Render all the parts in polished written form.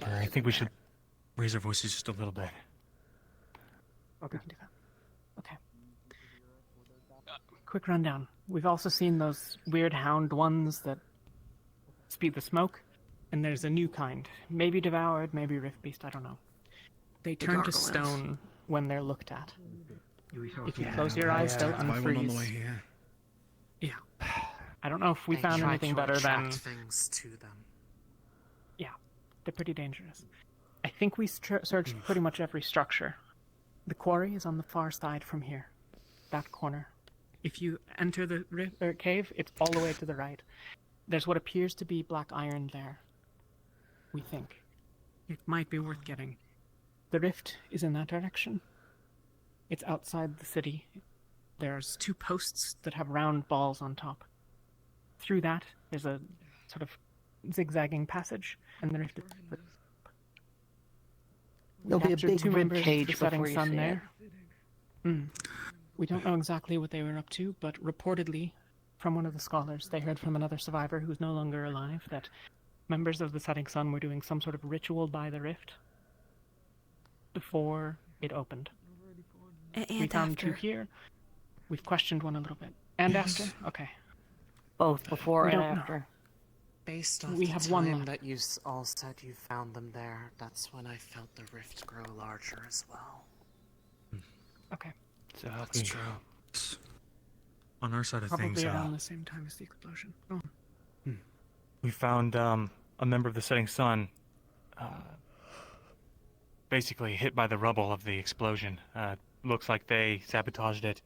library. I think we should raise our voices just a little bit. Okay. Okay. Quick rundown. We've also seen those weird hound ones that speed the smoke, and there's a new kind. Maybe devoured, maybe rift beast, I don't know. They turn to stone when they're looked at. If you close your eyes, they'll unfreeze. On the way here. Yeah. I don't know if we found anything better than things to them. Yeah, they're pretty dangerous. I think we searched pretty much every structure. The quarry is on the far side from here. That corner. If you enter the cave, it's all the way to the right. There's what appears to be black iron there. We think. It might be worth getting. The rift is in that direction. It's outside the city. There's 2 posts that have round balls on top. Through that, there's a sort of zigzagging passage, and the rift is... There'll be a big rib cage the setting before you sun see there. We don't know exactly what they were up to, but reportedly, from one of the scholars, they heard from another survivor who's no longer alive that members of the setting sun were doing some sort of ritual by the rift before it opened. And we found after. 2 here. We've questioned one a little bit. And after? Okay. Both before We and don't know. after. Based off We the have one time left. that you all said you found them there, that's when I felt the rift grow larger as well. Okay. So That's true. On our side of Probably things, around the same time as the explosion. Oh. we found a member of the Setting Sun basically hit by the rubble of the explosion. Looks like they sabotaged it.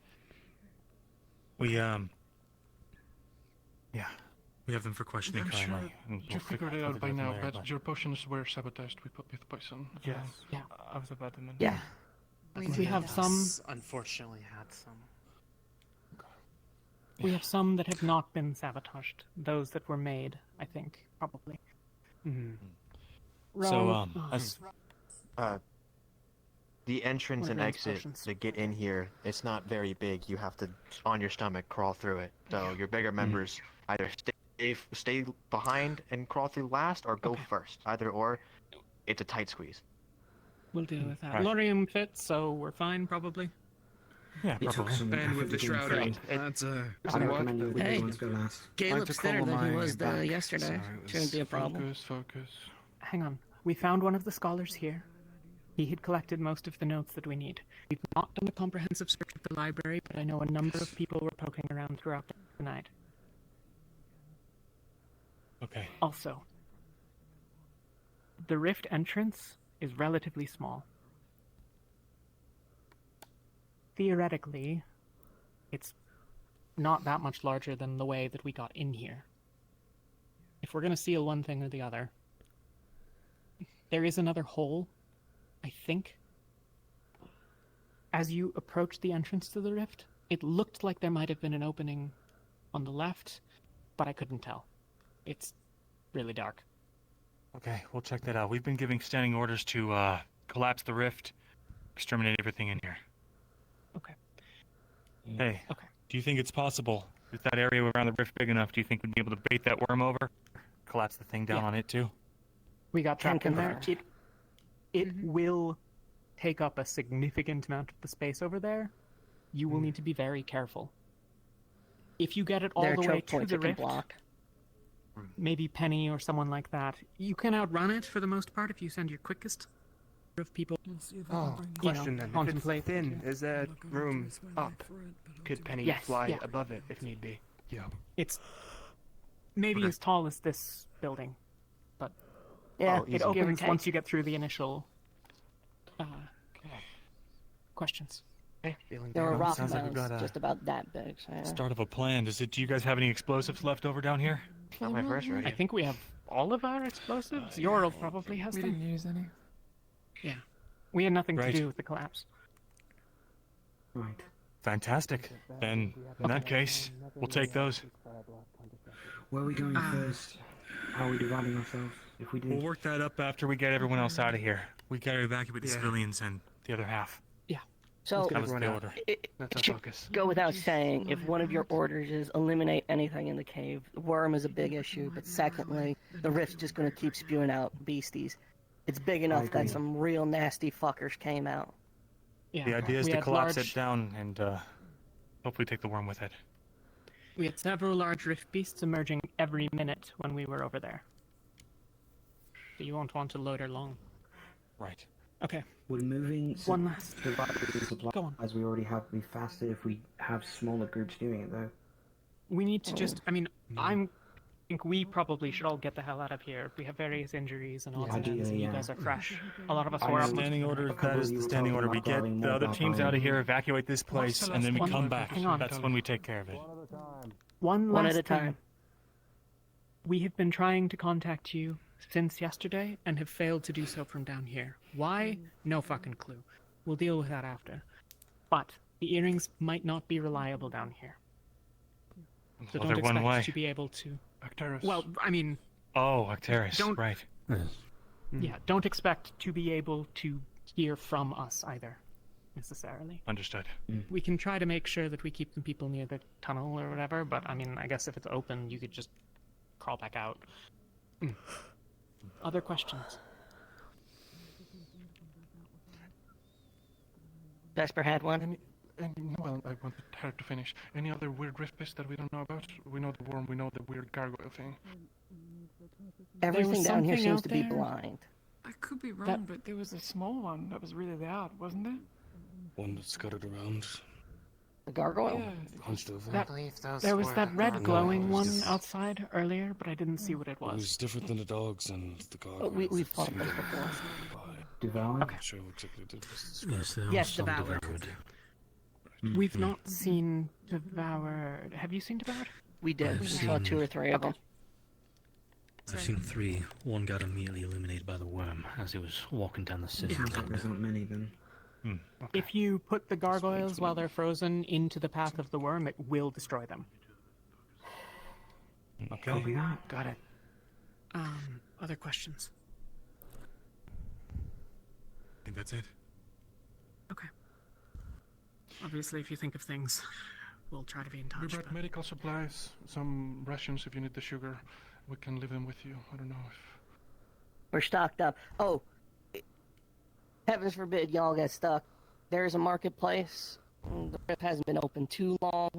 We have them for questioning I'm sure currently. and you we'll figured it figure out by from now, there, but your potions were sabotaged. We put with poison. Yes. Yeah. I was about to mention. Yeah. We have some. Unfortunately, had some. We have some that have not been sabotaged. Those that were made, I think, probably. So, the entrance One of and Rand's exit potions. to get in here, it's not very big. You have to, on your stomach, crawl through it. So your bigger members either stay behind and crawl through last, or go Okay. first. Either or, it's a tight squeeze. We'll deal with that. Right. Lorium fits, so we're fine, probably. Yeah, probably. And with the shroud, that's I what? recommend you Hey. ones go last. Caleb's thinner than he was yesterday. Shouldn't be a problem. Focus. Hang on. We found one of the scholars here. He had collected most of the notes that we need. We've not done a comprehensive search of the library, but I know a number of people were poking around throughout the night. Okay. Also, the rift entrance is relatively small. Theoretically, it's not that much larger than the way that we got in here. If we're going to seal one thing or the other, there is another hole, I think. As you approach the entrance to the rift, it looked like there might have been an opening on the left, but I couldn't tell. It's really dark. Okay, we'll check that out. We've been giving standing orders to collapse the rift, exterminate everything in here. Okay. Hey, Okay. do you think it's possible? Is that area around the rift big enough? Do you think we'd be able to bait that worm over? Collapse the thing down Yeah. on it too? We got trapped in there. confirm. It will take up a significant amount of the space over there. You will need to be very careful. If you get it all There are the way choke to points the it can rift, block. maybe Penny or someone like that, you can outrun it for the most part if you send your quickest of people. Oh, question then. If it's contemplate. thin, is there room up? Could Penny Yes, fly yeah. above it if need be? Yeah. It's maybe as tall as this building, but Yeah, it give or opens take. once you get through the initial questions. Okay, feeling There were down. rock sounds like we've mounds got a just about that big. So yeah. Start of a plan. Do you guys have any explosives left over down here? Not my first I rodeo. think we have all of our explosives. Yoral probably has We them. didn't use any. Yeah. We had nothing Right. to do with the collapse. Right. Fantastic. Then, in that case, we'll take those. Where are we going first? How are we dividing ourselves? If we do. We'll work that up after we get everyone else out of here. We gotta evacuate the Yeah. civilians and the other half. So That was everyone the out. order. it That's our should focus. go without saying, if one of your orders is eliminate anything in the cave, the worm is a big issue, but secondly, the rift's just going to keep spewing out beasties. It's big enough that some real nasty fuckers came out. Yeah. The idea is we to had collapse large- it down and hopefully take the worm with it. We had several large rift beasts emerging every minute when we were over there. So you won't want to loiter long. Right. Okay. Would moving One last. survivors supplies Go on. as we already have be faster if we have smaller groups doing it though? We need to just. I mean, I think we probably should all get the hell out of here. We have various injuries and odds and ends, and you yeah. guys are fresh. A lot of us I were know. up. Standing order, A couple that is of you the were standing talking order. We about get grabbing the more other back teams on. out of here, evacuate this What's place, the and then we last come one? back. Hang on. That's when we take care of it. One One last at a thing. time. We have been trying to contact you since yesterday and have failed to do so from down here. Why? No fucking clue. We'll deal with that after. But the earrings might not be reliable down here. So Well, don't they're one expect way. to be able to. Arcturus. Well, I mean, Oh, Arcturus, Don't- right. yeah, don't expect to be able to hear from us either, necessarily. Understood. We can try to make sure that we keep the people near the tunnel or whatever, but I mean, I guess if it's open, you could just crawl back out. Other questions? Vesper had one. Well, I wanted her to finish. Any other weird rift beasts that we don't know about? We know the worm, we know the weird gargoyle thing. Everything down here something seems out to be there. blind. I could be wrong, That- but there was a small one that was really loud, wasn't there? One that scuttered around, The gargoyle? Yeah. hunched over. I That- believe those There was were that red gargoyles. glowing it one was- outside earlier, but I didn't see what it It was. was different than the dogs and the gargoyles. We've fought those before. Devoured? I'm not sure what exactly it is. Yes, there Yes, are some devoured. devoured. We've not seen Devoured. Have you seen Devoured? We did. I've We saw seen- 2 or 3 of them. I've seen 3. One got immediately eliminated by the worm as he was walking down the city. There's not many then. If you put the gargoyles while they're frozen into the path of the worm, it will destroy them. Okay. Copy that. Got it. Other questions? I think that's it. Okay. Obviously, if you think of things, we'll try to be in We touch. brought but- medical supplies, some rations if you need the sugar. We can leave them with you. I don't know if... We're stocked up. Oh, heavens forbid y'all get stuck. There's a marketplace. The rift hasn't been open too long.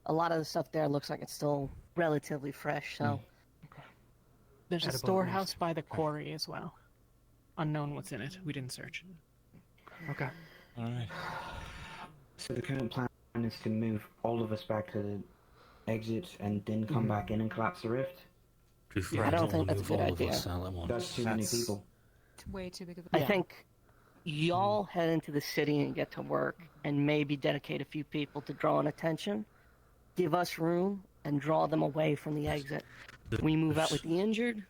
A lot of the stuff there looks like it's still relatively fresh, so... There's a Edible storehouse leaves. by the quarry as well. Unknown what's in it. We didn't search. Okay. All right. So the current plan is to move all of us back to the exit and then come back in and collapse the rift? I don't think that's a good all of idea. us out at once. That's too many That's- people. It's way too big of a I think y'all head into the city and get to work and maybe dedicate a few people to drawing attention. Give us room and draw them away from the exit. We move out with the injured,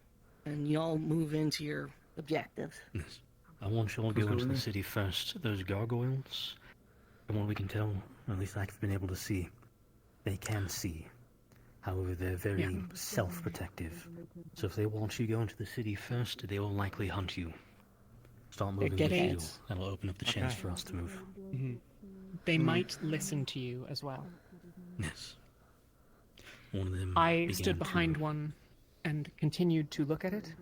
and y'all move into your objectives. Yes. I want you all to go into the city first. Those gargoyles, from what we can tell, or at least I've been able to see, they can see. However, they're very self-protective. So if they want you to go into the city first, they will likely hunt you. Start They're moving with you. dead-ends. That'll open up the chance Okay. for us to move. They might listen to you as well. Yes. One of them I began stood to- behind one and continued to look at it,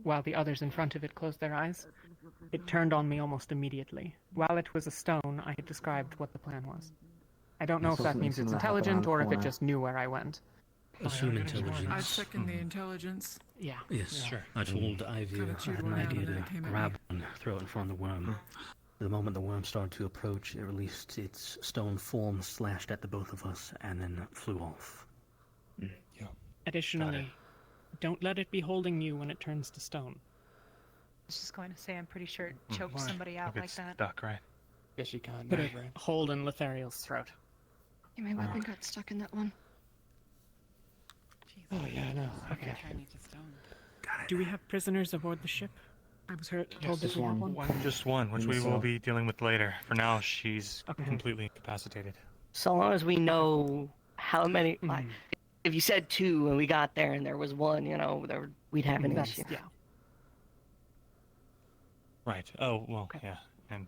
while the others in front of it closed their eyes. It turned on me almost immediately. While it was a stone, I had described what the plan was. I don't know I if saw that something means it's similar happen intelligent around or the if it corner. just knew where I went. Assume I'd intelligence. I'd second the intelligence. Yeah. Yes, Sure. I told Ivy Kinda I chewed had an one out and idea then to it came at grab one, throw it in front of the worm. The moment the worm started to approach, it released its stone form, slashed at the both of us, and then flew off. Additionally, don't let it be holding you when it turns to stone. I was just going to say, I'm pretty sure it Mm, choked why? somebody out If like it's that. stuck, right? Yes, you can. Put a hold in Lothariel's throat. Yeah, my weapon got stuck in that one. Oh, yeah, no. Okay. Do we have prisoners aboard the ship? I was told that just we have one. one. Just one, which we will be dealing with later. For now, she's completely incapacitated. So long as we know how many... Like, if you said 2 and we got there and there was 1, you know, we'd have an That's, issue. yeah. Right. Oh, well, yeah. And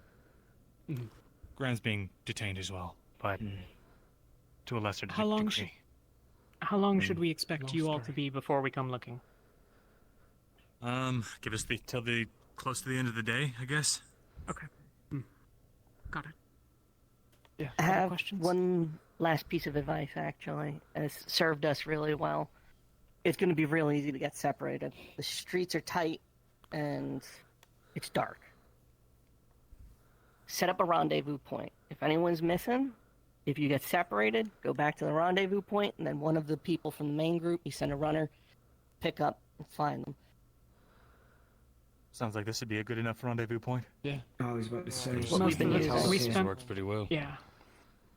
Graham's being detained as well, but to a lesser How long degree. How long should we expect you all to be before we come looking? Give us till the close to the end of the day, I guess. Okay. Got it. Yeah. I Other have questions? one last piece of advice, actually, and it's served us really well. It's going to be real easy to get separated. The streets are tight, and it's dark. Set up a rendezvous point. If anyone's missing, if you get separated, go back to the rendezvous point, and then one of the people from the main group, you send a runner, pick up, and find them. Sounds like this would be a good enough rendezvous point. Yeah. I was about to say. What we've been using. We This spent, works pretty well. yeah.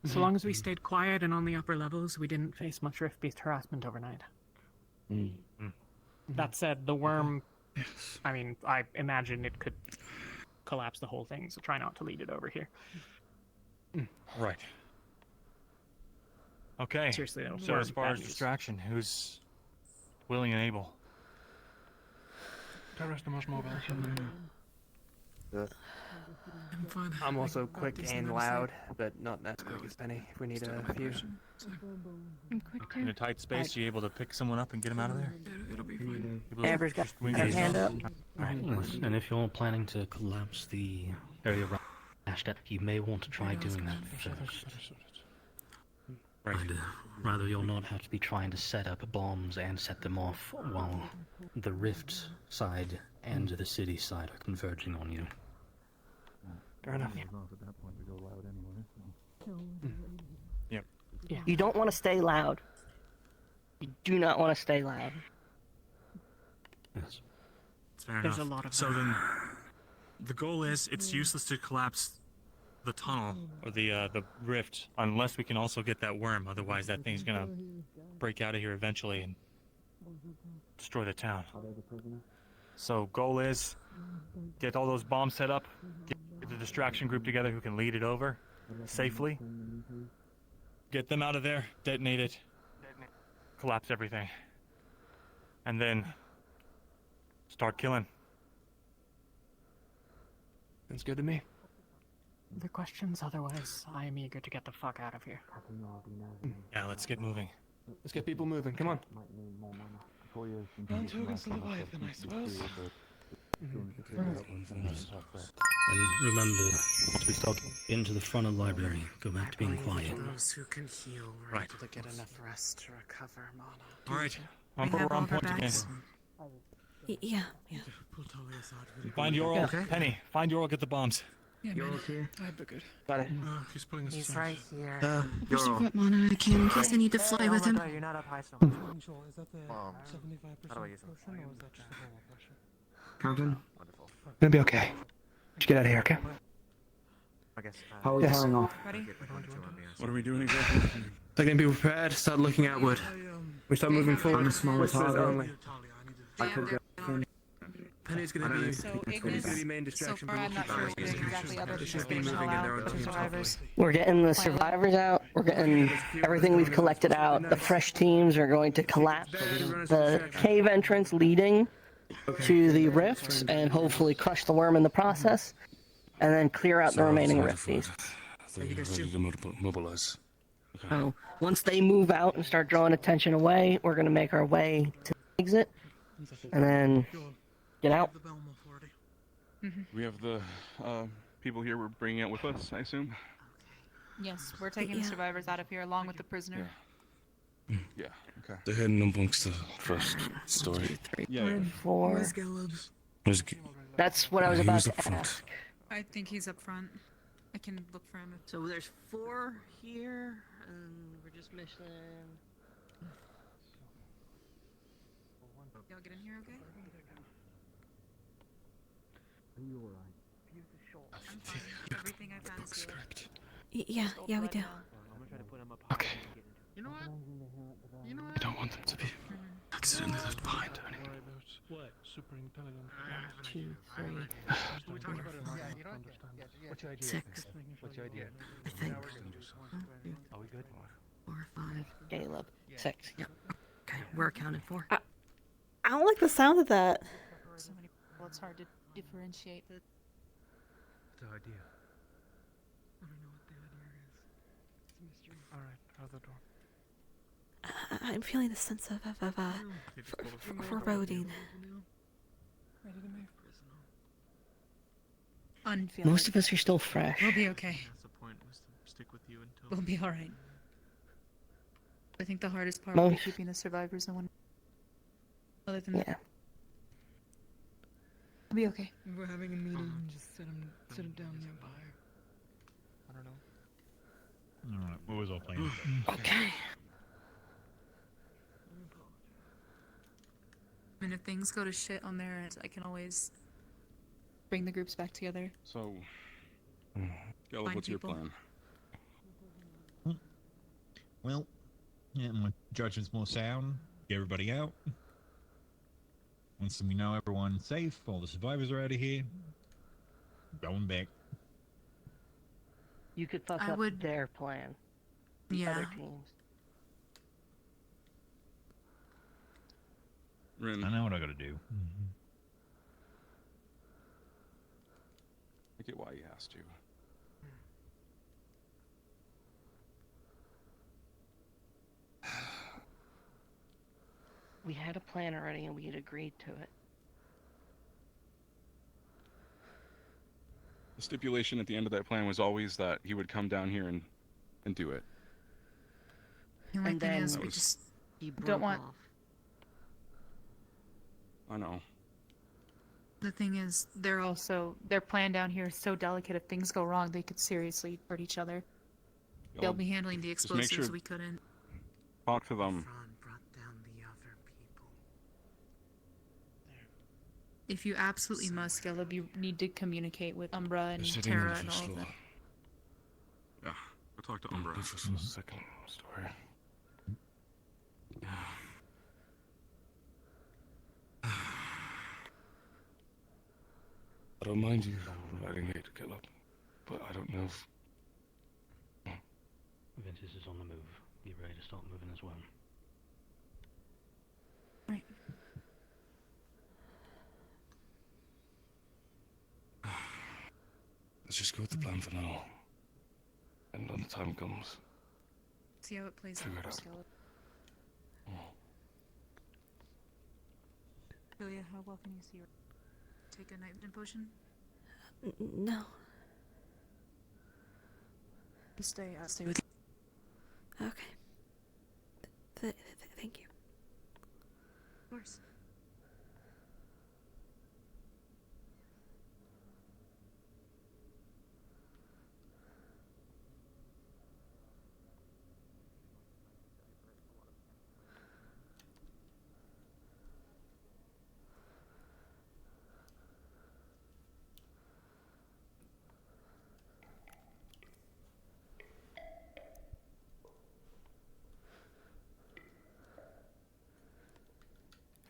So long as we stayed quiet and on the upper levels, we didn't face much rift-based harassment overnight. That said, the worm, I mean, I imagine it could collapse the whole thing, so try not to lead it over here. Right. Okay. Seriously, though. So worm, as far bad as news. distraction, who's willing and able? Tara's the most mobile. I'm fine. I'm also quick There's and another loud, but not as quick as Penny. If we need a few. I'm quick In too. a tight space, you able to pick someone up and get them out of there? It'll be fine. Able to Amber's got just wing her it? hand up. Alright. Yes, and if you're planning to collapse the area around Ashton, you may want to try doing that first. Right. Rather, you'll not have to be trying to set up bombs and set them off while the rift side and the city side are converging on you. Fair enough. Yep. Yeah. You don't want to stay loud. You do not want to stay loud. Yes. It's fair There's enough. a lot of So that. then, the goal is it's useless to collapse the tunnel or the rift unless we can also get that worm. Otherwise, that thing's gonna break out of here eventually and destroy the town. So goal is get all those bombs set up, get the distraction group together who can lead it over safely, get them out of there, detonate it, collapse everything, and then start killing. Sounds good to me. Other questions? Otherwise, I am eager to get the fuck out of here. Yeah, let's get moving. Let's get people moving. Come on. Until we can survive them, I suppose. And remember, as we start into the front of the library, go back to being quiet. Those who can heal were Right. able to get enough rest to recover mana. All right, We we're have all on of our point again. bags. Yeah. Find Yoral, Okay. Penny. Find Yoral. Get the bombs. Yeah, You're man. here. I'd be good. Got it. He's putting us He's aside. right here. There's what mana I can in case I need to fly with him. You're not up high so Is that the How 75% do I use them? potion, or is that just the normal potion? Captain, Wonderful. Gonna be okay. Just get out of here, okay? I guess. how are we Yes. powering off? Ready? What are we doing exactly? Again, be prepared. Start looking outward. We start moving forward. I'm a small Whispers target. only. I could go in. Penny's gonna I don't be. know. So Penny's gonna Ignis, be main so distraction. far I'm not sure what we're doing exactly other than It's just getting been moving in their own out the teams, survivors. We're getting the survivors out. We're getting everything we've collected out. The fresh teams are going to collapse the cave entrance leading to the rifts and hopefully crush the worm in the process, and then clear out the remaining rifties. They're ready to mobilize. So once they move out and start drawing attention away, we're going to make our way to the exit, and then get out. We have the people here we're bringing out with us, I assume. Yes, we're taking the survivors out of here along with the prisoner. Yeah. Okay. They're heading amongst the first story. Yeah. 4. Where's Caleb's? Where's That's what I was He about was to up front. ask. I think he's up front. I can look for him. So there's 4 here, and we're just missing. Y'all get in here okay? I'm fine. Everything I found is here. Yeah, we do. Okay. I don't want them to be accidentally left behind or anything. What? Super intelligent. 2, 3, 6. What's your idea? I think. Are we good? 4, 5. Caleb. 6. Yep. Okay, we're accounted for. I don't like the sound of that. So many people, it's hard to differentiate the. What's our idea? I don't know what the idea is. It's a mystery. Alright, how's the door? I'm feeling a sense of foreboding. Ready to move? Unfeel Most it. of us are still fresh. We'll be okay. That's the point, was to stick with you until. We'll be alright. I think the hardest part will be Most- keeping the survivors in one. Other than that, Yeah. we'll be okay. We're having a meeting. Just sit him down nearby. I don't know. All right, what was our plan? Okay. And if things go to shit on their end, I can always bring the groups back together. So, Gallup, Find what's people. your plan? Well, yeah, my judgment's more sound. Get everybody out. Once we know everyone's safe, all the survivors are out of here. Going back. You could fuck I up would- their plan. The Yeah. other teams. Rin, I know what I gotta do. I get why he has to. We had a plan already and we had agreed to it. The stipulation at the end of that plan was always that he would come down here and do it. The only And thing then is, That we was- just He broke don't want. off. I know. The thing is, their plan down here is so delicate. If things go wrong, they could seriously hurt each other. They'll Y'all be handling the just make explosives. sure- We couldn't. Talk to them. Ron brought down the other people. If you absolutely must, Caleb, you need to communicate with Umbra and Sitting Terra in and the all of floor. them. Yeah, go talk to Umbra. This is the second story. I don't mind you riding here to Gallup, but I don't know if... Ventus is on the move. Be ready to start moving as well. Right. Let's just go with the plan for now. And when the time comes, See how it plays Figure out it for out. Caleb. Julia, how well can you see her? Take a night vision potion? No. I'll stay with you. Okay. Thank you. Of course.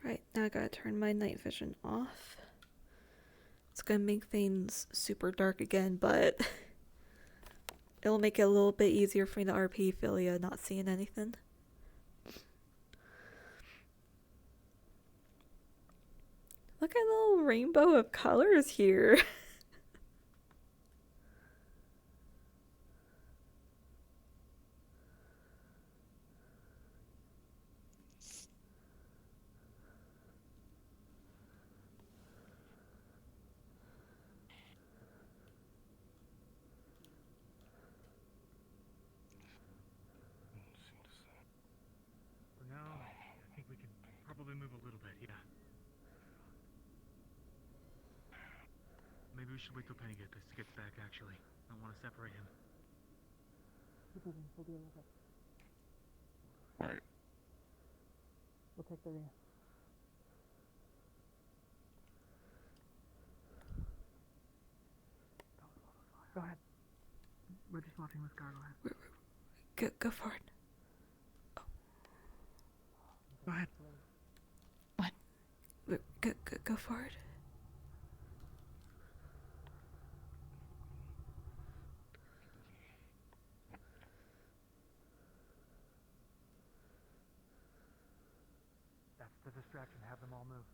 Right, now I gotta turn my night vision off. It's gonna make things super dark again, but it'll make it a little bit easier for me to RP Philia not seeing anything. Look at the little rainbow of colors here. For now, I think we can probably move a little bit, yeah. Maybe we should wait till Penny gets back, actually. I don't want to separate him. Alright. We'll take the rear. Go ahead. We're just watching this car. Go ahead. Go for it. Go ahead. Go for it. That's the distraction. Have them all move.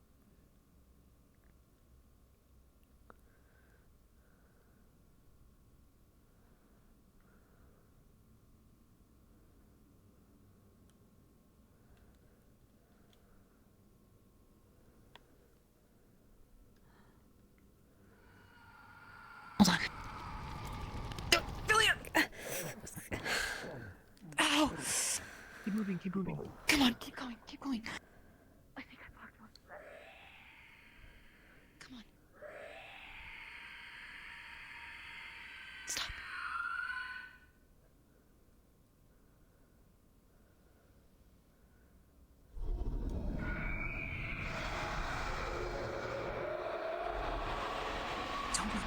keep moving, keep moving. Come on, keep going, keep going. I think I blocked most of that. Come on. Stop. Don't move.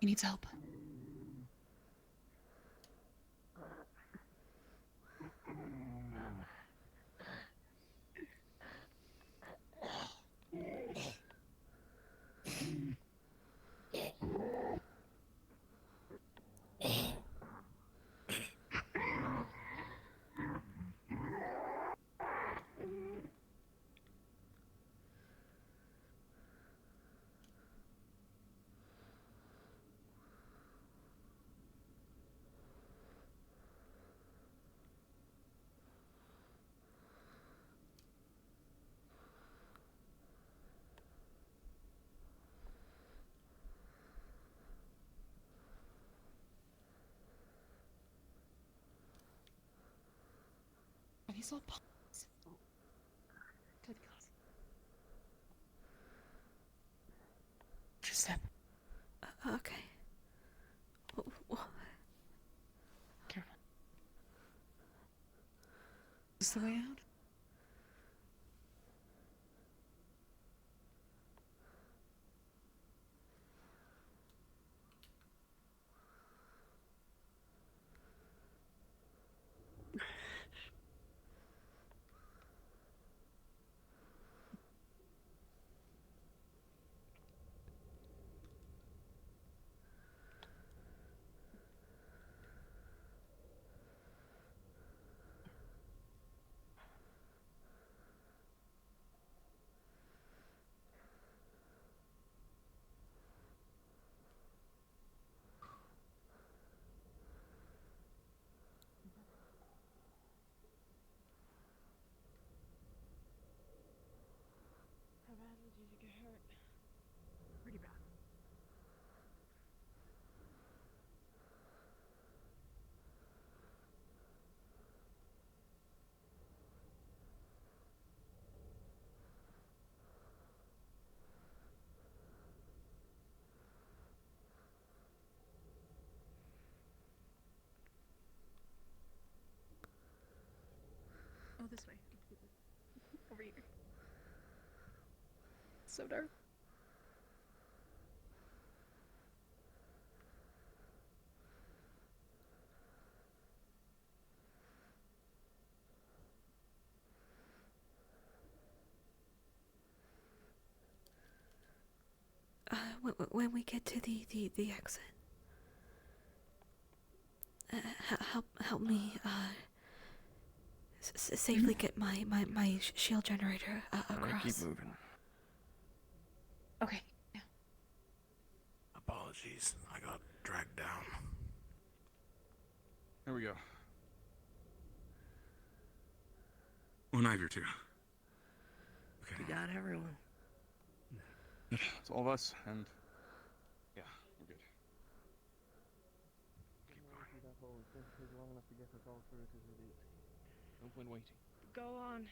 He needs help. Are these all puns? Good God. Just step. Okay. Careful. Is this the way out? How badly did you get hurt? Pretty bad. so dark. When we get to the exit, help me safely get my shield generator across. Keep moving. Okay. Yeah. Apologies, I got dragged down. There we go. One ivy or two. Okay. We got everyone. It's all of us, and yeah, we're good. No point waiting. Go on.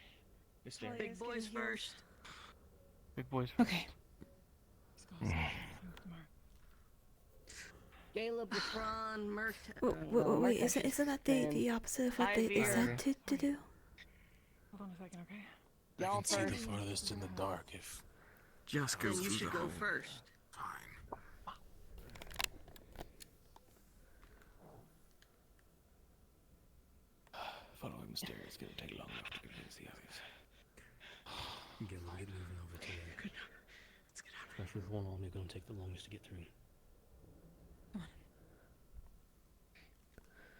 It's there. Big boys first. Big boys. Okay. Caleb, LeBron, Mert. Wait, isn't that the opposite of what they said to do? Hold on a second, okay? I Y'all can see the first. farthest in the dark if just go Then through you should the go hole. first. Fine. Following the stairs is gonna take long enough to get into the others. Get moving over to it. Let's get out of Especially with one arm, you're going to take the longest to get through.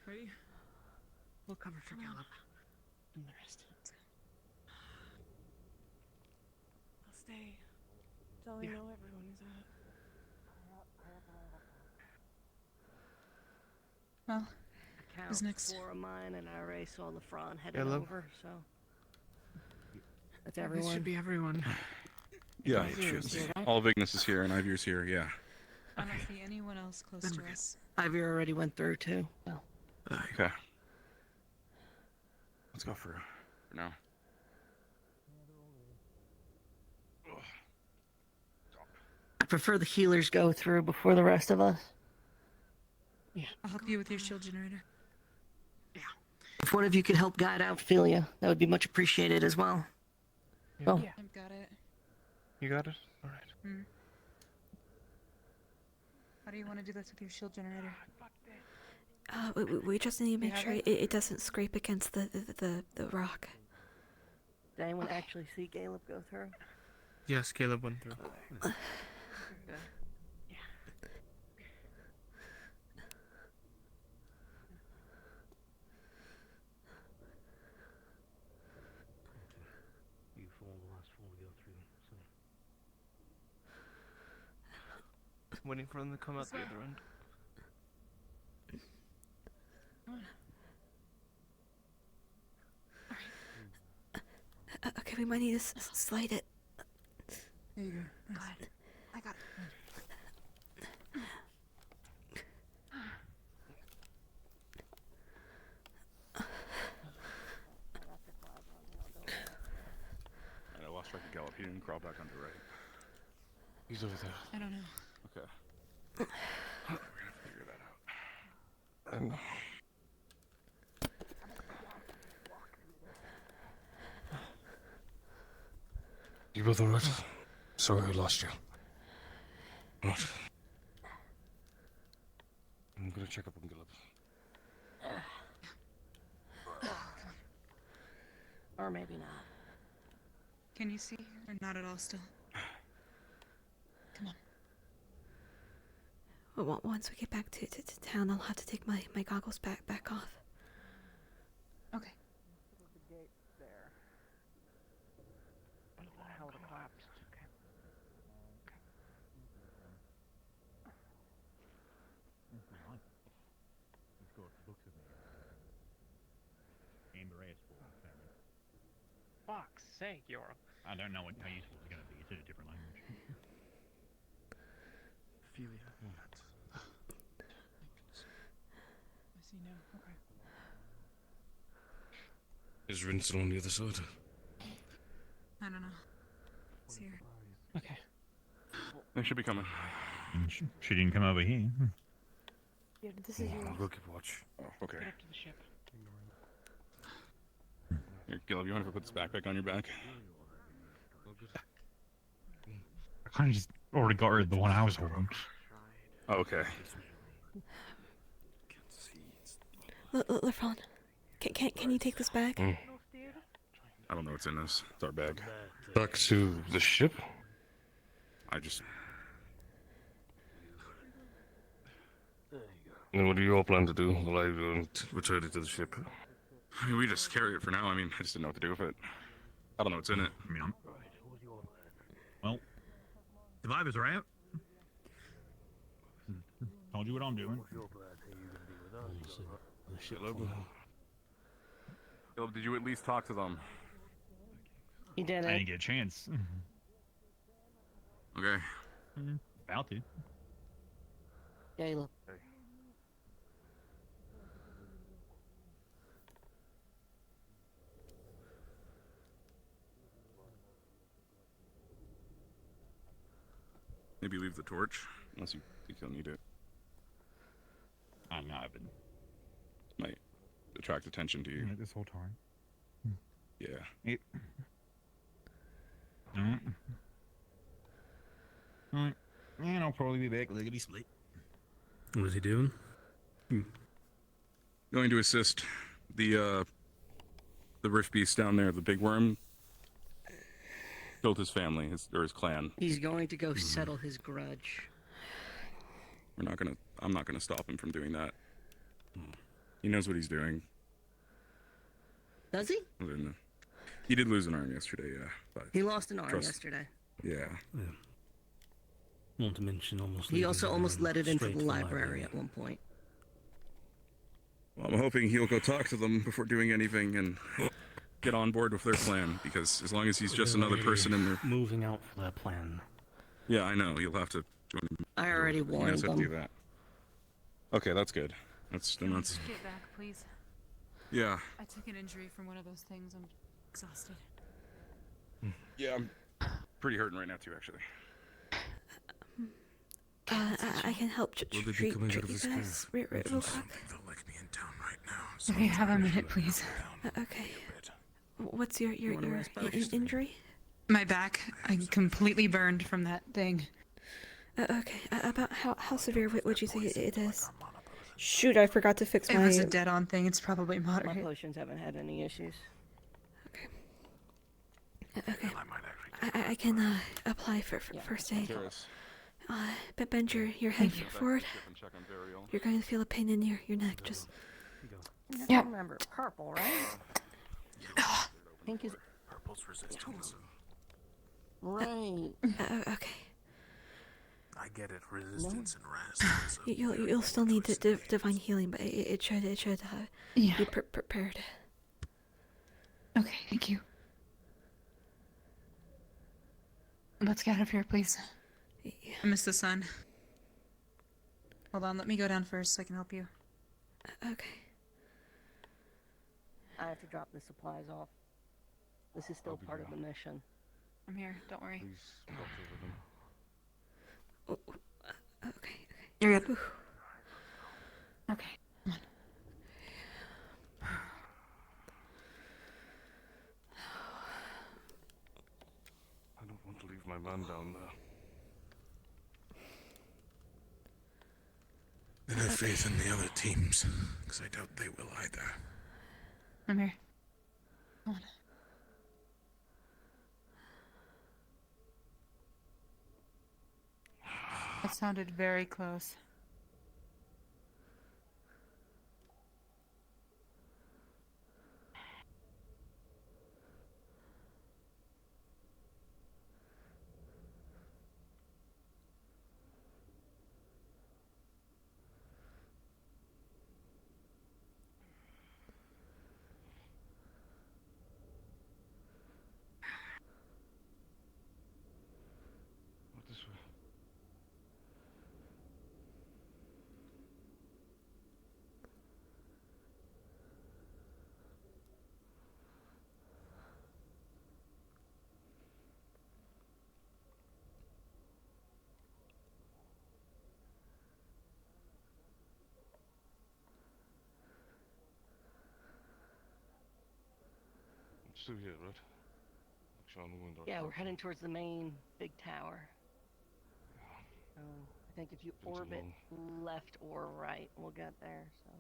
Ready? We'll cover for Caleb. And the rest. I'll stay. Till I know everyone is out. Well, Count who's next? 4 of mine, and I already saw LeFron heading Caleb? over, so. That's This everyone. should be everyone. Yeah, Cheers. all Vignes is here, and Ivy's here. Yeah. I don't see anyone else close to us. Ivy already went through too. So. Okay. Let's go for now. I prefer the healers go through before the rest of us. Yeah. I'll help you with your shield generator. If one of you could help guide out Philia, that would be much appreciated as well. Oh, Yeah. I've got it. You got it? Alright. How do you want to do this with your shield generator? We just need to make sure it doesn't scrape against the rock. did anyone actually see Caleb go through? Yes, Caleb went through. You four, the last four to go through. So. Waiting for them to come out the other end. Okay, we might need to slide it. There you go. Go ahead. I got it. I lost track of Gallop. He didn't crawl back under, right? He's over there. I don't know. Okay. We're gonna have to figure that out. You both alright? Sorry I lost you. What? I'm gonna check up on Gillip. Or maybe not. Can you see? Or not at all still? Come on. Well, once we get back to town, I'll have to take my goggles back off. Okay. The gate there. What the hell collapsed? Okay. Fuck's sake, Yoro. I don't know how useful it's going to be. It's in a different language. Ophelia. I see now. Okay. Is Rin still on the other side? I don't know. It's here. Okay. They should be coming. She didn't come over here. Yeah, this is yours. I'll go keep watch. Oh, okay. Get up to the ship. Here, Gillip, you want to put this backpack on your back? kind of just already got rid of the one I was holding. Oh, okay. Lefron, can you take this back? I don't know what's in this. It's our bag. Back to the ship? I just... And what do you all plan to do while I return it to the ship? I mean, we just carry it for now. I mean, I just didn't know what to do with it. I don't know what's in it. I mean, well, the vibe is right. Told you what I'm doing. Caleb, did you at least talk to them? He did I it. didn't get a chance. Okay. About to. Caleb. Maybe leave the torch, unless you think you'll need it. I'm not been. Might attract attention to you. This whole time. Yeah. Alright. And I'll probably be back lickety split. What is he doing? Going to assist the rift beast down there, the big worm. Killed his family, his clan. He's going to go settle his grudge. I'm not gonna stop him from doing that. He knows what he's doing. Does he? He did lose an arm yesterday, yeah. But He lost an arm yesterday. Yeah. Not to mention almost. He also almost let it into straight the to library at one point. Well, I'm hoping he'll go talk to them before doing anything and get on board with their plan, because as long as he's just another person in there. Moving out for their plan. Yeah, I know. You'll have to join him. I already He warned knows how to do them. that. Okay, that's good. That's. Get back, please. Yeah. I took an injury from one of those things. I'm exhausted. Yeah, I'm pretty hurting right now too, actually. I can help treat you guys real quick. Okay, have a minute, please. Okay. What's your injury? My back. I'm completely burned from that thing. Okay. About how severe would you say it is? Shoot, I forgot to fix It my. was a dead-on thing. It's probably My moderate. potions haven't had any issues. Okay. I can apply for first aid. But bend your head forward. You're going to feel a pain in your neck. Just. Yeah. Remember, purple, right? Pink is. Purple's resistance. Right. Okay. I get it. Resistance and rest. You'll still need divine healing, but it should Yeah. be prepared. Okay, thank you. Let's get out of here, please. I miss the sun. Hold on, let me go down first so I can help you. Okay. I have to drop the supplies off. This is still part of the mission. I'm here, don't worry. Okay. You're good. Okay, come on. I don't want to leave my man down there. And have faith in the other teams, because I doubt they will either. I'm here. Come on. That sounded very close. What this way? It's through here, right? Look on the window. Yeah, we're heading towards the main big tower. I think if you orbit left or right, we'll get there. So.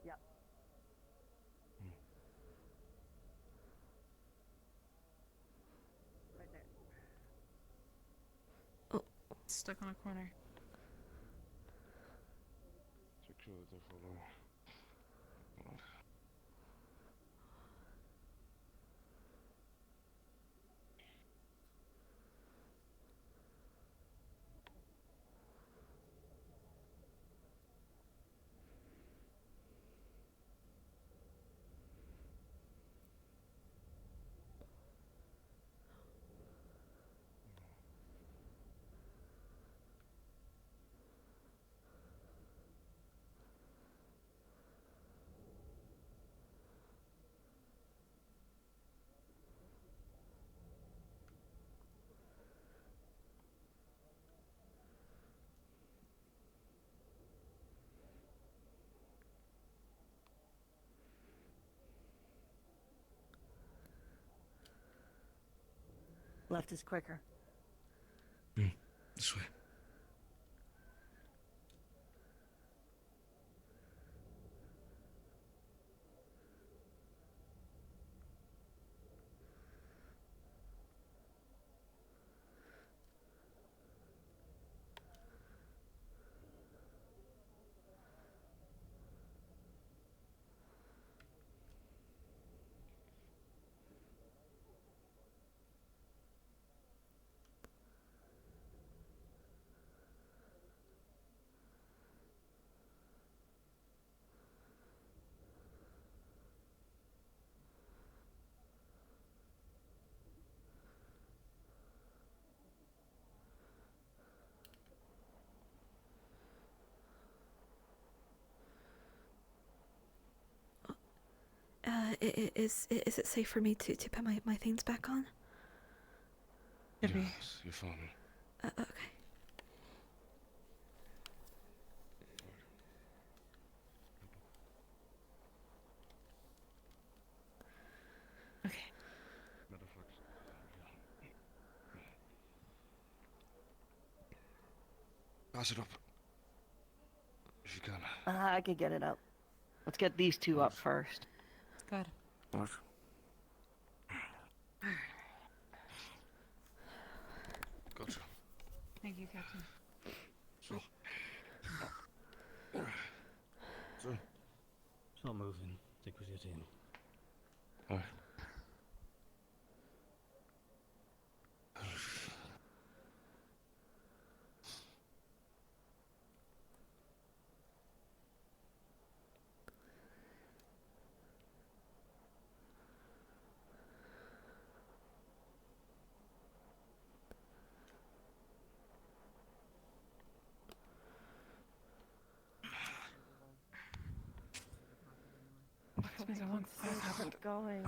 Yep. Right there. Oh. Stuck on a corner. Left is quicker. This way. Is it safe for me to put my things back on? Yes, you're fine. Okay. Okay. Pass it up. If you can. I can get it up. Let's get these two up first. Good. What? Gotcha. Thank you, Captain. So. So. It's not moving. Stick with your team. Alright. It's been so long since I've How's it going?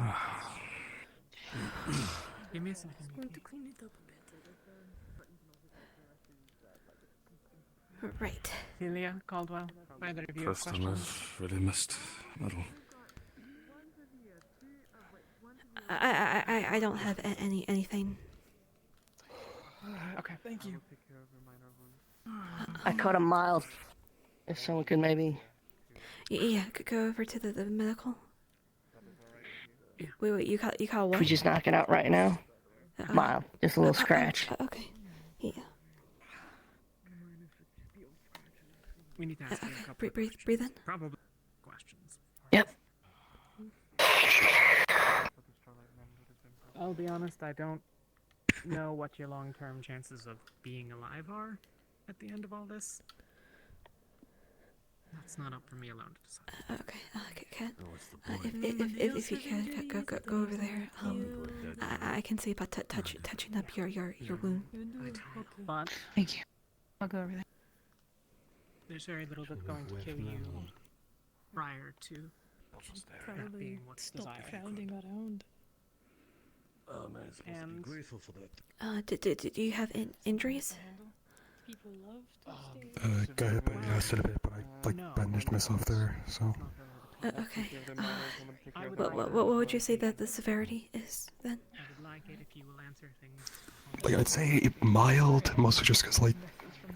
Give me a second. I'm going to clean it up a bit. Right. Celia, Caldwell, either of you have First time questions? I've really missed metal. I don't have anything. Okay. Thank you. I caught a mild. If someone could maybe. Yeah, go over to the medical. Yeah. Wait, you caught what? Could we just knock it out right now? Mild, just a little scratch. Okay. Yeah. We need to ask you a couple of Breathe in. probably questions. Yep. I'll be honest, I don't know what your long-term chances of being alive are at the end of all this. That's not up for me alone to decide. Okay, Kat. If you could go over there, I can see about touching up your wound. But thank you. I'll go over there. There's very little that's going to kill you prior to that being what's desired. Crowding around. And grateful for that. Do you have injuries? People love to stay. Got hit by the acid a bit, but I bandaged myself there, so. Okay. What would you say that the severity is then? I would like it if you will answer things. Like, I'd say mild, mostly just because, like,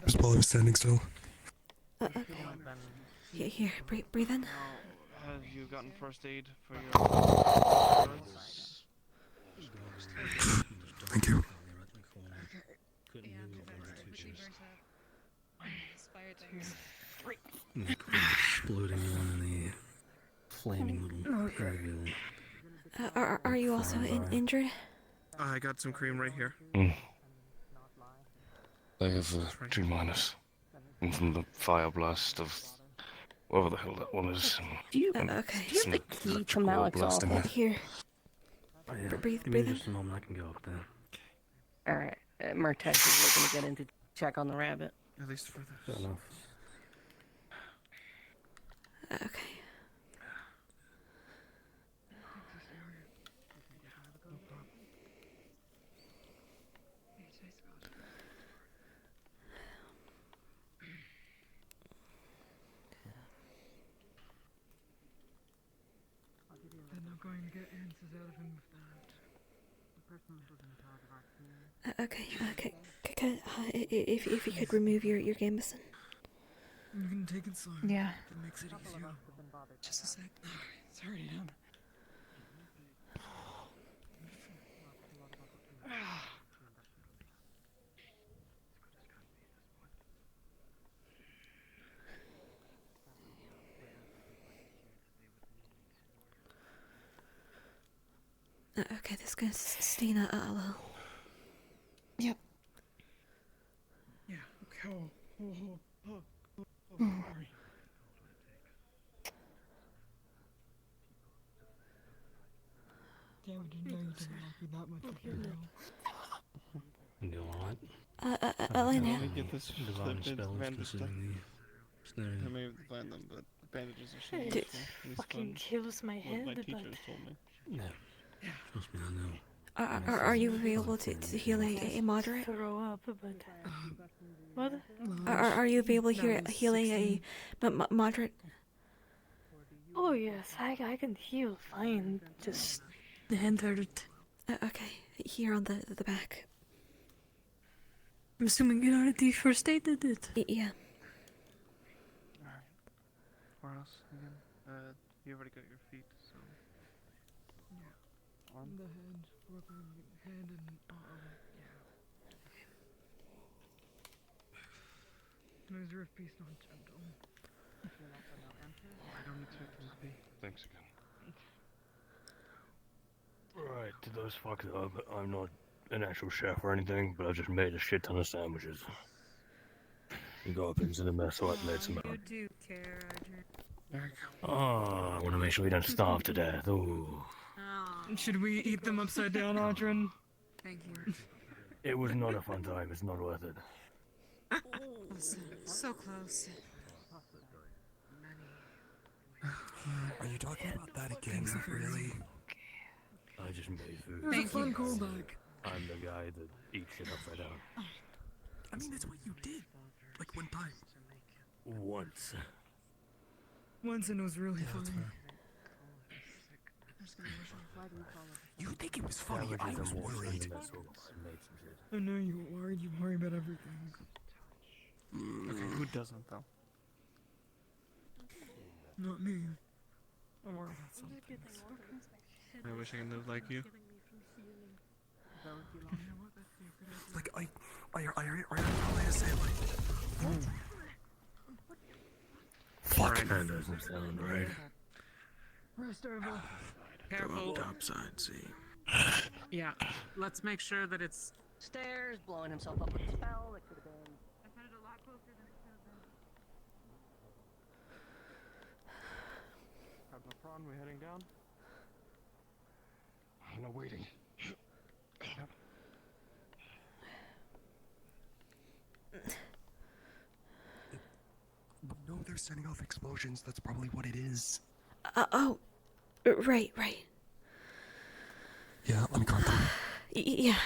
just while I was standing still. Okay. Here, breathe in. Have you gotten first aid for your... Thank you. Exploding one in the flaming little pig. Are you also injured? I got some cream right here. I have G minus. And from the fire blast of whatever the hell that one is. Do you, okay. Do you have the key to Malik's office? Here. Oh, yeah. Breathe Give me in. just a moment, I can go up there. Alright, Mertex is looking to get in to check on the rabbit. At least for this. Fair enough. Okay. They're not going to get answers out of him with that. The person who's in charge of our team. Okay. If you could remove your gambeson. You can take it slow. Yeah. That makes it easier. Just a sec. It's already done. Okay, this gonna sustain a little. Yep. Yeah, okay. Sorry. Damn, I didn't know you didn't like me that much of a girl. You do what? Elena. Let me get this Divine spells considering the snare. I may find them, but bandages are so Dude. useful. At least Fucking fun. kills my What head, my but... teachers told me. No. Trust me, I know. Are you available to heal a moderate? Throw up, but... What? Are you available here healing a moderate? Oh yes, I can heal fine. Just the hand hurt. Okay, here on the back. I'm assuming you already first aided it. Yeah. Alright. Where else again? You already got your feet, so... Yeah. On the head, broken head and arm. Yeah. Those rift beast not gentle. I don't expect them to be. Thanks again. Right, to those fuckers, I'm not an actual chef or anything, but I just made a shit ton of sandwiches. You go up into the mess, so I've made some out. You do care, Roger. Oh, I want to make sure we don't starve to death. Ooh. Oh. Should we eat them upside down, Audrin? Thank you. It was not a fun time. It's not worth it. So close. Are you talking about that again? Really? I just made food. It was a fun callback. I'm the guy that eats shit upside down. I mean, that's what you did. Like one time. Once. Once and it was really funny. You think it was funny? I was worried. I know you were worried. You worry about everything. Okay, who doesn't, though? Not me. I worry about some things. I wish I could live like you. Like, I probably say, like... Fuck. That doesn't sound right. Rest over. Careful. Topside, see. Yeah, let's make sure that it's... Stairs, blowing himself up with a spell. That could have been. I've had it a lot closer than it could have been. Captain Prawn, we heading down? No, waiting. No, they're setting off explosions. That's probably what it is. Oh, right. Yeah, let me call them. Yeah.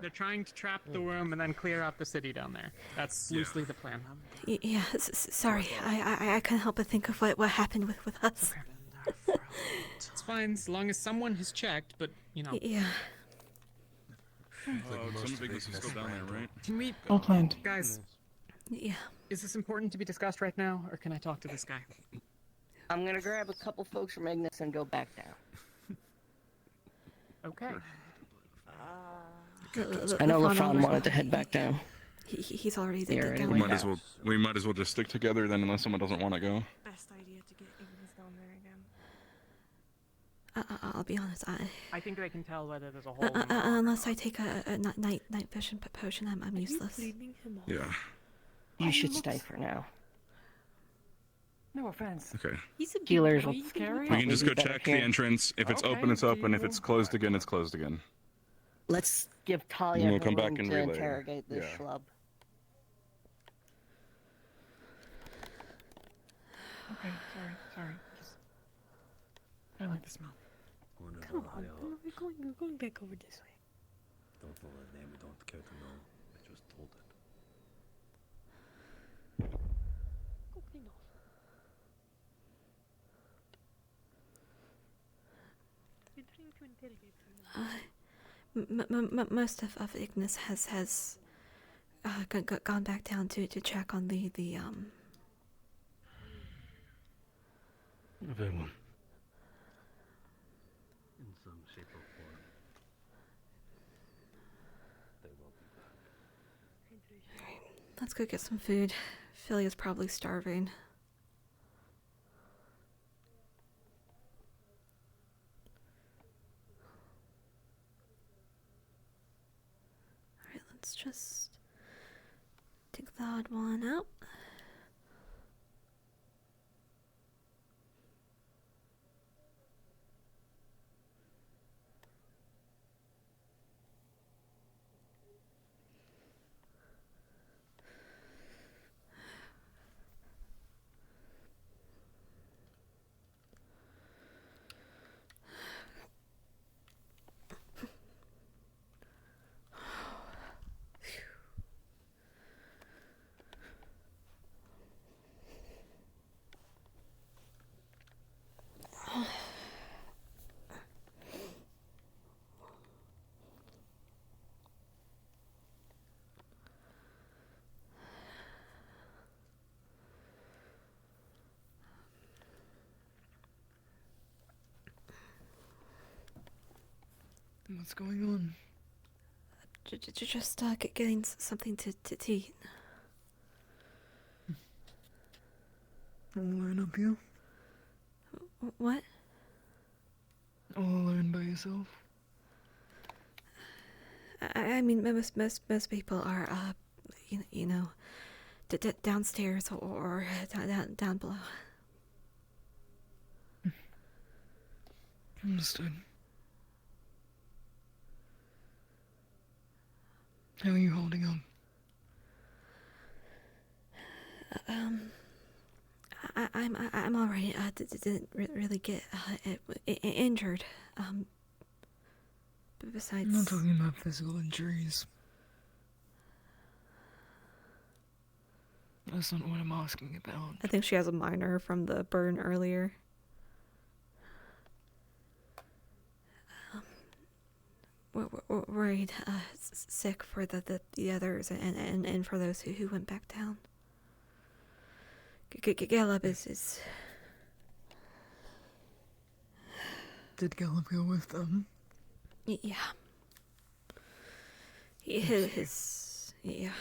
They're trying to trap the worm and then clear out the city down there. That's loosely the plan. Yeah, sorry. I can't help but think of what happened with us. It's fine, as long as someone has checked, but, you know. Yeah. Some big is still down there, right? Can we... All planned. Guys. Yeah. Is this important to be discussed right now, or can I talk to this guy? I'm gonna grab a couple folks from Ignis and go back down. Okay. I know LaFon wanted to head back down. He's already Here, down. We might as well just stick together then, unless someone doesn't want to go. Best idea to get Ignis down there again. I'll be honest. I think they can tell whether there's a hole. Unless I take a night vision potion, I'm useless. Yeah. You should stay for now. No offense. Okay. He's a Healers will scary. We can just go check the entrance. If it's open, it's open. If it's closed again, it's closed again. Let's give Talia And we'll her come back room and to relay. interrogate this Yeah. schlub. Okay, sorry. I like the smell. Come on, we're going back over this way. Don't know the name, we don't care to know. I just told it. Go clean off. We're trying to interrogate her. Most of Ignis has gone back down to check on the Very well. In some shape or form. They will be back. Let's go get some food. Philia's probably starving. Alright, let's just take the odd one out. What's going on? Just getting something to eat. All alone up here? What? All alone by yourself? I mean, most people are, you know, downstairs or down below. Understood. How are you holding up? I'm alright. Didn't really get injured. Besides, I'm not talking about physical injuries. That's not what I'm asking about. I think she has a minor from the burn earlier. Worried, sick for the others and for those who went back down. Gallup is. Did Gallup go with them? Yeah. His yeah.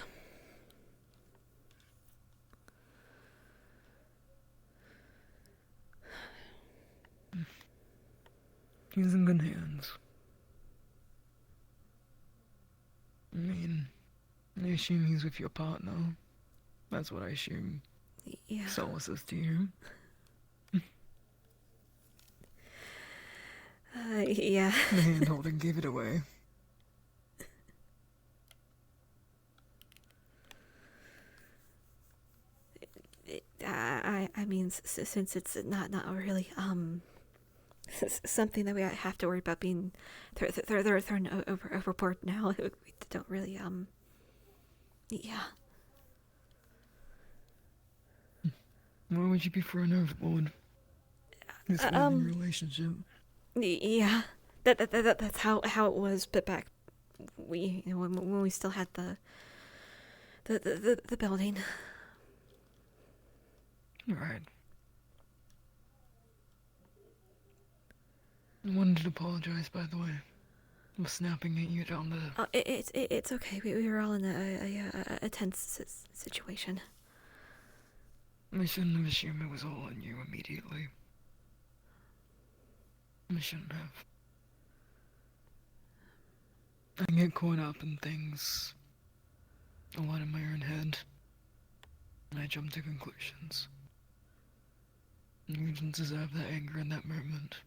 He's in good hands. I mean, I assume he's with your partner. That's what I assume. Yeah. Solace is to you. Yeah. The hand holding gave it away. I mean, since it's not really something that we have to worry about being thrown overboard now. We don't really, yeah. Why would you be thrown overboard? This living relationship. Yeah. That's how it was, but back when we still had the building. Right. I wanted to apologize, by the way. I'm snapping at you down there. Oh, it's okay. We were all in a tense situation. I shouldn't have assumed it was all on you immediately. I shouldn't have. I get caught up in things a lot in my own head, and I jump to conclusions. You didn't deserve that anger in that moment.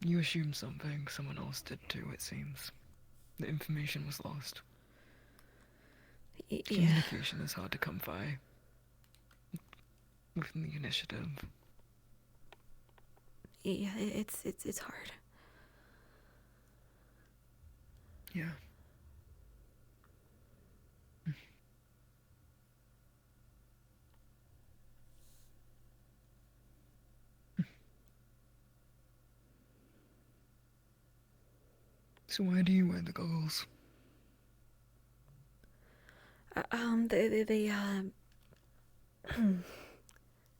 You assumed something, someone else did too, it seems. The information was lost. Yeah. Communication is hard to come by. Within the initiative. Yeah, it's hard. Yeah. So why do you wear the goggles?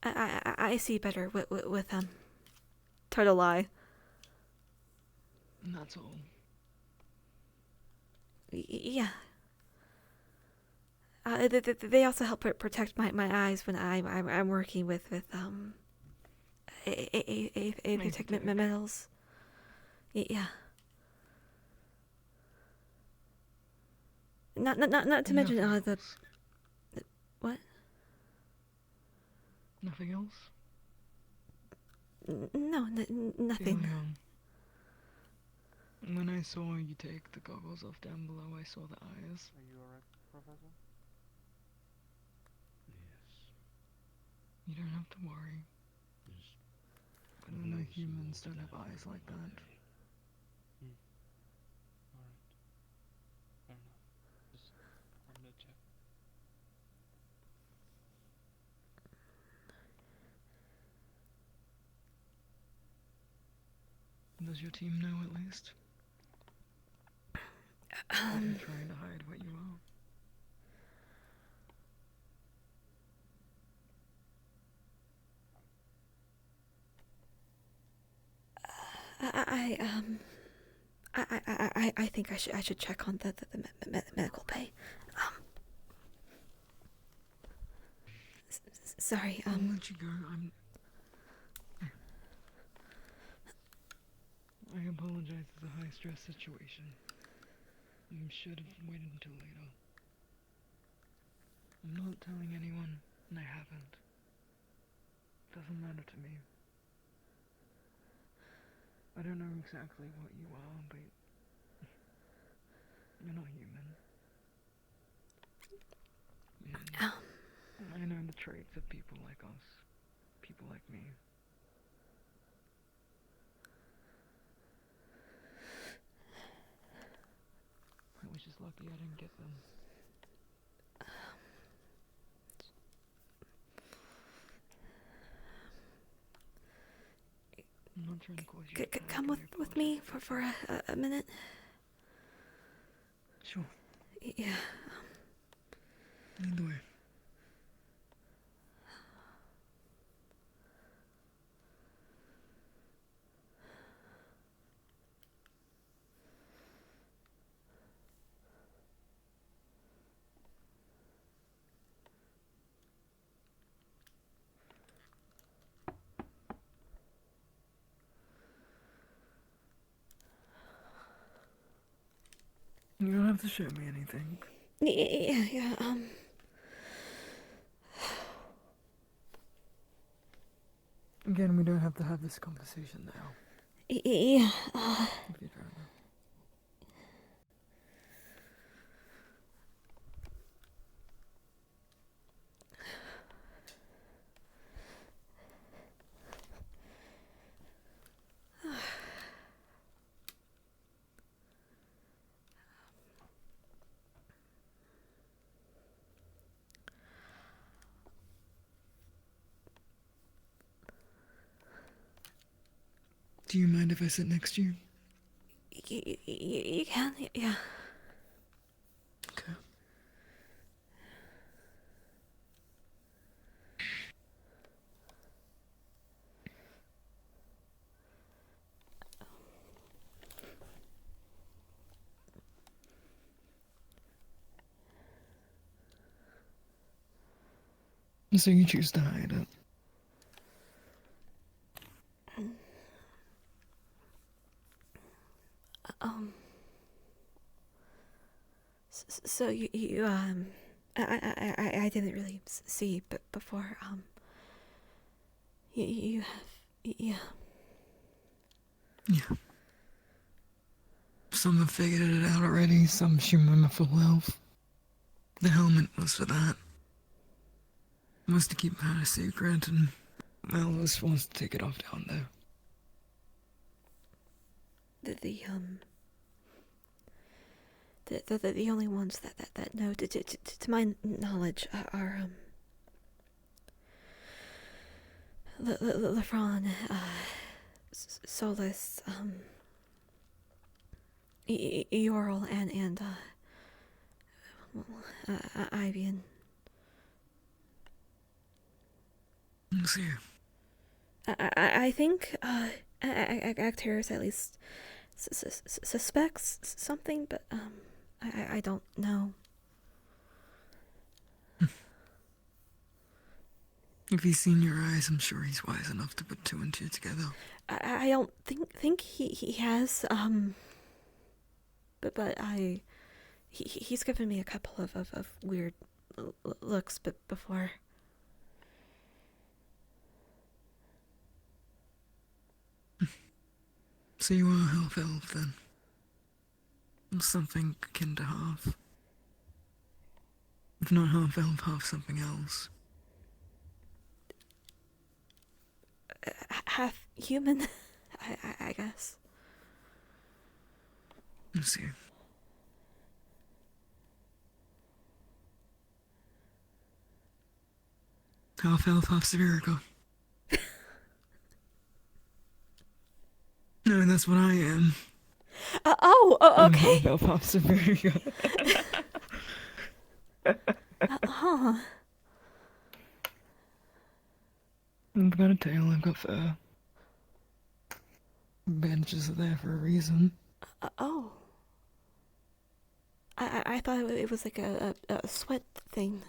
I see better with them. Try to lie. And that's all. Yeah. They also help protect my eyes when I'm working with aphasic metals. Yeah. Not to mention the what? Nothing else? No, nothing. When I saw you take the goggles off down below, I saw the eyes. Are you alright, Professor? Yes. You don't have to worry. But I know humans don't have eyes like that. Alright. Fair enough. Just wanted to check. Does your team know at least? Are they trying to hide what you are? I think I should check on the medical bay. Sorry. I'll let you go. I apologize for the high stress situation. I should have waited until later. I'm not telling anyone, and I haven't. Doesn't matter to me. I don't know exactly what you are, but you're not human. And I know the traits of people like us, people like me. I was just lucky I didn't get them. I'm not trying to cause you to Come with me for a minute. Sure. Yeah. Lead the way. You don't have to show me anything. Yeah. Again, we don't have to have this conversation now. Yeah. If you'd rather. Do you mind if I sit next to you? You can, yeah. Okay. So you choose to hide it. So I didn't really see, but before, you have, yeah. Yeah. Some have figured it out already, some assume full health. The helmet was for that. Was to keep that a secret, and Alice wants to take it off down there. The only ones that know, to my knowledge, are Lefron, Solus, Eorl, and Ivian. See. I think Actaris at least suspects something, but I don't know. If he's seen your eyes, I'm sure he's wise enough to put two and two together. I don't think he has, but he's given me a couple of weird looks before. So you are half elf then? Or something akin to half? If not half elf, half something else. Half human, I guess. Let's see. Half elf, half spherical. No, that's what I am. Okay. Half elf, half spherical. Huh. I've got a tail, I've got fur. Bandages are there for a reason. Oh. I thought it was like a sweat thing.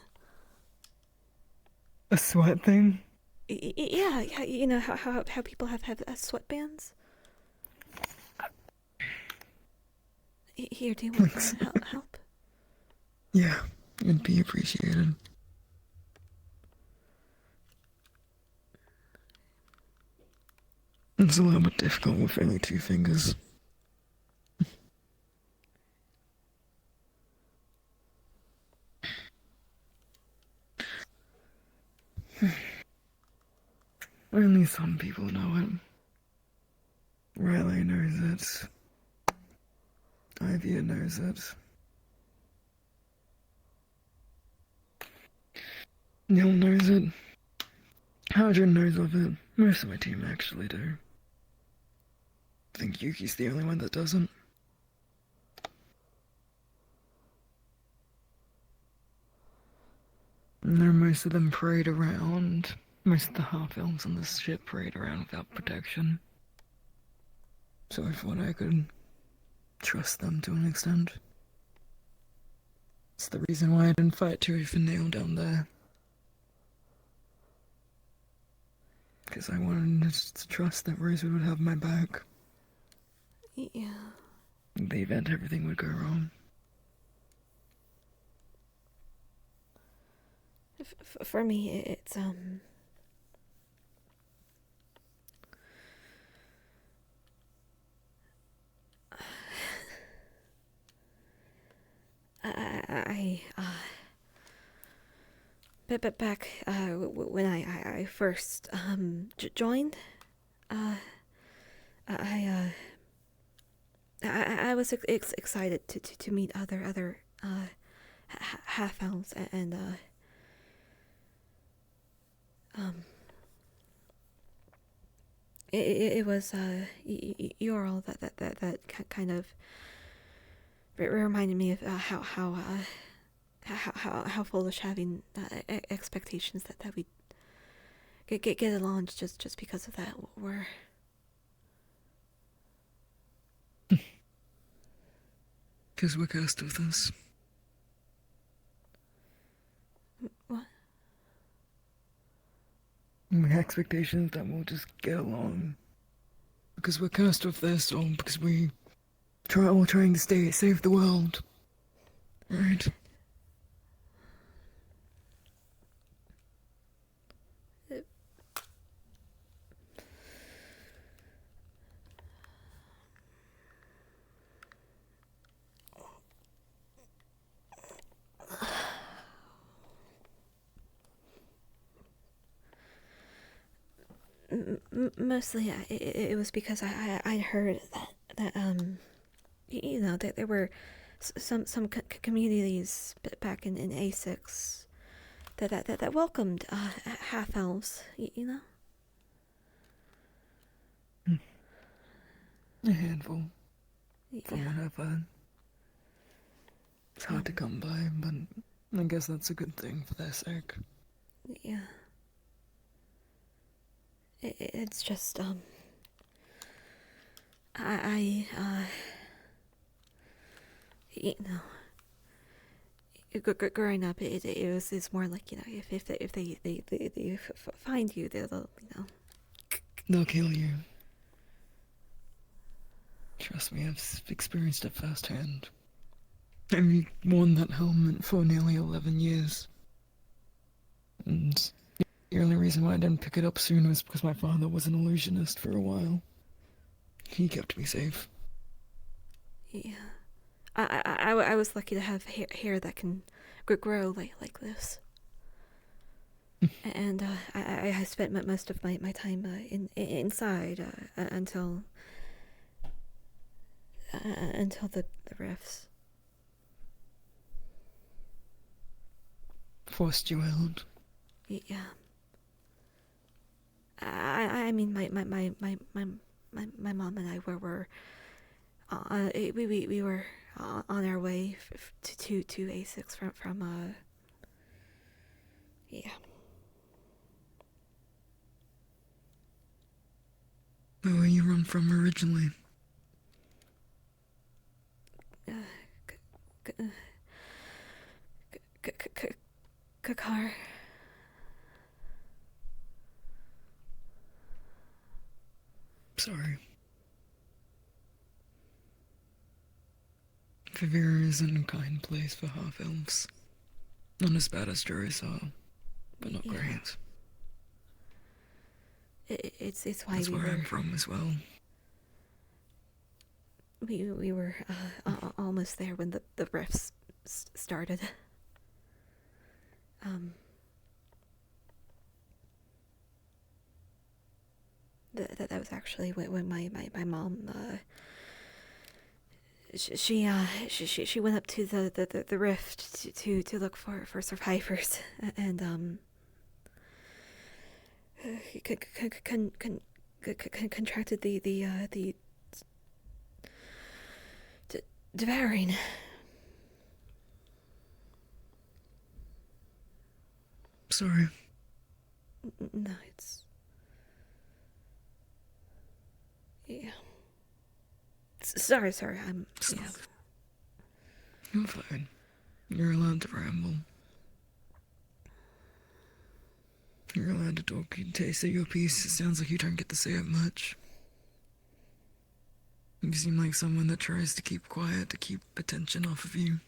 A sweat thing? Yeah, you know how people have sweatbands? Here, do you want help? Yeah, it'd be appreciated. It's a little bit difficult with only two fingers. Only some people know it. Riley knows it. Ivy knows it. Neil knows it. Hadron knows of it. Most of my team actually do. I think Yuki's the only one that doesn't. And there most of them parade around. Most of the half-elves on this ship parade around without protection. So I thought I could trust them to an extent. It's the reason why I didn't fight tooth and nail down there. Because I wanted to trust that Rosewood would have my back. Yeah. In the event everything would go wrong. For me, it's but back when I first joined, I was excited to meet other half elves and it was Ural that kind of reminded me of how foolish having expectations that we get along just because of that were. Because we're cursed with this. What? My expectations that we'll just get along. Because we're cursed with this, or because we're trying to save the world. Right? Mostly, it was because I'd heard that that there were some communities back in A6 that welcomed half elves. A handful. From Yeah. what I've heard. It's hard to come by, but I guess that's a good thing for their sake. Yeah. It's just growing up, it's more like if they find you, they'll They'll kill you. Trust me, I've experienced it firsthand. I've worn that helmet for nearly 11 years. And the only reason why I didn't pick it up sooner is because my father was an illusionist for a while. He kept me safe. Yeah. I was lucky to have hair that can grow like this. And I spent most of my time inside until the rifts. Forced you out. Yeah. I mean, my mom and I were we were on our way to A6 from yeah. Where you run from originally? Kakar. Sorry. Vivira isn't a kind place for half-elves. Not as bad as Juris are, but not great. It's why That's where I'm from as well. We were almost there when the rifts started. That was actually when my mom she went up to the rift to look for survivors, and contracted the devouring. Sorry. No, it's yeah. Sorry. I'm yeah. You're fine. You're allowed to ramble. You're allowed to talk. You can say your piece. It sounds like you don't get to say it much. You seem like someone that tries to keep quiet to keep attention off of you.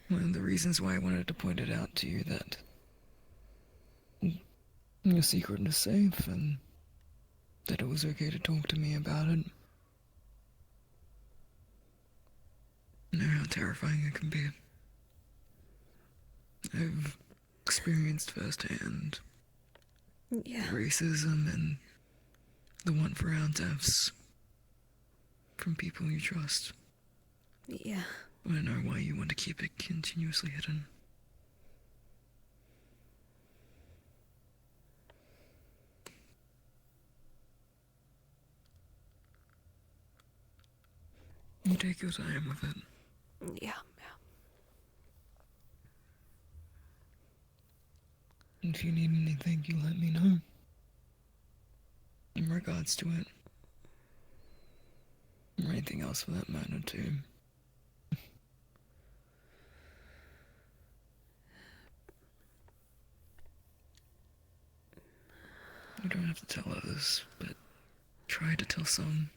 One of the reasons why I wanted to point it out to you that your secret is safe and that it was okay to talk to me about it. I know how terrifying it can be. I've experienced firsthand racism and the want for out-deaths from people you trust. Yeah. I know why you want to keep it continuously hidden. You take your time with it. Yeah. If you need anything, you let me know. In regards to it. Or anything else for that matter, too. You don't have to tell others, but try to tell some.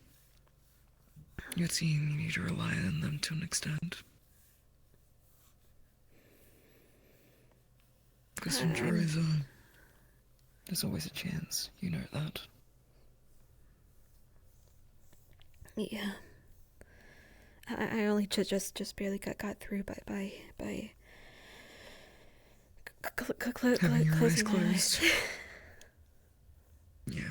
Your team, you need to rely on them to an extent. Because from juries, there's always a chance. You know that. Yeah. I only just barely got through by having your eyes closing my closed. eyes. Yeah.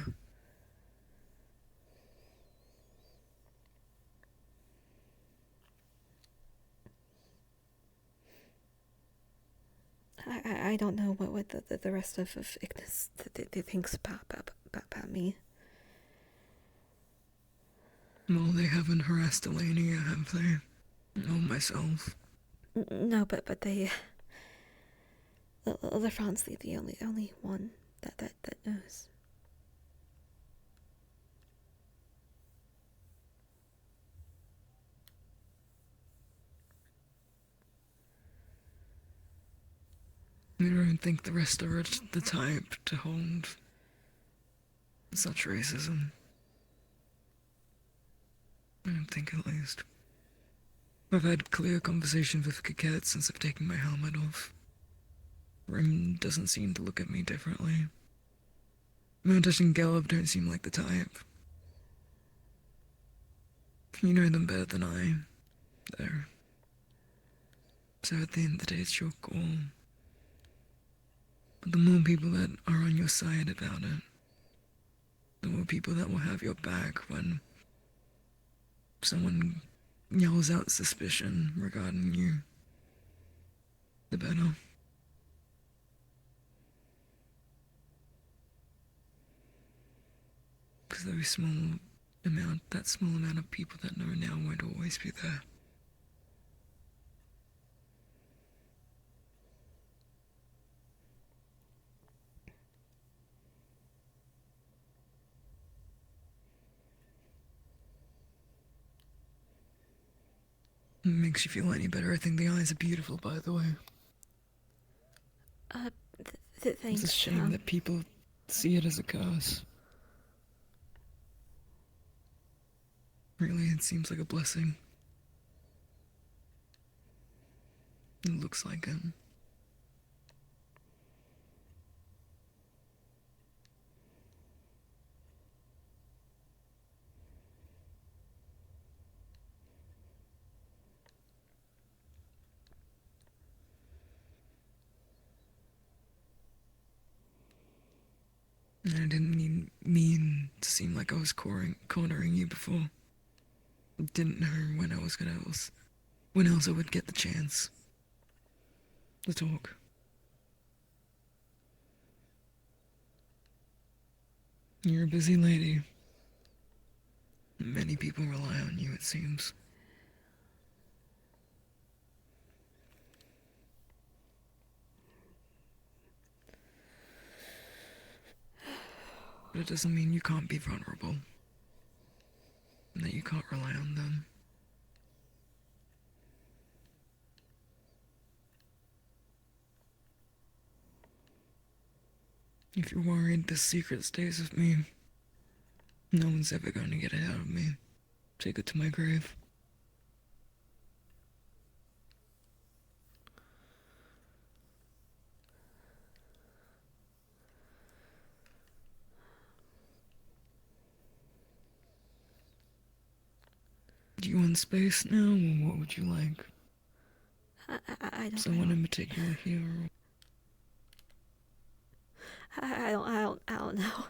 I don't know what the rest of Ignis thinks about me. Well, they haven't harassed Elenia, have they? Or myself. No, but they. LeFron's the only one that knows. I don't think the rest are the type to hold such racism. I don't think, at least. I've had clear conversations with Coquette since I've taken my helmet off. Rim doesn't seem to look at me differently. Mantash and Gelb don't seem like the type. You know them better than I, though. So at the end of the day, it's your call. But the more people that are on your side about it, the more people that will have your back when someone yells out suspicion regarding you, the better. Because that small amount of people that know now won't always be there. It makes you feel any better. I think the eyes are beautiful, by the way. Thanks. It's a shame that people see it as a curse. Really, it seems like a blessing. It looks like it. And I didn't mean to seem like I was cornering you before. I didn't know when else I would get the chance to talk. You're a busy lady. Many people rely on you, it seems. But it doesn't mean you can't be vulnerable. And that you can't rely on them. If you're worried this secret stays with me, no one's ever going to get it out of me. Take it to my grave. Do you want space now, or what would you like? I don't Someone in particular here? I don't know.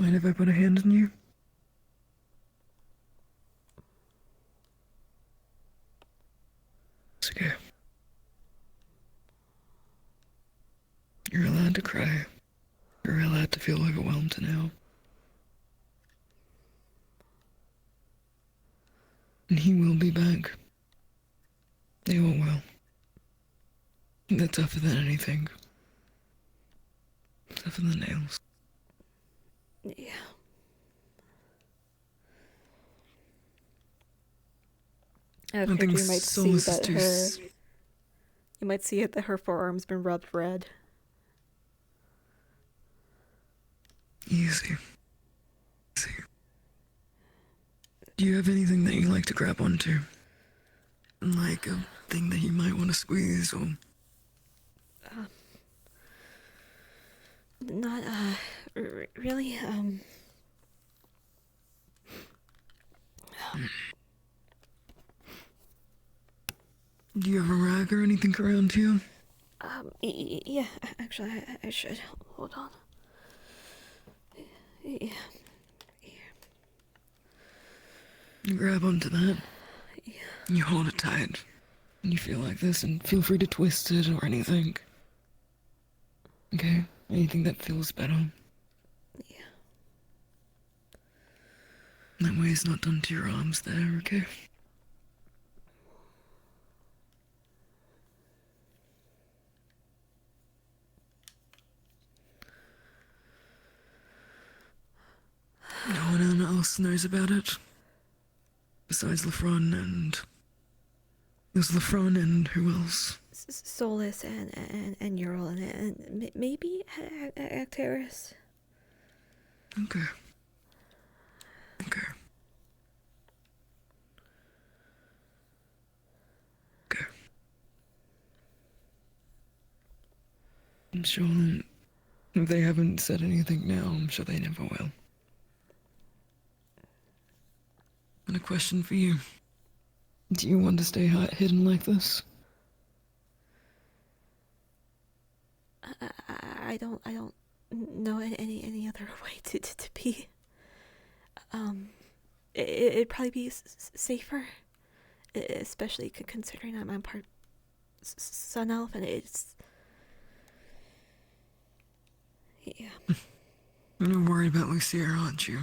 I Mind if I put a hand on you? It's okay. You're allowed to cry. You're allowed to feel overwhelmed now. And he will be back. They all will. They're tougher than anything. Tougher than nails. Yeah. I figured you might see that you might see it that her forearm's been rubbed red. Easy. Easy. Do you have anything that you like to grab onto? Like a thing that you might want to squeeze or... Not, really, Do you have a rag or anything around you? Yeah, actually, I should. Hold on. Yeah. You grab onto that. Yeah. You hold it tight. And you feel like this, and feel free to twist it or anything. Okay? Anything that feels better. Yeah. That way it's not done to your arms there, okay? No one else knows about it? Besides Lefron and... There's Lefron and who else? Solus and Ural and maybe Actaris. Okay. Okay. Okay. I'm sure that if they haven't said anything now, I'm sure they never will. And a question for you. Do you want to stay hidden like this? I don't know any other way to be. It'd probably be safer, especially considering I'm part Sun Elf, and it's... Yeah. You're worried about Lucia, aren't you?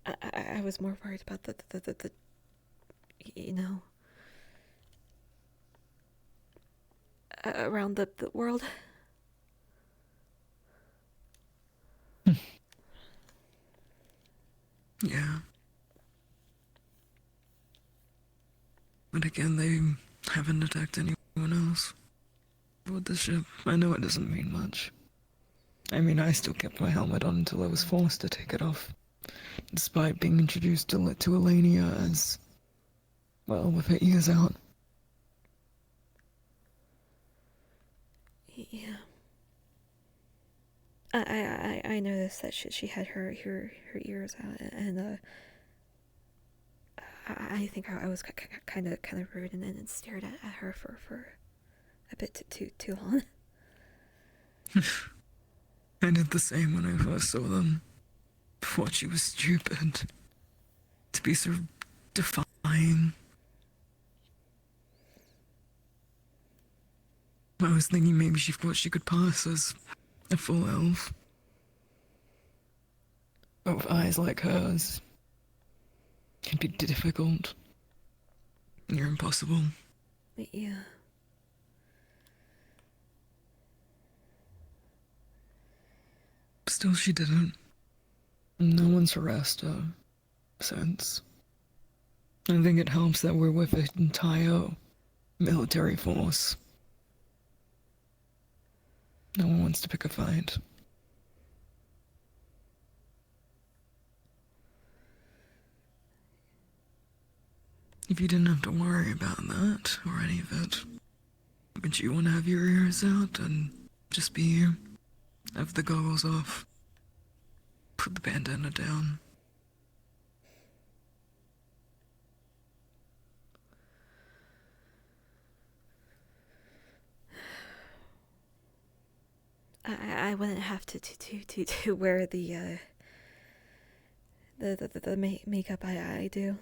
I was more worried about the you know, around the world. Yeah. But again, they haven't attacked anyone else. With the ship, I know it doesn't mean much. I mean, I still kept my helmet on until I was forced to take it off. Despite being introduced to Elenia as, well, with her ears out. Yeah. I noticed that she had her ears out, and I think I was kind of rude and stared at her for a bit too long. I did the same when I first saw them. Thought she was stupid. To be so defying. I was thinking maybe she thought she could pass as a full elf. But with eyes like hers, it'd be difficult. You're impossible. Yeah. Still, she didn't. No one's harassed her since. I think it helps that we're with an entire military force. No one wants to pick a fight. If you didn't have to worry about that, or any of it, would you want to have your ears out and just be you? Have the goggles off. Put the bandana down. I wouldn't have to wear the makeup I do.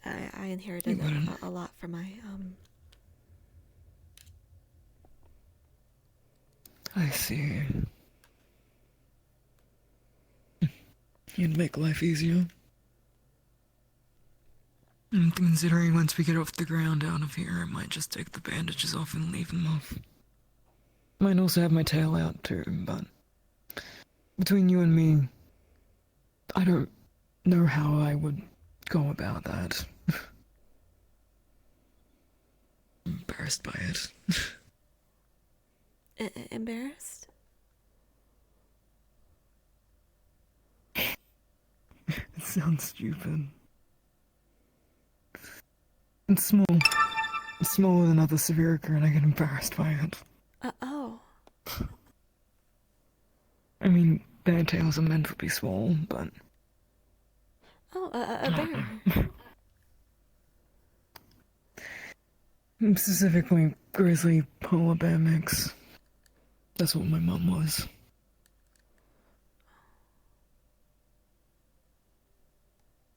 I inherited a lot from my I see. You'd make life easier. And considering once we get off the ground out of here, I might just take the bandages off and leave them off. Might also have my tail out too, but between you and me, I don't know how I would go about that. Embarrassed by it. Embarrassed? It sounds stupid. It's small. It's smaller than other Severica, and I get embarrassed by it. Oh. I mean, their tails are meant to be small, but... Oh, a bear. Specifically, grizzly polar bear mix. That's what my mum was.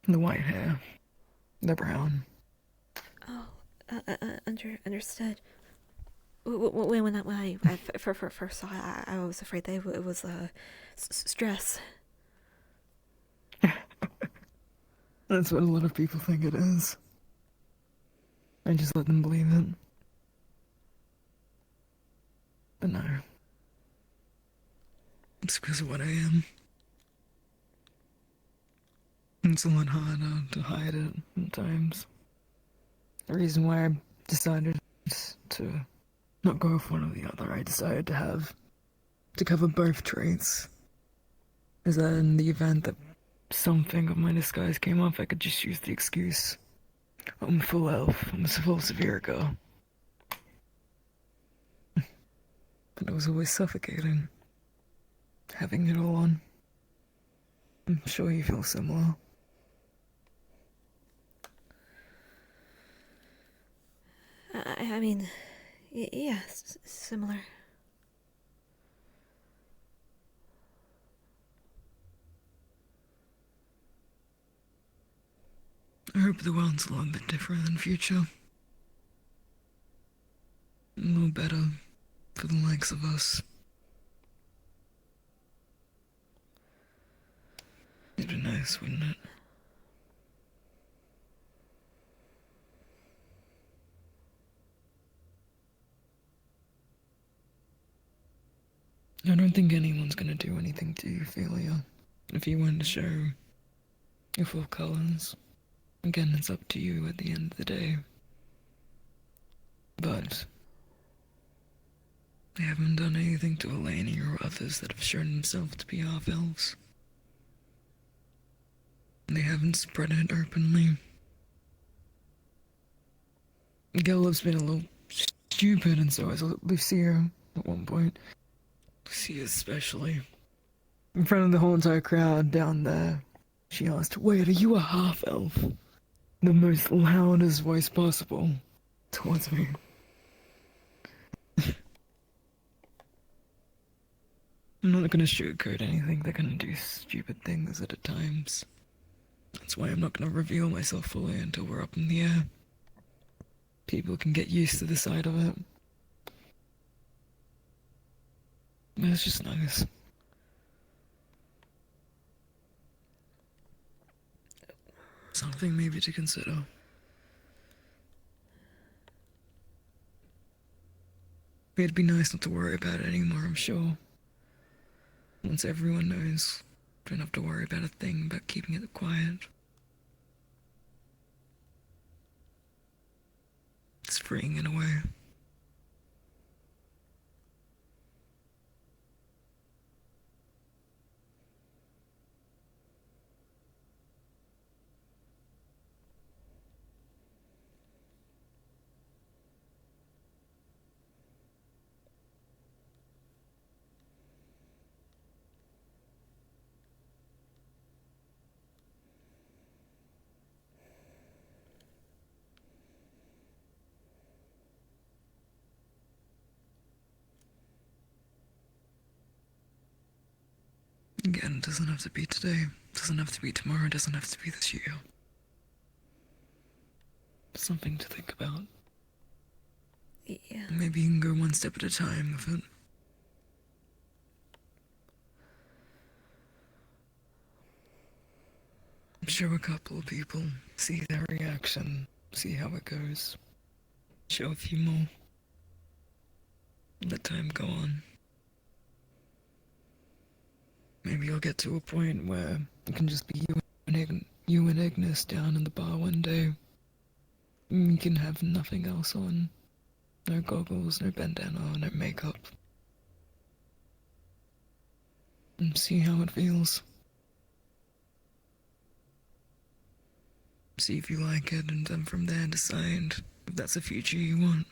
The white hair. The brown. Oh, understood. When I first saw it, I was afraid that it was stress. That's what a lot of people think it is. I just let them believe it. But no. It's because of what I am. It's a lot harder to hide it at times. The reason why I decided to not go with one or the other, I decided to cover both traits. Is that in the event that something of my disguise came off, I could just use the excuse. I'm full elf, I'm a full Severica. But it was always suffocating. Having it all on. I'm sure you feel similar. I mean, yeah, similar. I hope the world's a little bit different in future. A little better for the likes of us. It'd be nice, wouldn't it? I don't think anyone's gonna do anything to you, Ophelia. If you want to show your full colors, again, it's up to you at the end of the day. But they haven't done anything to Eleni or others that have shown themselves to be half-elves. They haven't spread it openly. Gelev's been a little stupid, and so has Lucia at one point. Lucia especially. In front of the whole entire crowd down there, she asked, "Wait, are you a half-elf?" The most loudest voice possible towards me. I'm not gonna sugarcoat anything. They're gonna do stupid things at times. That's why I'm not gonna reveal myself fully until we're up in the air. People can get used to the sight of it. But it's just nice. Something maybe to consider. It'd be nice not to worry about it anymore, I'm sure. Once everyone knows, don't have to worry about a thing about keeping it quiet. It's freeing in a way. Again, it doesn't have to be today, doesn't have to be tomorrow, doesn't have to be this year. Something to think about. Yeah. Maybe you can go one step at a time with it. Show a couple of people, see their reaction, see how it goes. Show a few more. Let time go on. Maybe you'll get to a point where it can just be you and Ignis down in the bar one day. You can have nothing else on. No goggles, no bandana, no makeup. And see how it feels. See if you like it, and then from there decide if that's a future you want.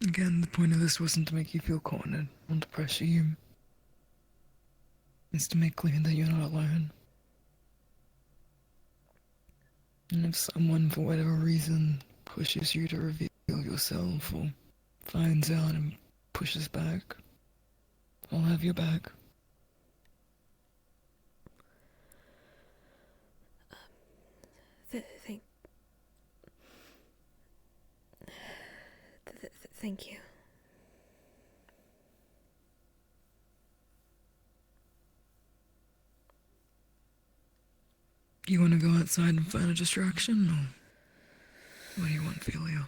Again, the point of this wasn't to make you feel cornered, or to pressure you. It's to make clear that you're not alone. And if someone, for whatever reason, pushes you to reveal yourself, or finds out and pushes back, I'll have your back. Thank you. You want to go outside and find a distraction, or what do you want, Philia?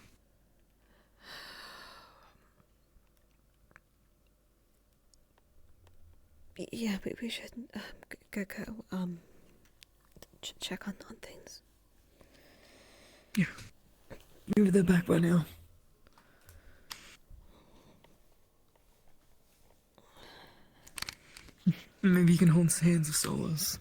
Yeah, we should go check on things. Yeah. Maybe they're back by now. Maybe you can hold hands of solace.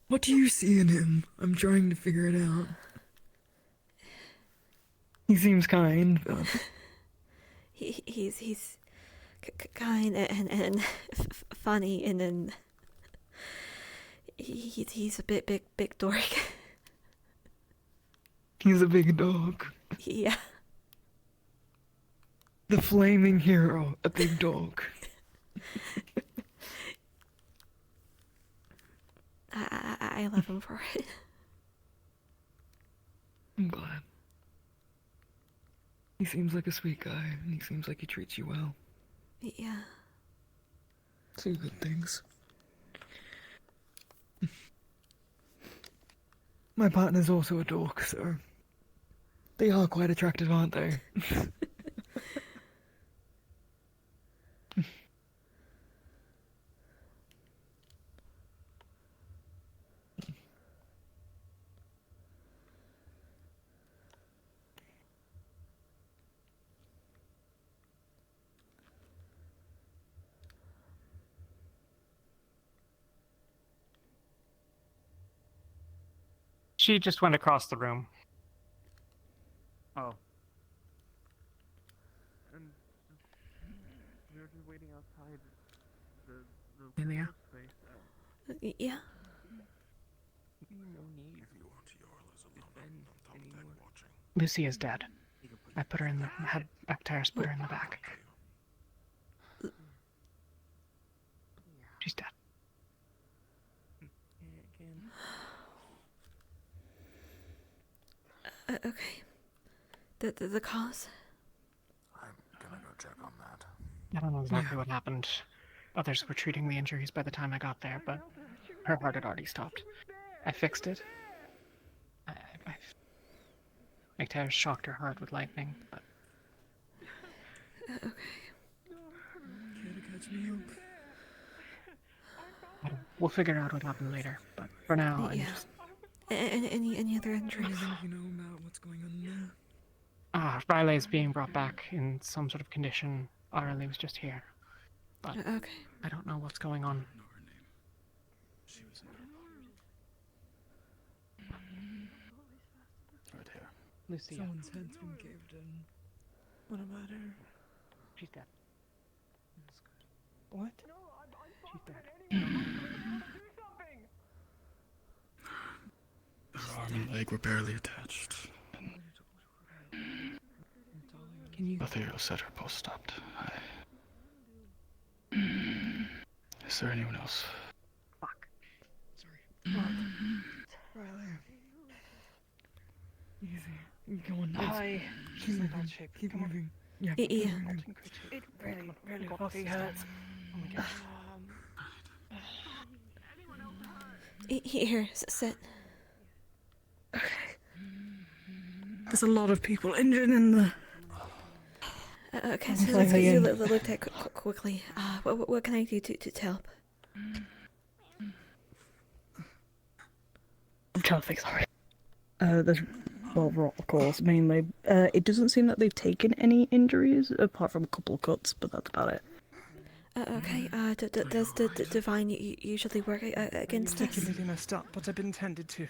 What do you see in him? I'm trying to figure it out. He seems kind, but... He's kind and funny, and then he's a big dork. He's a big dog. Yeah. The flaming hero, a big dog. I love him for it. I'm glad. He seems like a sweet guy, and he seems like he treats you well. Yeah. Two good things. My partner's also a dork, so... They are quite attractive, aren't they? She just went across the room. Oh. And we were just waiting outside the Philia? space. Yeah. No need. If you want Yorla's alone on top of that watching. Lucy is dead. I put her in the... had Actaris put her in the back. She's dead. Okay. The cause? I'm gonna go check on that. I don't know exactly what happened. Others were treating the injuries by the time I got there, but her heart had already stopped. I fixed it. McTavish shocked her heart with lightning, but... Okay. Care to catch me up? We'll figure out what happened later, but for now, I'm Yeah. just... Any other injuries? Anything you know about what's going on there? Riley's being brought back in some sort of condition. Riley was just here. But Okay. I don't know what's going on. Right here. Lucia. Someone's head's been caved in. What about her? She's dead. What? She's dead. Her arm and leg were barely attached. Can you... Ethereal said her pulse stopped. Is there anyone else? Fuck. Sorry. Riley. Easy. Go on. Hi. Keep moving. Keep moving. Yeah. Yeah. Keep moving. It really fucking hurts. Oh my god. Here, sit. There's a lot of people injured in the... Okay, so let's get you looked at quickly. What can I do to help? I'm trying to think, sorry. There's, well, rot, of course, mainly. It doesn't seem that they've taken any injuries, apart from a couple of cuts, but that's about it. Okay, does the Divine usually work against us? Particularly messed up, but I've been tended to.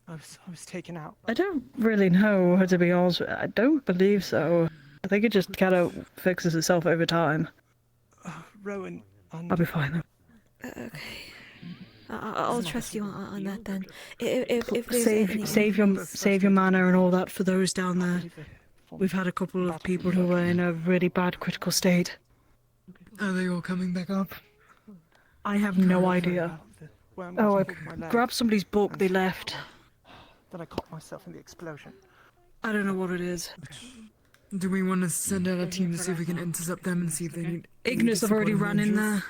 I was taken out. I don't really know, to be honest. I don't believe so. I think it just kind of fixes itself over time. Rowan, I'll be fine though. Okay. I'll trust you on that then. If there's Save your mana and all that for those down there. We've had a couple of people who were in a really bad critical state. Are they all coming back up? I have no idea. Oh, I grabbed somebody's book, they left. Then I caught myself in the explosion. I don't know what it is. Do we want to send out a team to see if we can intercept them and see if they need... Ignis have already ran in there.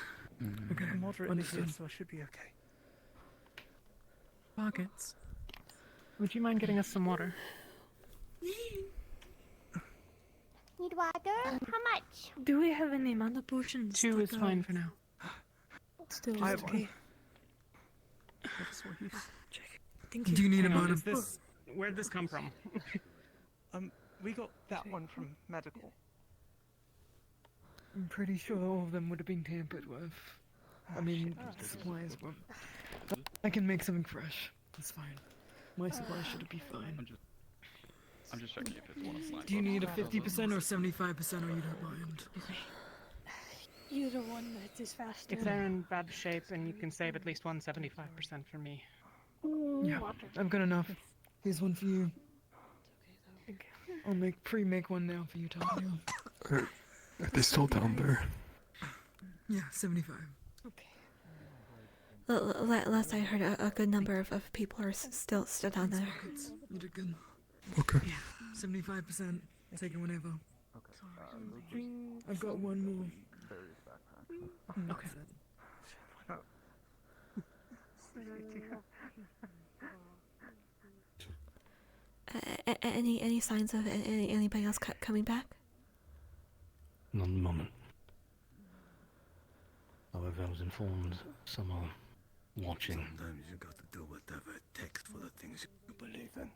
Okay, Moderate understood. injuries, so I should be okay. Pockets. Would you mind getting us some water? Need water? How much? Do we have any mana potions? 2 is fine for now. Still, I have one. Do you need a mana? Where'd this come from? We got that one from medical. I'm pretty sure all of them would have been tampered with. I mean, the supplies were... I can make something fresh. That's fine. My supplies should be fine. I'm just checking if it's one of mine. Do you need a 50% or 75% or you don't mind? You're the one that is faster. If they're in bad shape and you can save at least 175% for me. Yeah, I've got enough. Here's one for you. I'll pre-make one now for you, Talia. Are they still down there? Yeah, 75. Last I heard, a good number of people are still down there. You did good. Okay. Yeah, 75%. Take it whenever. Okay. I've got one more. Okay. Any signs of anybody else coming back? Not at the moment. However, I was informed some are watching. Sometimes you got to do whatever it takes for the things you believe in.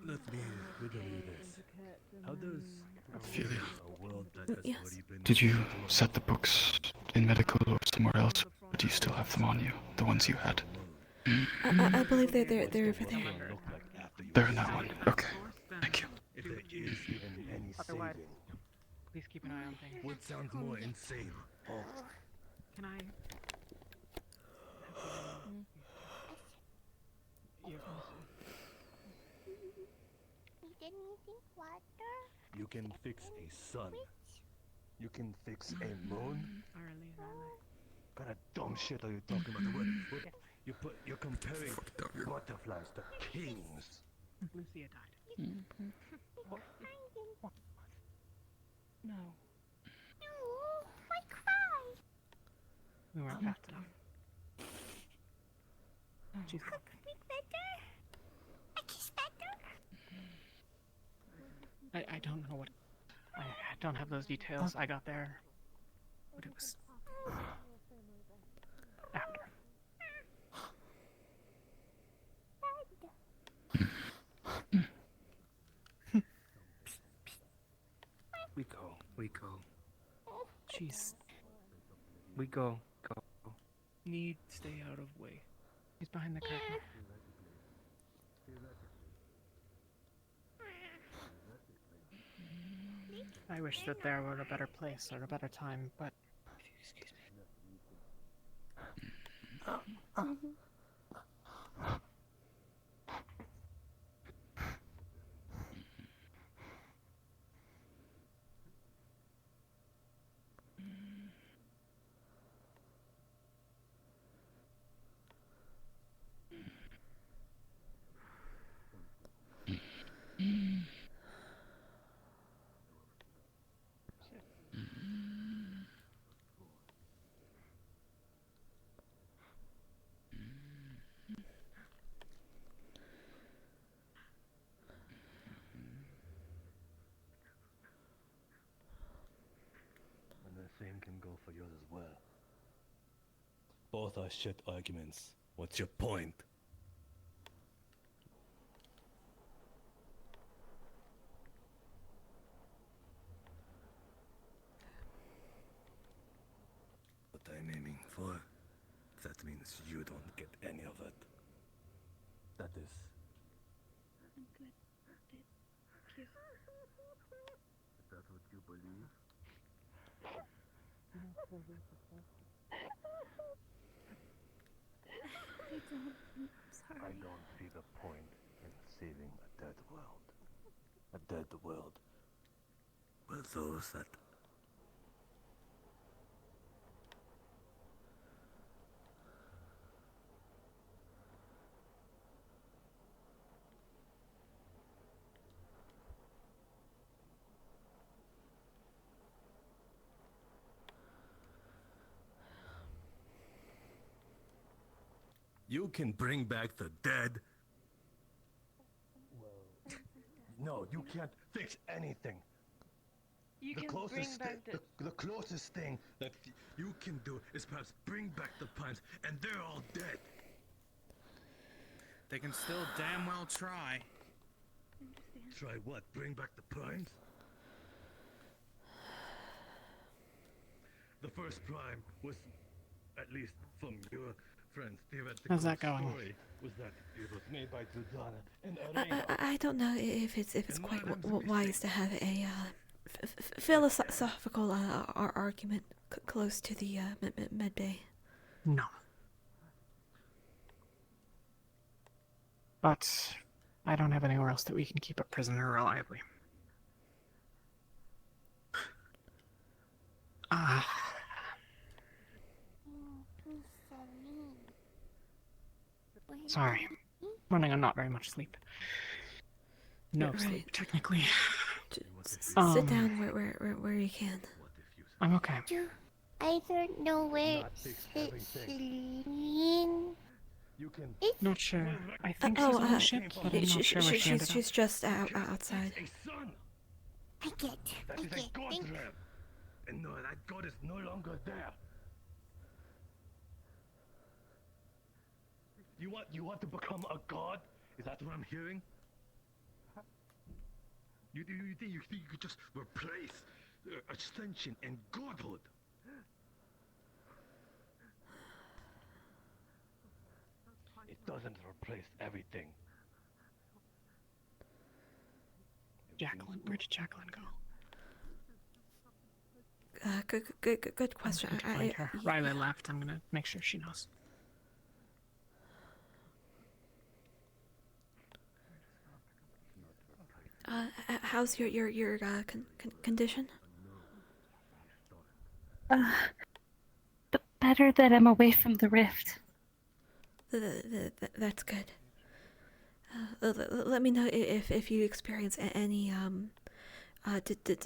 Let me riddle you this. How does Ophelia, a world that has already been did you set the books in medical or somewhere else? Or do you still have them on you? The ones you had? I believe they're over there. They're in that one. Okay. Thank you. If there is even any Otherwise, saving, please keep an eye on things. what sounds more insane? Can I... You can fix a sun. You can fix a moon. What kind of dumb shit are you talking about? You're comparing butterflies to kings. Lucia died. No. Why cry? We weren't fast enough. She's I could be better. I kiss better. I don't know what. I don't have those details. I got there, but it was after. We go. Jeez. We go. Need stay out of way. He's behind the curtain. I wish that there were a better place or a better time, but Excuse me. And the same can go for yours as well. Both are shit arguments. What's your point? What I'm aiming for, that means you don't get any of it. That is. I'm good. Thank you. Is that what you believe? I don't see the point in saving a dead world. A dead world. But those that you can bring back the dead. No, you can't fix anything. You The can closest bring back the closest thing that you can do is perhaps bring back the Primes, and they're all dead. They can still damn well try. Try what? Bring back the Primes? The first Prime was, at least from your friend's theoretical How's that going? story, was that it was made by Dudana and Arena. I don't know if it's quite wise to have a philosophical argument close to the med bay. no. But I don't have anywhere else that we can keep a prisoner reliably. Sorry. Running on not very much sleep. No Right. sleep, technically. Sit down where you can. I'm okay. I don't know where it's Celine. Not sure. I think she's on the ship, but I'm not sure where she ended up. She's just outside. I get. Thank you. And no, that god is no longer there. You want to become a god? Is that what I'm hearing? You think you could just replace ascension and godhood? It doesn't replace everything. Jacqueline, where did Jacqueline go? Good question. I'm going to find her. Riley left. I'm gonna make sure she knows. How's your condition? Better that I'm away from the rift. That's good. Let me know if you experience any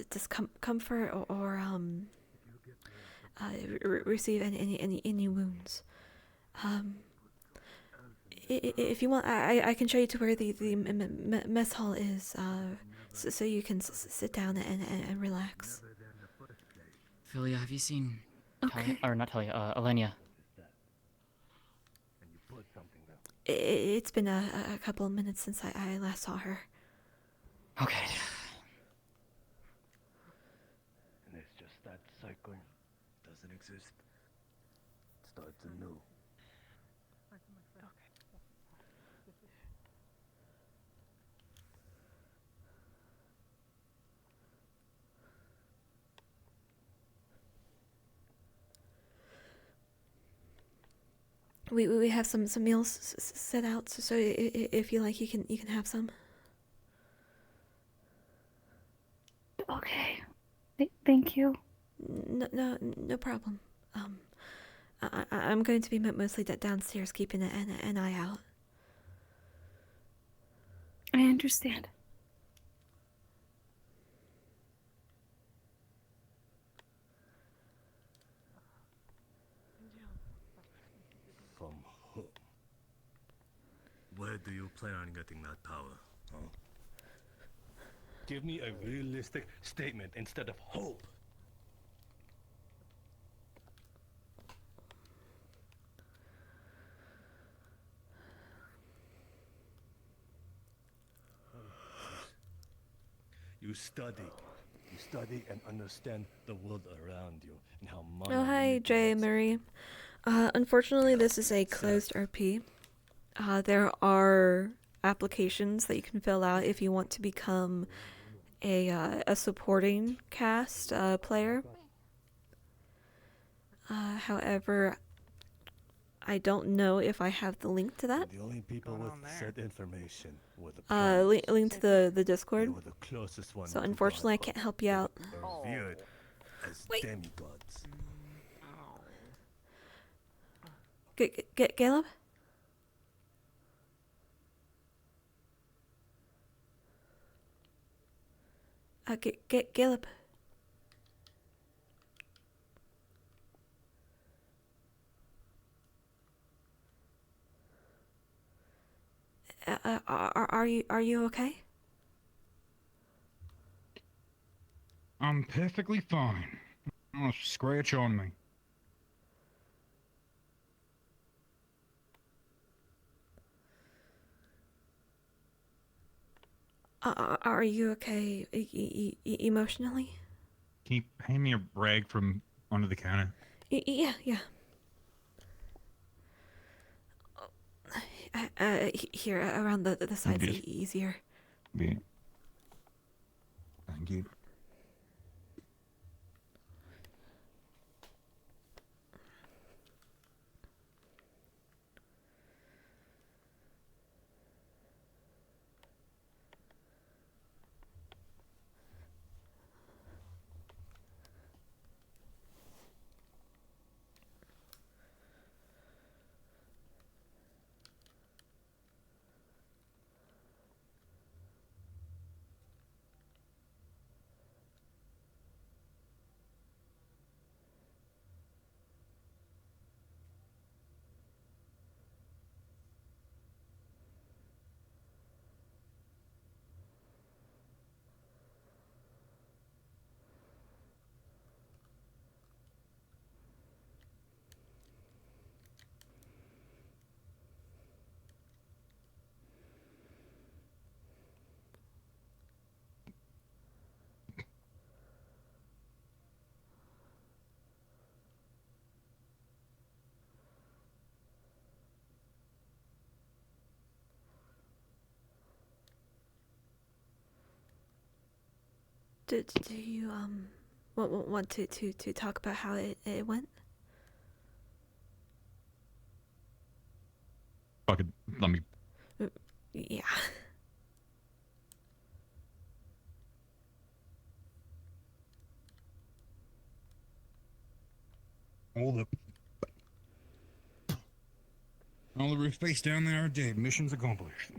discomfort or receive any wounds. If you want, I can show you to where the mess hall is, so you can sit down and relax. Philia, have you seen Okay. or not Talia, Elenia? It's been a couple of minutes since I last saw her. Okay. And it's just that cycle doesn't exist. It starts anew. We have some meals set out, so if you like, you can have some. Okay. Thank you. No problem. I'm going to be mostly downstairs, keeping an eye out. I understand. From whom? Where do you plan on getting that power? Huh? Give me a realistic statement instead of hope. You study and understand the world around you and how money. Oh, hi, Jay Marie. Unfortunately, this is a closed RP. There are applications that you can fill out if you want to become a supporting cast player. However, I don't know if I have the link to that. The only people with said information were the Link to the Discord. They were the closest one So to unfortunately, I God, can't help you out. revered as demigods. Caleb? Caleb? Are you okay? I'm perfectly fine. Not a scratch on me. Are you okay emotionally? Can you hand me a rag from under the counter? Yeah. Here, around the sides, Yes. easier. Yeah. Thank you. Do you want to talk about how it went? Fucking let me. Yeah. All the roof base down there are dead. Mission's accomplished.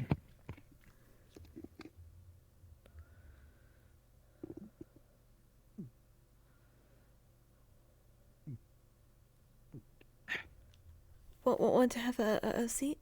Want to have a seat?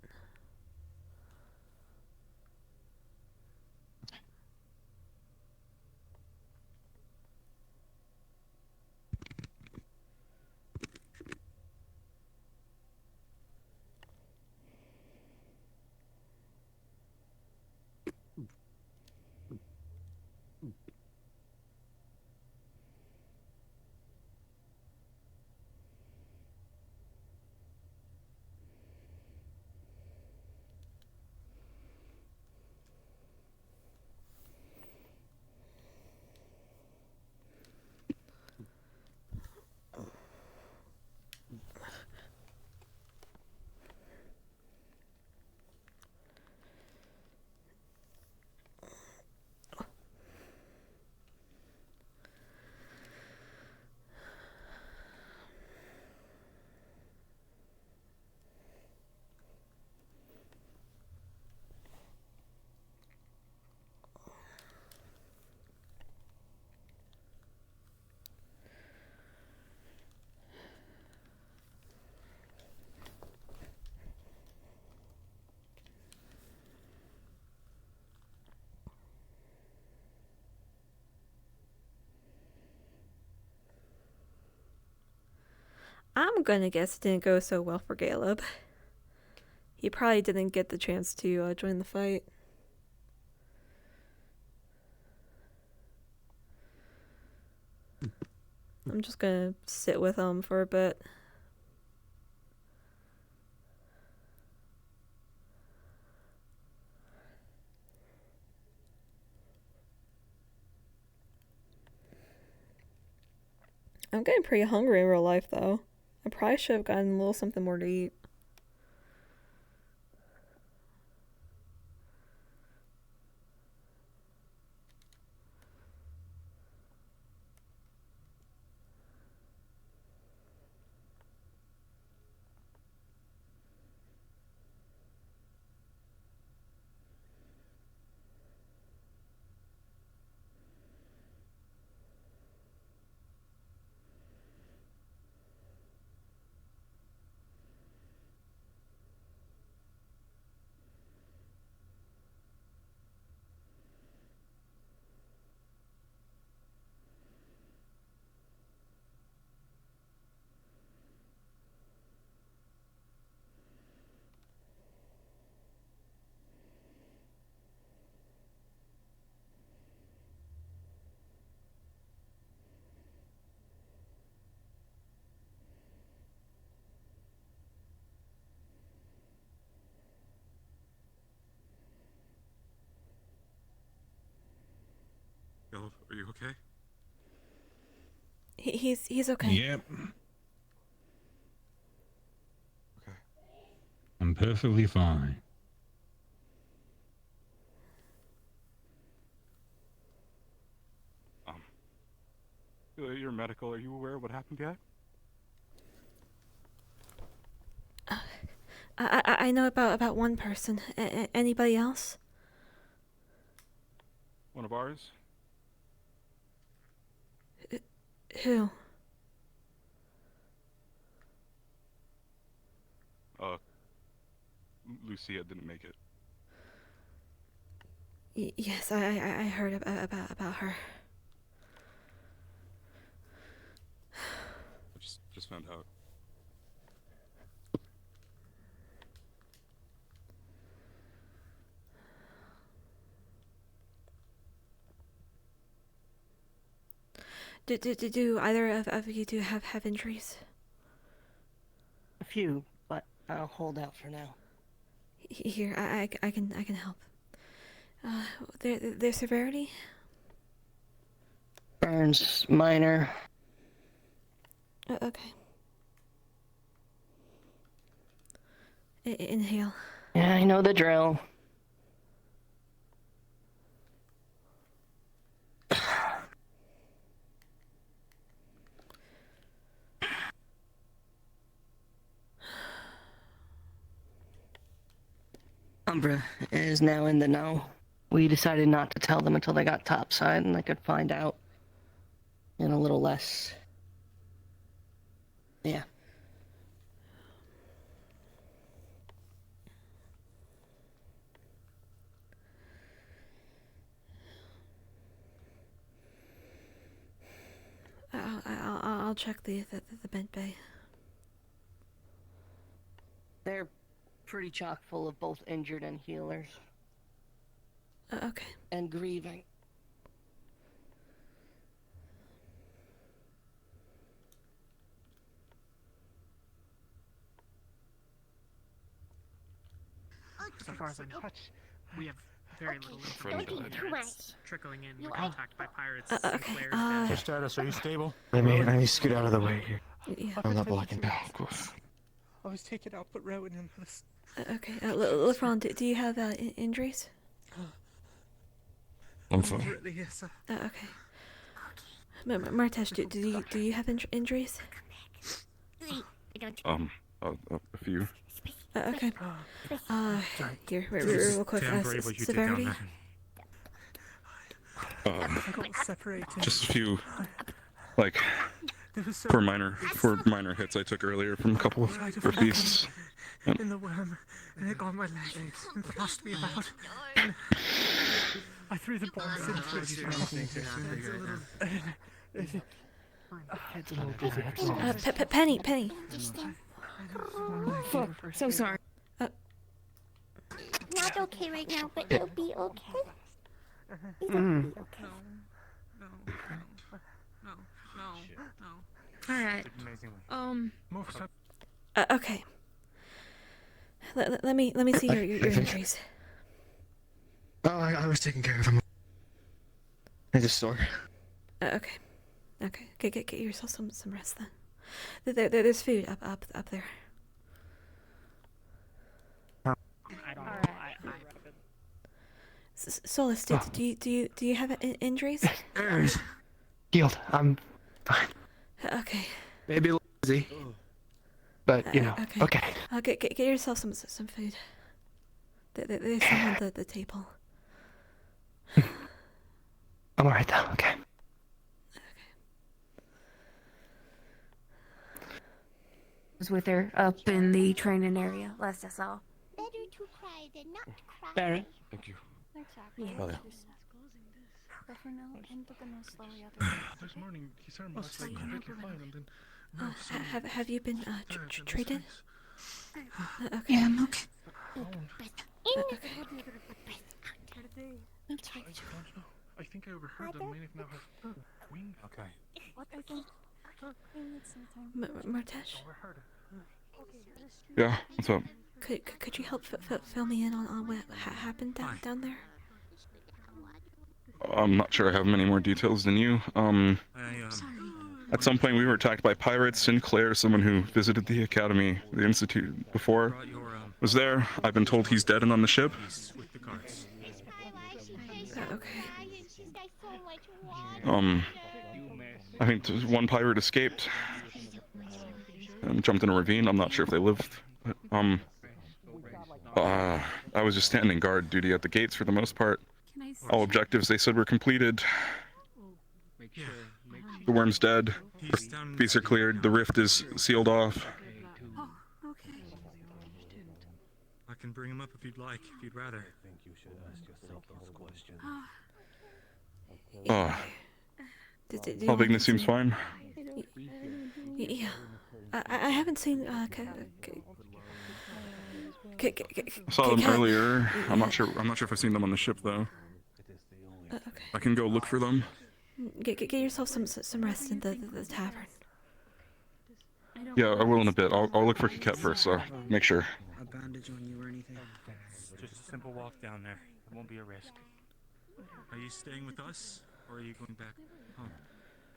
I'm gonna guess it didn't go so well for Caleb. He probably didn't get the chance to join the fight. I'm just gonna sit with him for a bit. I'm getting pretty hungry in real life, though. I probably should have gotten a little something more to eat. Caleb, are you okay? He's okay. Yep. Okay. I'm perfectly fine. You're medical. Are you aware of what happened yet? I know about one person. Anybody else? One of ours? Who? Lucia didn't make it. Yes, I heard about her. I just found out. Do either of you two have injuries? A few, but I'll hold out for now. Here, I can help. Their severity? Burns minor. Okay. Inhale. Yeah, I know the drill. Umbra is now in the know. We decided not to tell them until they got topside and they could find out in a little less. Yeah. I'll check the med bay. They're pretty chock full of both injured and healers. Okay. And grieving. So far as I know, we have very little Friend information. died. There. It's trickling in. We got attacked by pirates. Okay. Your status, are you stable? Let me scoot out of the way here. Yeah. I'm not blocking down. I was taken out, put Rowan in this. Okay. Lefron, do you have injuries? I'm fine. Really, yes, sir. Okay. Martesh, do you have injuries? A few. Okay. Here, real quick. Damn brave what you did down Severity. there. I got separated. Just a few, like, for minor hits I took earlier from a couple of beasts. In the worm, and it got my leg and thrust me about. And I threw the bombs into its mouth. Penny. Fuck, so sorry. Not okay right now, but it'll be okay. It'll be okay. No. Alright. Okay. Let me see your injuries. Oh, I was taking care of him. I just saw her. Okay. Get yourself some rest then. There's food up there. I don't know. Solus, do you have injuries? Healed. I'm fine. Okay. Maybe a little busy. But, you know, okay. Get yourself some food. There's some on the table. I'm alright though, okay. Was with her up in the training area last I saw. Better to cry than not cry. Barrett. Thank you. Yeah. Oh, yeah. But for now, I'm gonna slowly This morning, he said I was like completely fine, and then... Have you been treated? Okay. Yeah, I'm okay. That's right. I don't know. I think I overheard them. Many now have wings. Okay. What I think? Martesh? Yeah, what's up? Could you help fill me in on what happened down there? I'm not sure I have many more details than you. At some point we were attacked by pirates. Sinclair, someone who visited the academy, the institute before, was there. I've been told he's dead and on the ship. Okay. I think one pirate escaped and jumped in a ravine. I'm not sure if they lived, but, I was just standing guard duty at the gates for the most part. All objectives they said were completed. The worm's dead. Beasts are cleared. The rift is sealed off. I can bring him up if you'd like, if you'd rather. I think you should ask yourself those questions. Albigness seems fine. Yeah. I haven't seen I saw them earlier. I'm not sure if I've seen them on the ship though. Okay. I can go look for them. Get yourself some rest in the tavern. Yeah, I will in a bit. I'll look for Kikette first, so make sure. A bandage on you or anything? Just a simple walk down there. It won't be a risk. Are you staying with us, or are you going back home?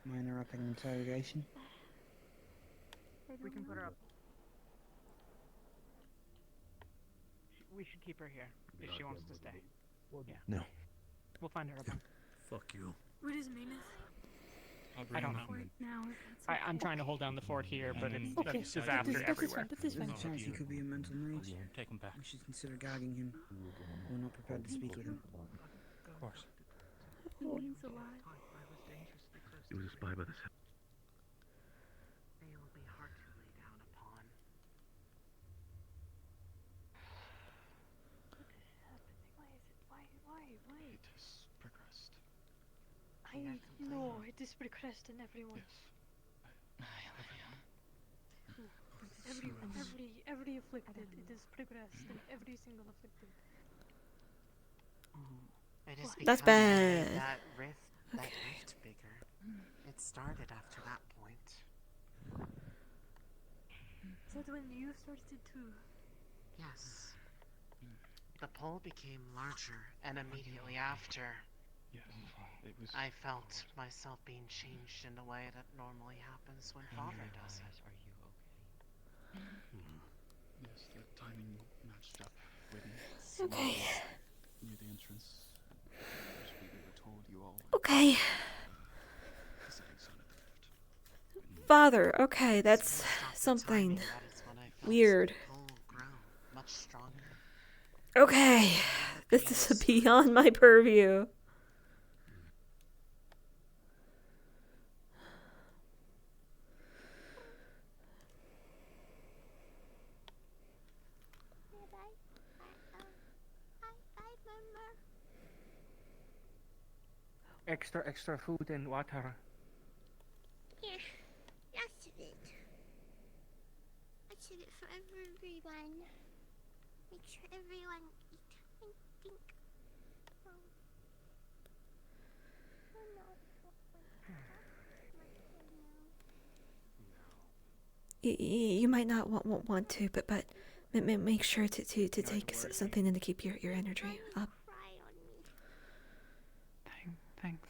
Minor up in interrogation. We can put her up. We should keep her here if she wants to stay. Yeah. No. We'll find her a bunk. Fuck you. What does it mean? I don't know. I'm trying to hold down the fort here, but it's Okay, a disaster everywhere. That is fine. There's a chance he could be a mental mage. Take him back. We should consider gagging him. We're not prepared to speak with him. Of course. He means a lot. He was a spy by the sound. They will be hard to lay down upon. What is happening? Why is it? Why? It has progressed. I know it is progressed in everyone. Every afflicted, it is progressed in every single afflicted. It is That's because bad. that rift bigger. It started after that point. So when you started to... Yes. The pole became larger, and immediately after, It was... I felt myself being changed in a way that normally happens when Father does it. Yes, the timing matched up with Okay. near the entrance. As we were told, you all Okay. Father, okay, that's something weird. Okay, this is beyond my purview. Extra food and water. Here, lots of it. Lots of it for everyone. Make sure everyone eat. I think. You might not want to, but make sure to take something in to keep your energy up. Thanks.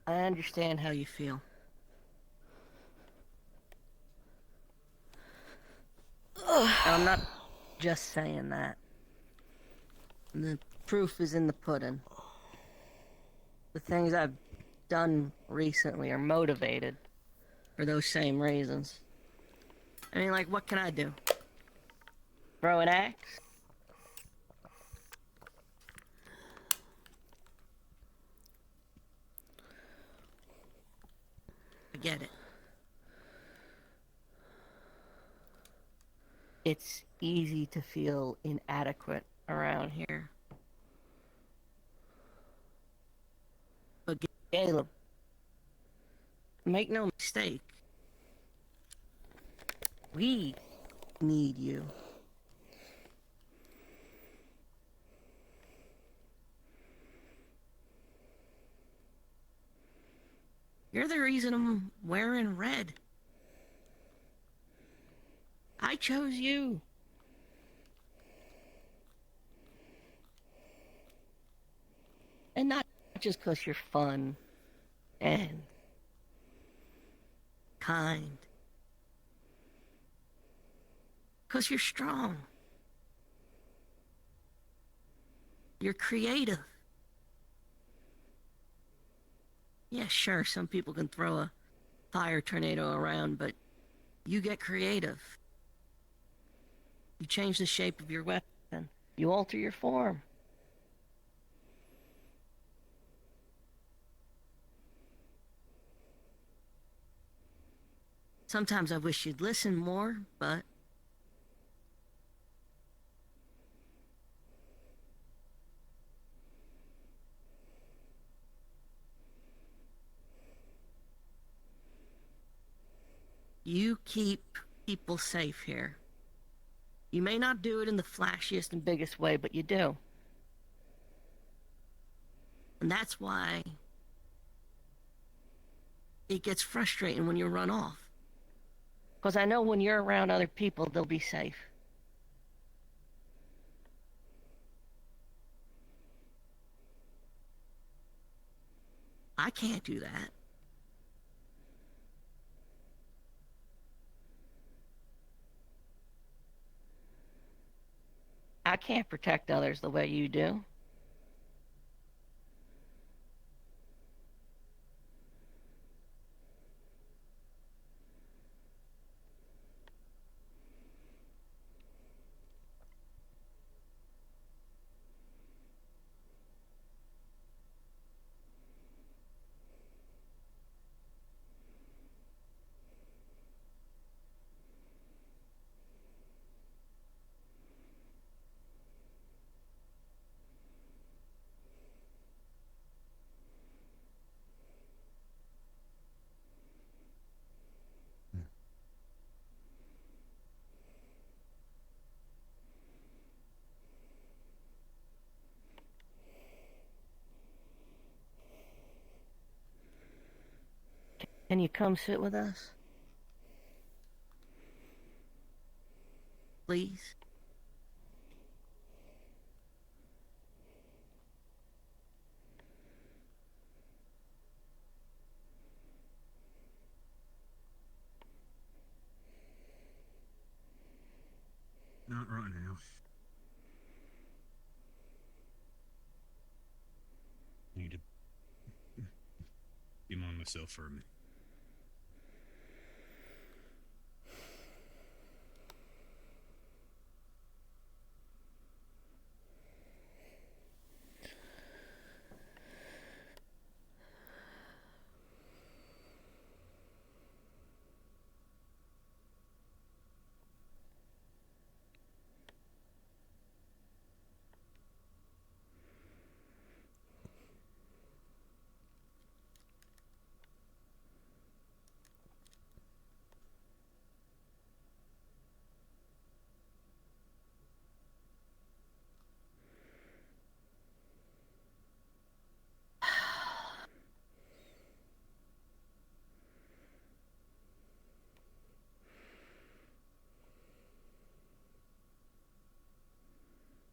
I understand how you feel. And I'm not just saying that. The proof is in the pudding. The things I've done recently are motivated for those same reasons. I mean, like, what can I do? Throw an axe? Forget it. It's easy to feel inadequate around here. But Caleb, make no mistake. We need you. You're the reason I'm wearing red. I chose you. And not just 'cause you're fun and kind. 'Cause you're strong. You're creative. Yeah, sure, some people can throw a fire tornado around, but you get creative. You change the shape of your weapon. You alter your form. Sometimes I wish you'd listen more, but you keep people safe here. You may not do it in the flashiest and biggest way, but you do. And that's why it gets frustrating when you run off. Because I know when you're around other people, they'll be safe. I can't do that. I can't protect others the way you do. Can you come sit with us? Please? Not right now. I need to be on myself for a minute.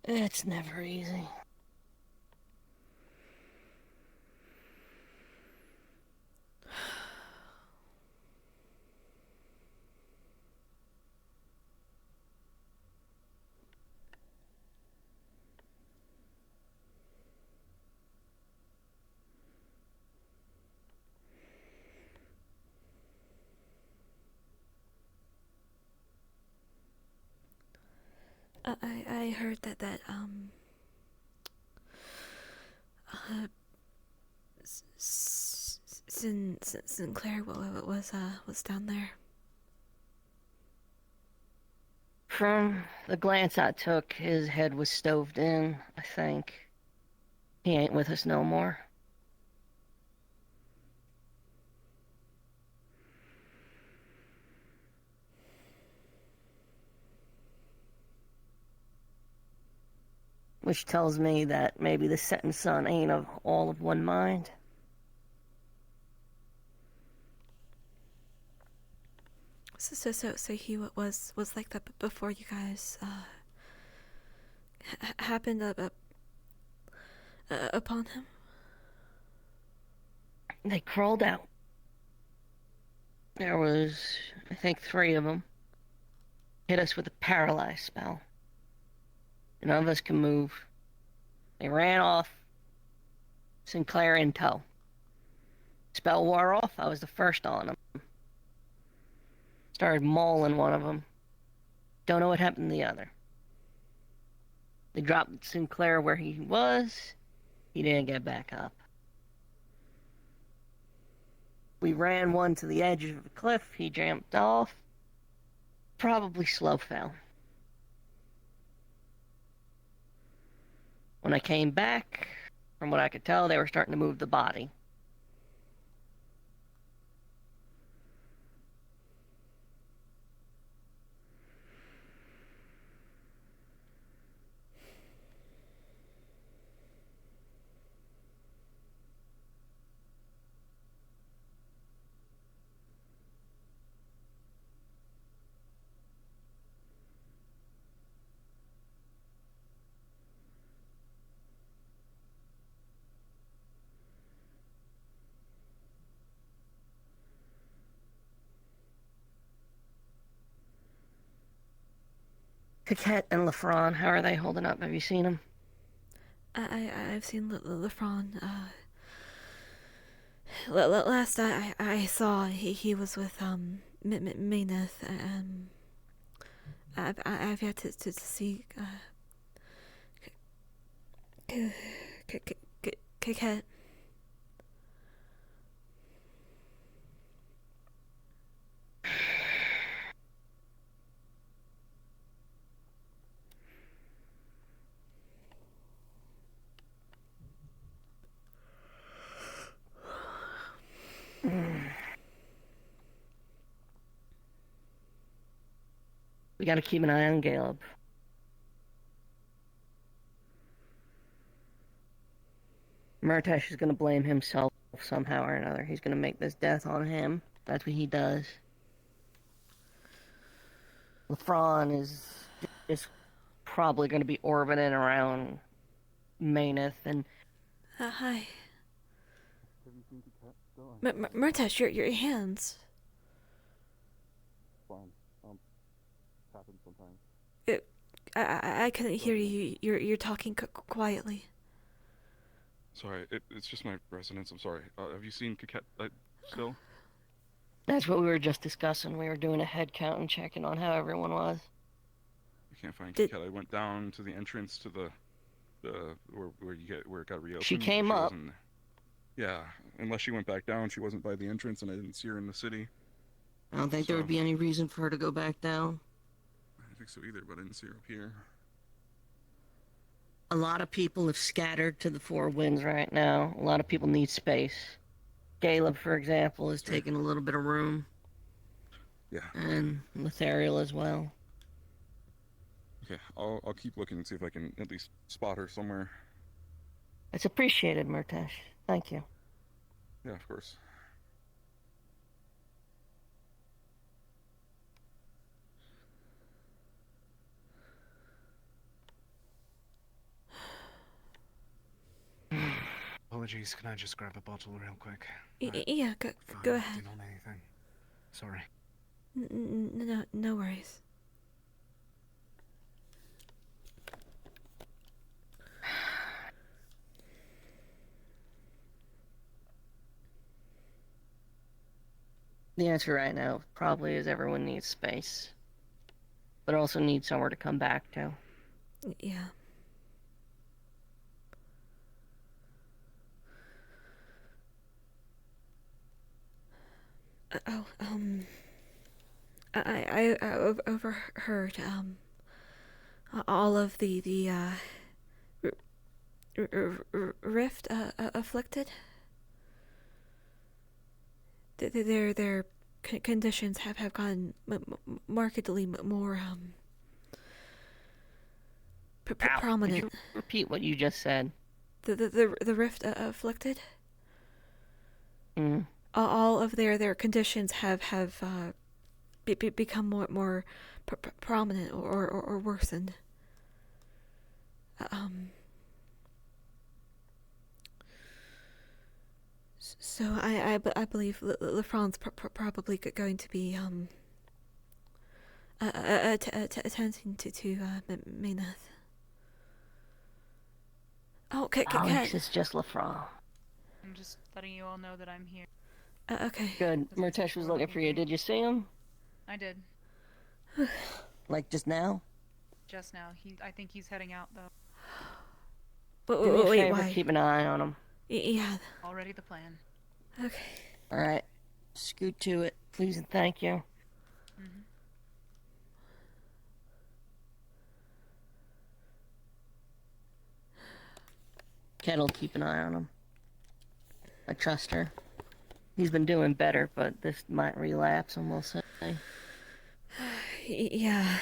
It's never easy. I heard that Sinclair was down there. From the glance I took, his head was stoved in, I think. He ain't with us no more. Which tells me that maybe the setting sun ain't of all of one mind. So he was like that before you guys happened upon him. They crawled out. There was, I think, 3 of them. Hit us with a paralyzed spell. None of us can move. They ran off. Sinclair in tow. Spell wore off. I was the first on them. Started mauling one of them. Don't know what happened to the other. They dropped Sinclair where he was. He didn't get back up. We ran one to the edge of the cliff. He jumped off. Probably slow fell. When I came back, from what I could tell, they were starting to move the body. Coquette and Lafron, how are they holding up? Have you seen them? I've seen Lefron. Last I saw, he was with Mayneth. I've yet to see Coquette. We gotta keep an eye on Caleb. Murtash is gonna blame himself somehow or another. He's gonna make this death on him. That's what he does. Lafron is probably gonna be orbiting around Mayneth and... Hi. Murtash, your hands. Happens sometimes. I couldn't hear you. You're talking quietly. Sorry, it's just my residence. I'm sorry. Have you seen Coquette still? That's what we were just discussing. We were doing a head count and checking on how everyone was. I can't find Coquette. I went down to the entrance to the where it got reopened. She came up. Yeah, unless she went back down, she wasn't by the entrance, and I didn't see her in the city. I don't think there would be any reason for her to go back down. I don't think so either, but I didn't see her up here. A lot of people have scattered to the Four Winds right now. A lot of people need space. Caleb, for example, is taking a little bit of room. Yeah. And Lethariel as well. Okay, I'll keep looking and see if I can at least spot her somewhere. It's appreciated, Murtash. Thank you. Yeah, of course. Apologies, can I just grab a bottle real quick? Yeah, go ahead. Didn't want anything. Sorry. No worries. The answer right now probably is everyone needs space. But also needs somewhere to come back to. Yeah. I overheard all of the rift afflicted. Their conditions have gotten markedly more prominent. Could you repeat what you just said? The rift afflicted. Mm. All of their conditions have become more prominent or worsened. So I believe Lefron's probably going to be attending to Mayneth. Oh, okay. Alex, it's just Lefron. I'm just letting you all know that I'm here. Okay. Good. Murtash was looking for you. Did you see him? I did. Like just now? Just now. I think he's heading out though. Do me a favor, why? keep an eye on him. Yeah. Already the plan. Okay. All right. Scoot to it, please and thank you. Mm-hmm. Kettle, keep an eye on him. I trust her. He's been doing better, but this might relapse, and we'll see. Yeah.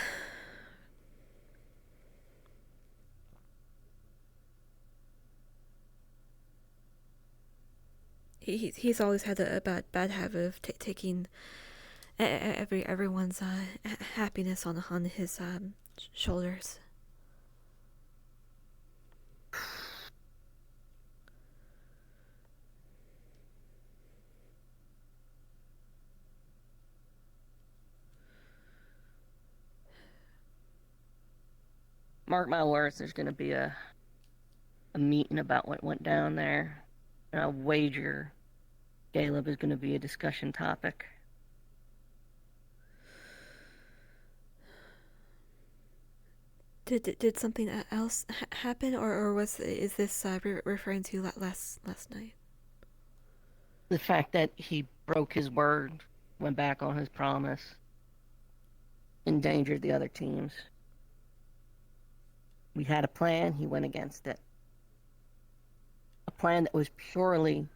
He's always had a bad habit of taking everyone's happiness on his shoulders. mark my words, there's going to be a meeting about what went down there. And I'll wager Caleb is going to be a discussion topic. Did something else happen, or is this referring to last night? The fact that he broke his word, went back on his promise, endangered the other teams. We had a plan, he went against it. A plan that was purely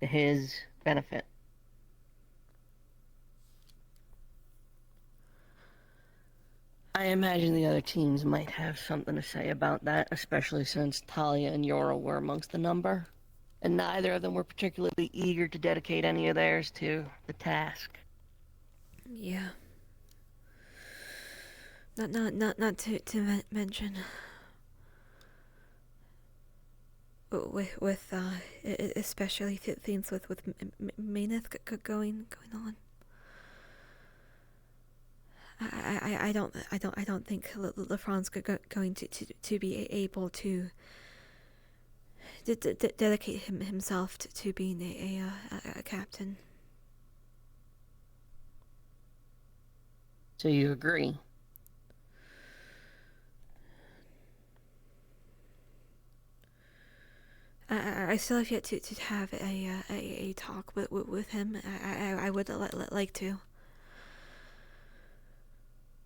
to his benefit. I imagine the other teams might have something to say about that, especially since Talia and Yora were amongst the number, and neither of them were particularly eager to dedicate any of theirs to the task. Yeah. Not to mention with especially things with Mayneth going on. I don't think LeFron's going to be able to dedicate himself to being a captain. So you agree? I still have yet to have a talk with him. I would like to.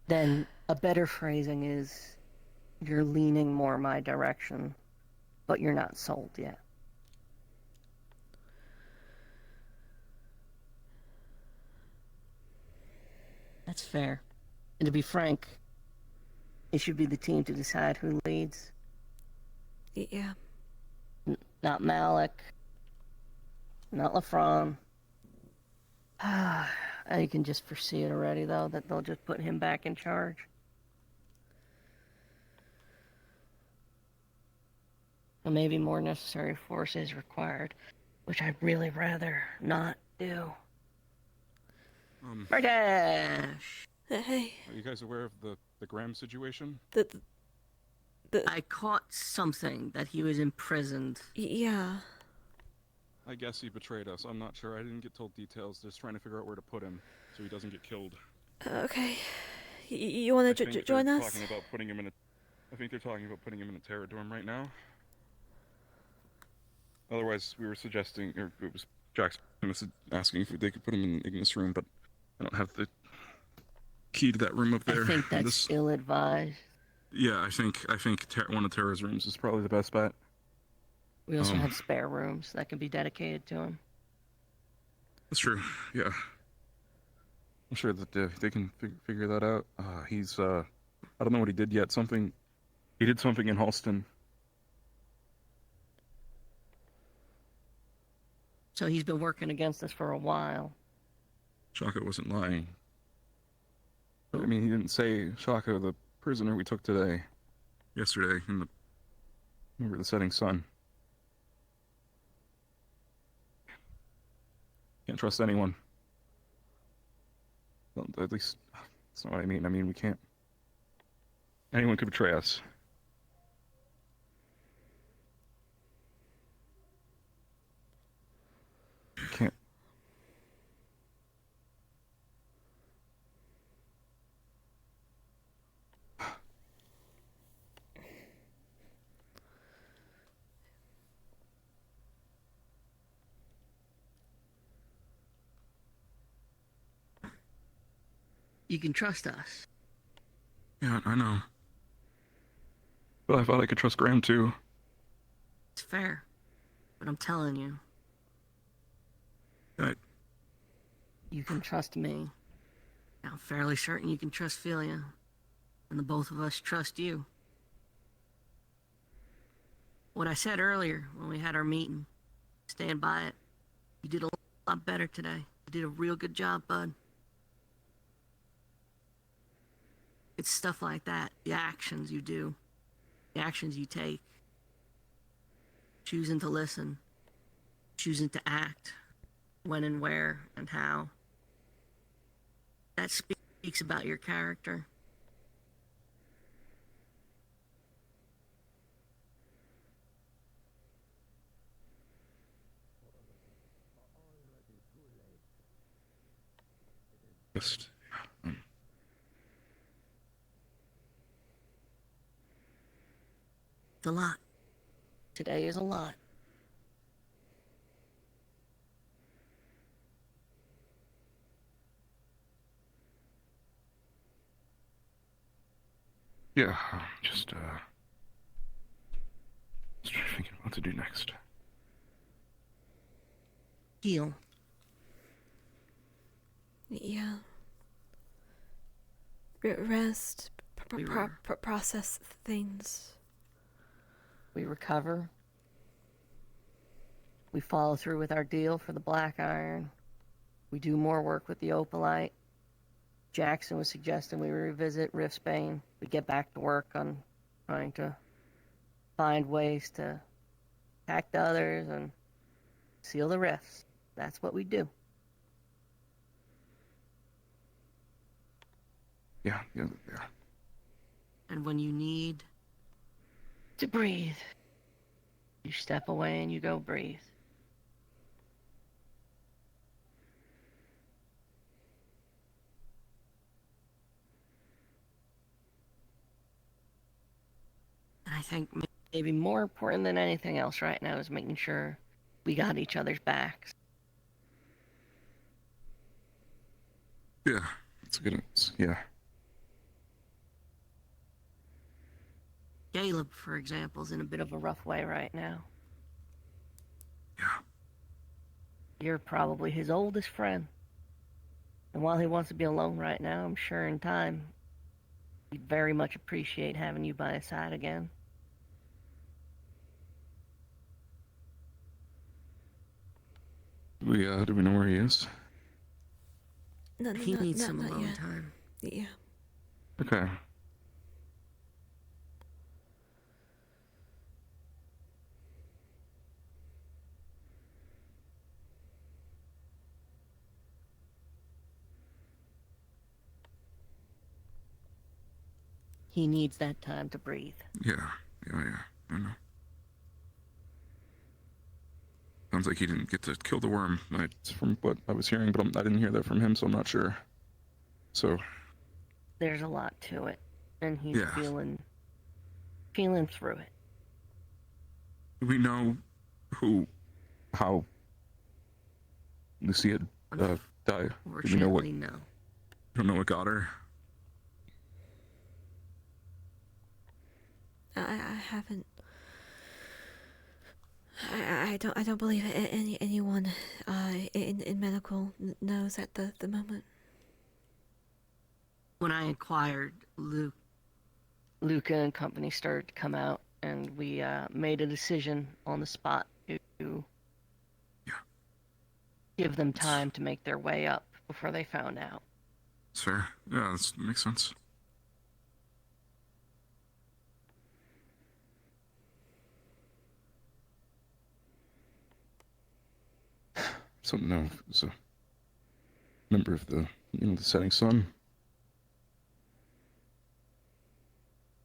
Then a better phrasing is, you're leaning more my direction, but you're not sold yet. That's fair. And to be frank, it should be the team to decide who leads. Yeah. Not Malik. Not LeFron. I can just foresee it already, though, that they'll just put him back in charge. Or maybe more necessary force is required, which I'd really rather not do. Mardash! Hey. Are you guys aware of the Graham situation? I caught something that he was imprisoned. Yeah. I guess he betrayed us. I'm not sure. I didn't get told details. Just trying to figure out where to put him so he doesn't get killed. Okay. You want to join us? Talking about putting him in I think they're talking about putting him in a terror dorm right now. Otherwise, we were suggesting, or it was Jackson was asking if they could put him in Ignis' room, but I don't have the key to that room up there. I think that's ill-advised. Yeah, I think one of Tara's rooms is probably the best bet. We also have spare rooms that can be dedicated to him. That's true. Yeah, I'm sure that they can figure that out. He's I don't know what he did yet. He did something in Halston. So he's been working against us for a while. Shaka wasn't lying. I mean, he didn't say Shaka, the prisoner we took yesterday, over the setting sun. Can't trust anyone. Well, at least, that's not what I mean. I mean, we can't. Anyone could betray us. We can't. You can trust us. Yeah, I know. But I thought I could trust Graham too. It's fair. But I'm telling you. You can trust me. I'm fairly certain you can trust Philia. And the both of us trust you. What I said earlier when we had our meeting, stand by it. You did a lot better today. You did a real good job, bud. It's stuff like that, the actions you do, the actions you take, choosing to listen, choosing to act, when and where and how. That speaks about your character. Just, It's a lot. Today is a lot. yeah, just thinking what to do next. Heal. Yeah. Rest, process things. We recover. We follow through with our deal for the black iron. We do more work with the opalite. Jackson was suggesting we revisit Rift's Bane. We get back to work on trying to find ways to attack the others and seal the rifts. That's what we do. Yeah. And when you need to breathe, you step away and you go breathe. And I think maybe more important than anything else right now is making sure we got each other's backs. Yeah, it's good. Yeah. Caleb, for example, is in a bit of a rough way right now. Yeah. You're probably his oldest friend. And while he wants to be alone right now, I'm sure in time he'd very much appreciate having you by his side again. Do we know where he is? No, He needs some not alone yet. time. Yeah. Okay. He needs that time to breathe. Yeah. I know. Sounds like he didn't get to kill the worm. From what I was hearing, but I didn't hear that from him, so I'm not sure. So. There's a lot to it, and he's feeling through it. Do we know how Lucy had died? Do we know what? No. Don't know what got her. I haven't. I don't believe anyone in medical knows at the moment. When I inquired, Luca and company started to come out, and we made a decision on the spot to give them time to make their way up before they found out. Sure. Yeah, that makes sense. So no, it was a member of the Setting Sun,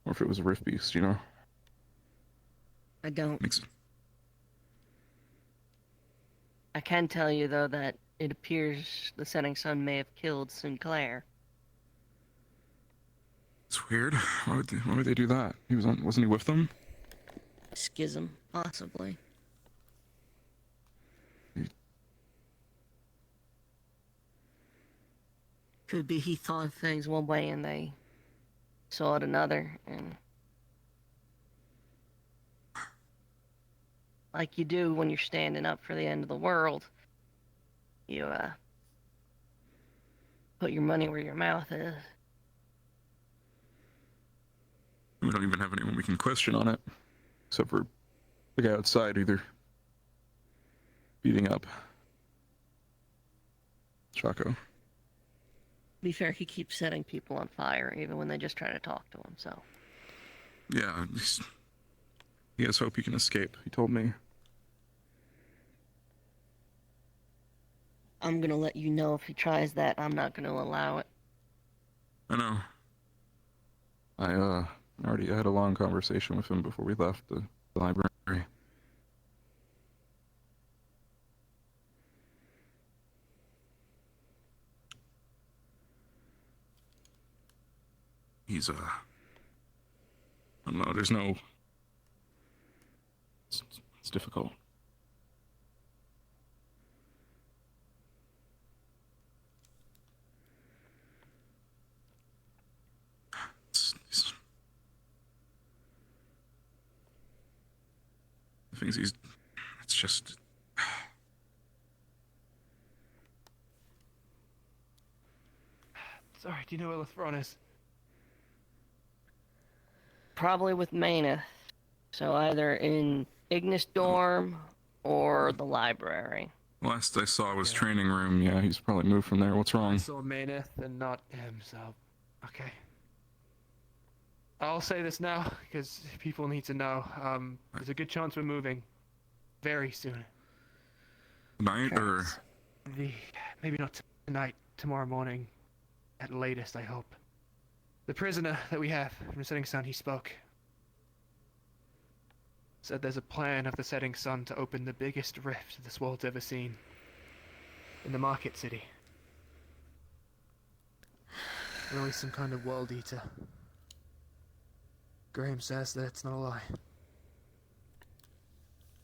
or if it was a Rift Beast, I don't. Makes sense. I can tell you though that it appears the Setting Sun may have killed Sinclair. It's weird. Why would they do that? Wasn't he with them? Schism, possibly. Could be he thought things one way and they saw it another, and like you do when you're standing up for the end of the world, you put your money where your mouth is. We don't even have anyone we can question on it, except for the guy outside either beating up Chaco. To be fair, he keeps setting people on fire, even when they just try to talk to him, so. Yeah, he has hope he can escape, he told me. I'm gonna let you know if he tries that. I'm not gonna allow it. I know. I already had a long conversation with him before we left the library. he's I don't know. There's no. It's difficult. The things he's. It's just. Sorry, do you know where Lethron is? Probably with Mayneth. So either in Ignis dorm or the library. Last I saw was training room. Yeah, he's probably moved from there. What's I wrong? saw Mayneth and not him, so okay. I'll say this now because people need to know. There's a good chance we're moving very soon. Tonight or? Maybe not tonight, tomorrow morning, at latest, I hope. The prisoner that we have from the Setting Sun, he spoke. Said there's a plan of the Setting Sun to open the biggest rift this world's ever seen. In the Market City. Release some kind of world eater. Graham says that it's not a lie.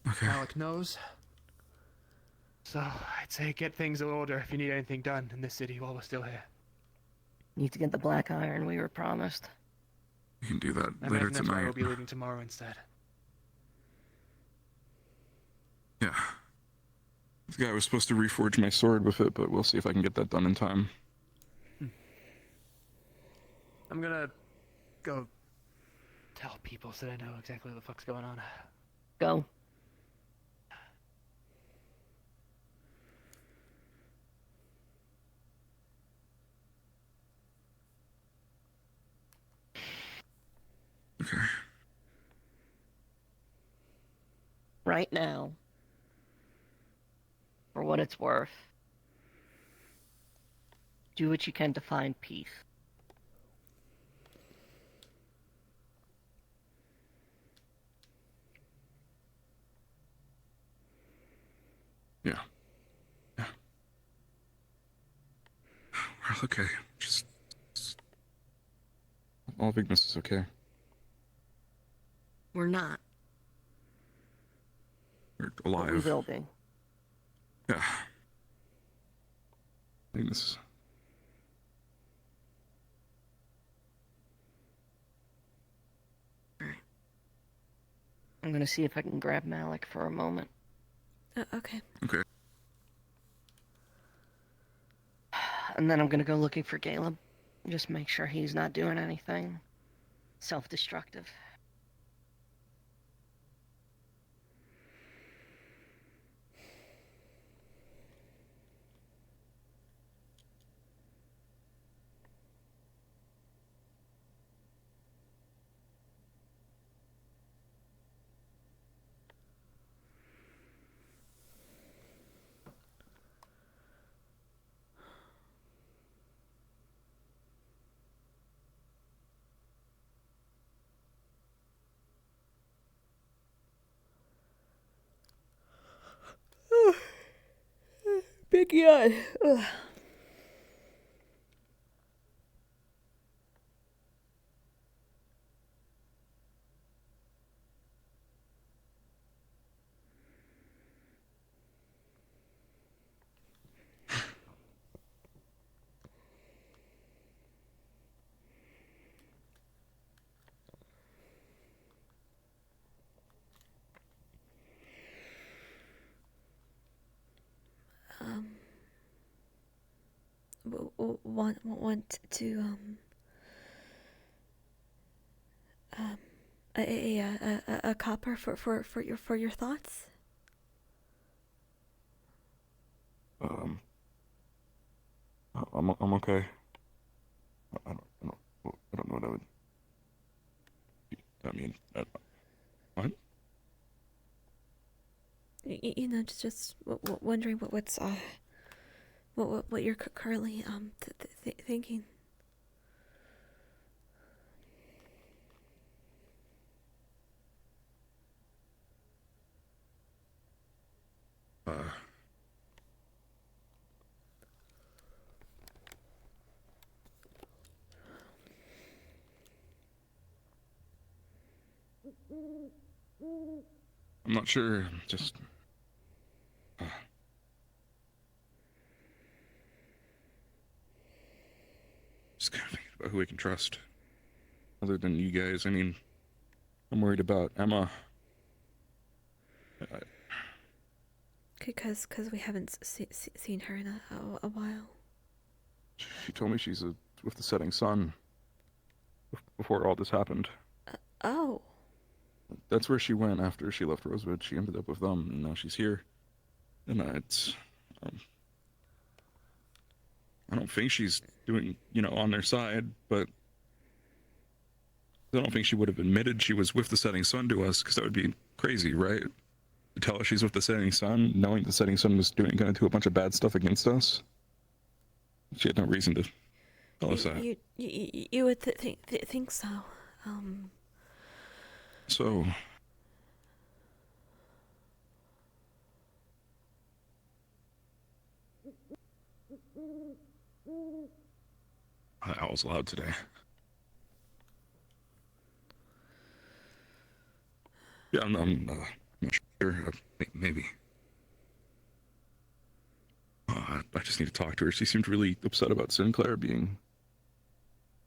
Okay. Alec knows. So, I'd say get things in order if you need anything done in this city while we're still here. Need to get the black iron we were promised. You can do that I later imagine that's why tonight. we'll be leaving tomorrow instead. Yeah. This guy was supposed to reforge my sword with it, but we'll see if I can get that done in time. I'm gonna go tell people so they know exactly what the fuck's going on. Go. Okay. Right now, for what it's worth, do what you can to find peace. Yeah. Yeah. Well, okay. Just. All of Ignis is okay. We're not. We're But alive. we will be. Yeah. Ignis. Alright. I'm gonna see if I can grab Malik for a moment. Okay. Okay. And then I'm gonna go looking for Caleb. Just make sure he's not doing anything self-destructive. Big yawn. Ugh. Want to a copper for your thoughts. I'm okay. I don't know what I would. I mean, what? You know, just wondering what's what you're currently thinking. I'm not sure. Just kind of thinking about who we can trust, other than you guys. I mean, I'm worried about Emma. Because we haven't seen her in a while. She told me she's with the setting sun. Before all this happened. Oh. That's where she went after she left Rosewood. She ended up with them, and now she's here. And it's, I don't think she's doing, on their side, but I don't think she would have admitted she was with the setting sun to us, because that would be crazy, right? To tell us she's with the setting sun, knowing the setting sun was going to do a bunch of bad stuff against us. She had no reason to tell us that. You would think so. So... That was loud today. Yeah, I'm not sure. Maybe. I just need to talk to her. She seemed really upset about Sinclair being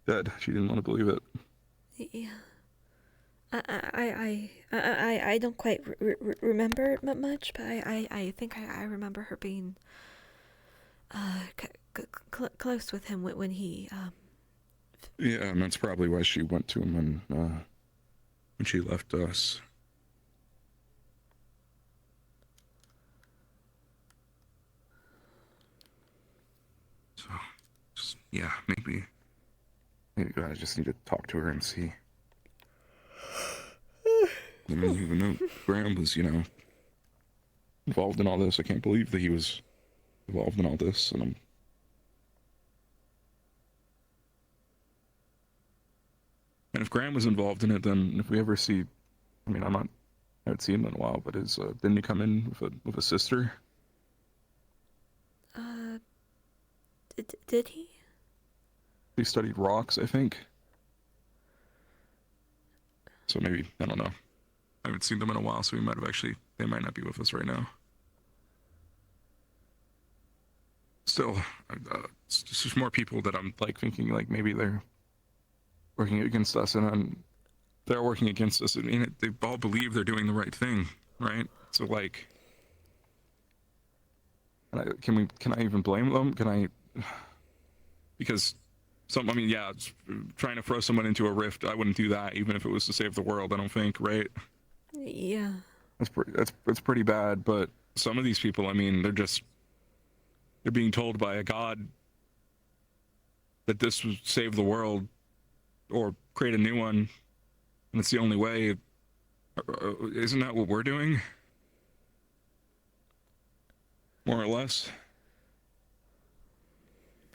dead. She didn't want to believe it. Yeah. I don't quite remember much, but I think I remember her being close with him when he Yeah, and that's probably why she went to him when she left us. So, yeah, maybe I just need to talk to her and see. I mean, even though Graham was, involved in all this, I can't believe that he was involved in all this, and if Graham was involved in it, then if we ever see, I haven't seen him in a while, but didn't he come in with a sister? Did he? He studied rocks, I think. So maybe, I don't know. I haven't seen them in a while, so they might not be with us right now. Still, it's just more people that I'm thinking maybe they're working against us, and they're working against us. I mean, they all believe they're doing the right thing, right? So can I even blame them? Because trying to throw someone into a rift, I wouldn't do that, even if it was to save the world. I don't think, right? Yeah. That's pretty bad. But some of these people, they're being told by a god that this would save the world or create a new one, and it's the only way. Isn't that what we're doing? More or less.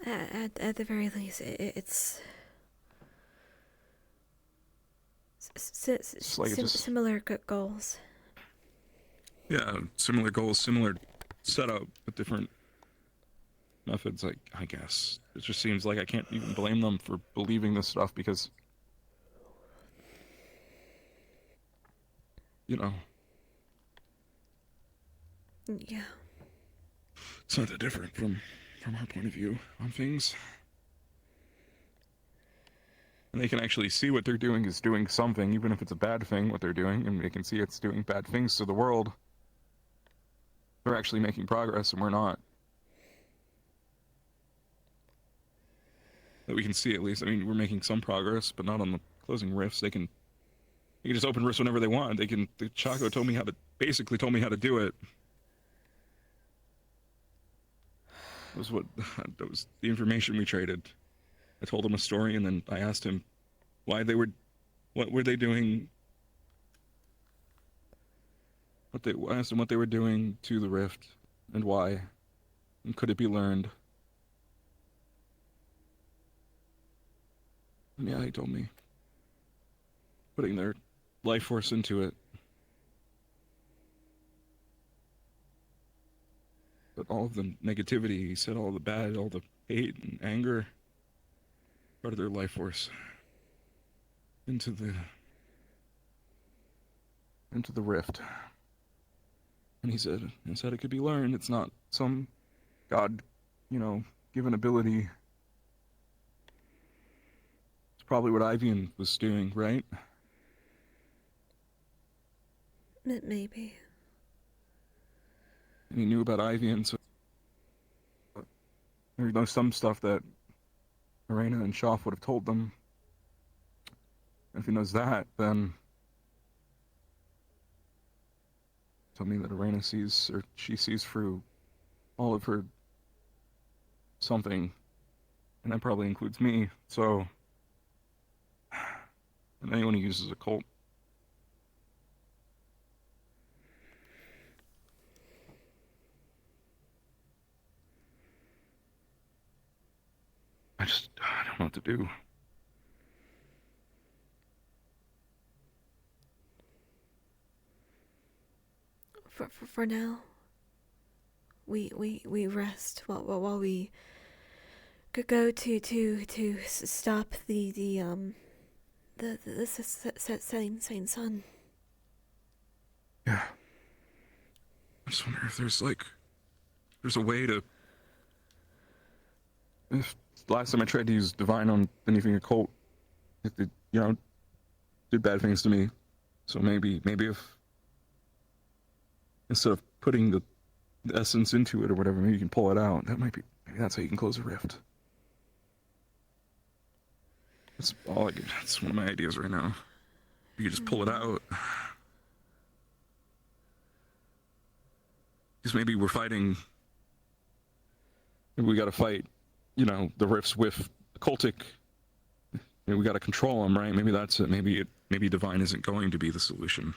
At the very least, it's similar goals. Yeah, similar goals, similar setup, but different methods, I guess. It just seems like I can't even blame them for believing this stuff because, Yeah. It's not that different from our point of view on things. And they can actually see what they're doing is doing something, even if it's a bad thing, what they're doing, and they can see it's doing bad things to the world. They're actually making progress, and we're not. That we can see, at least. We're making some progress, but not on the closing rifts. They can just open rifts whenever they want. The Chaco basically told me how to do it. That was the information we traded. I told him a story, and then I asked him what were they doing? I asked him what they were doing to the rift, and why, and could it be learned? And yeah, he told me. Putting their life force into it. But all of the negativity, he said, all the bad, all the hate and anger, part of their life force into the into the rift. And he said it could be learned. It's not some god, given ability. It's probably what Ivian was doing, right? Maybe. And he knew about Ivian, so there's some stuff that Arena and Shoff would have told them. And if he knows that, then something that Arena sees, or she sees through all of her something, and that probably includes me, so, and anyone who uses a cult. I don't know what to do. For now, we rest while we could go to stop the setting sun. Yeah. I just wonder if there's a way to. If last time I tried to use divine on anything occult, it did, did bad things to me. So maybe if instead of putting the essence into it or whatever, maybe you can pull it out. Maybe that's how you can close a rift. That's all I could. That's one of my ideas right now. You could just pull it out. Because maybe we're fighting. Maybe we got to fight, the rifts with cultic. We got to control them, right? Maybe that's it. Maybe divine isn't going to be the solution.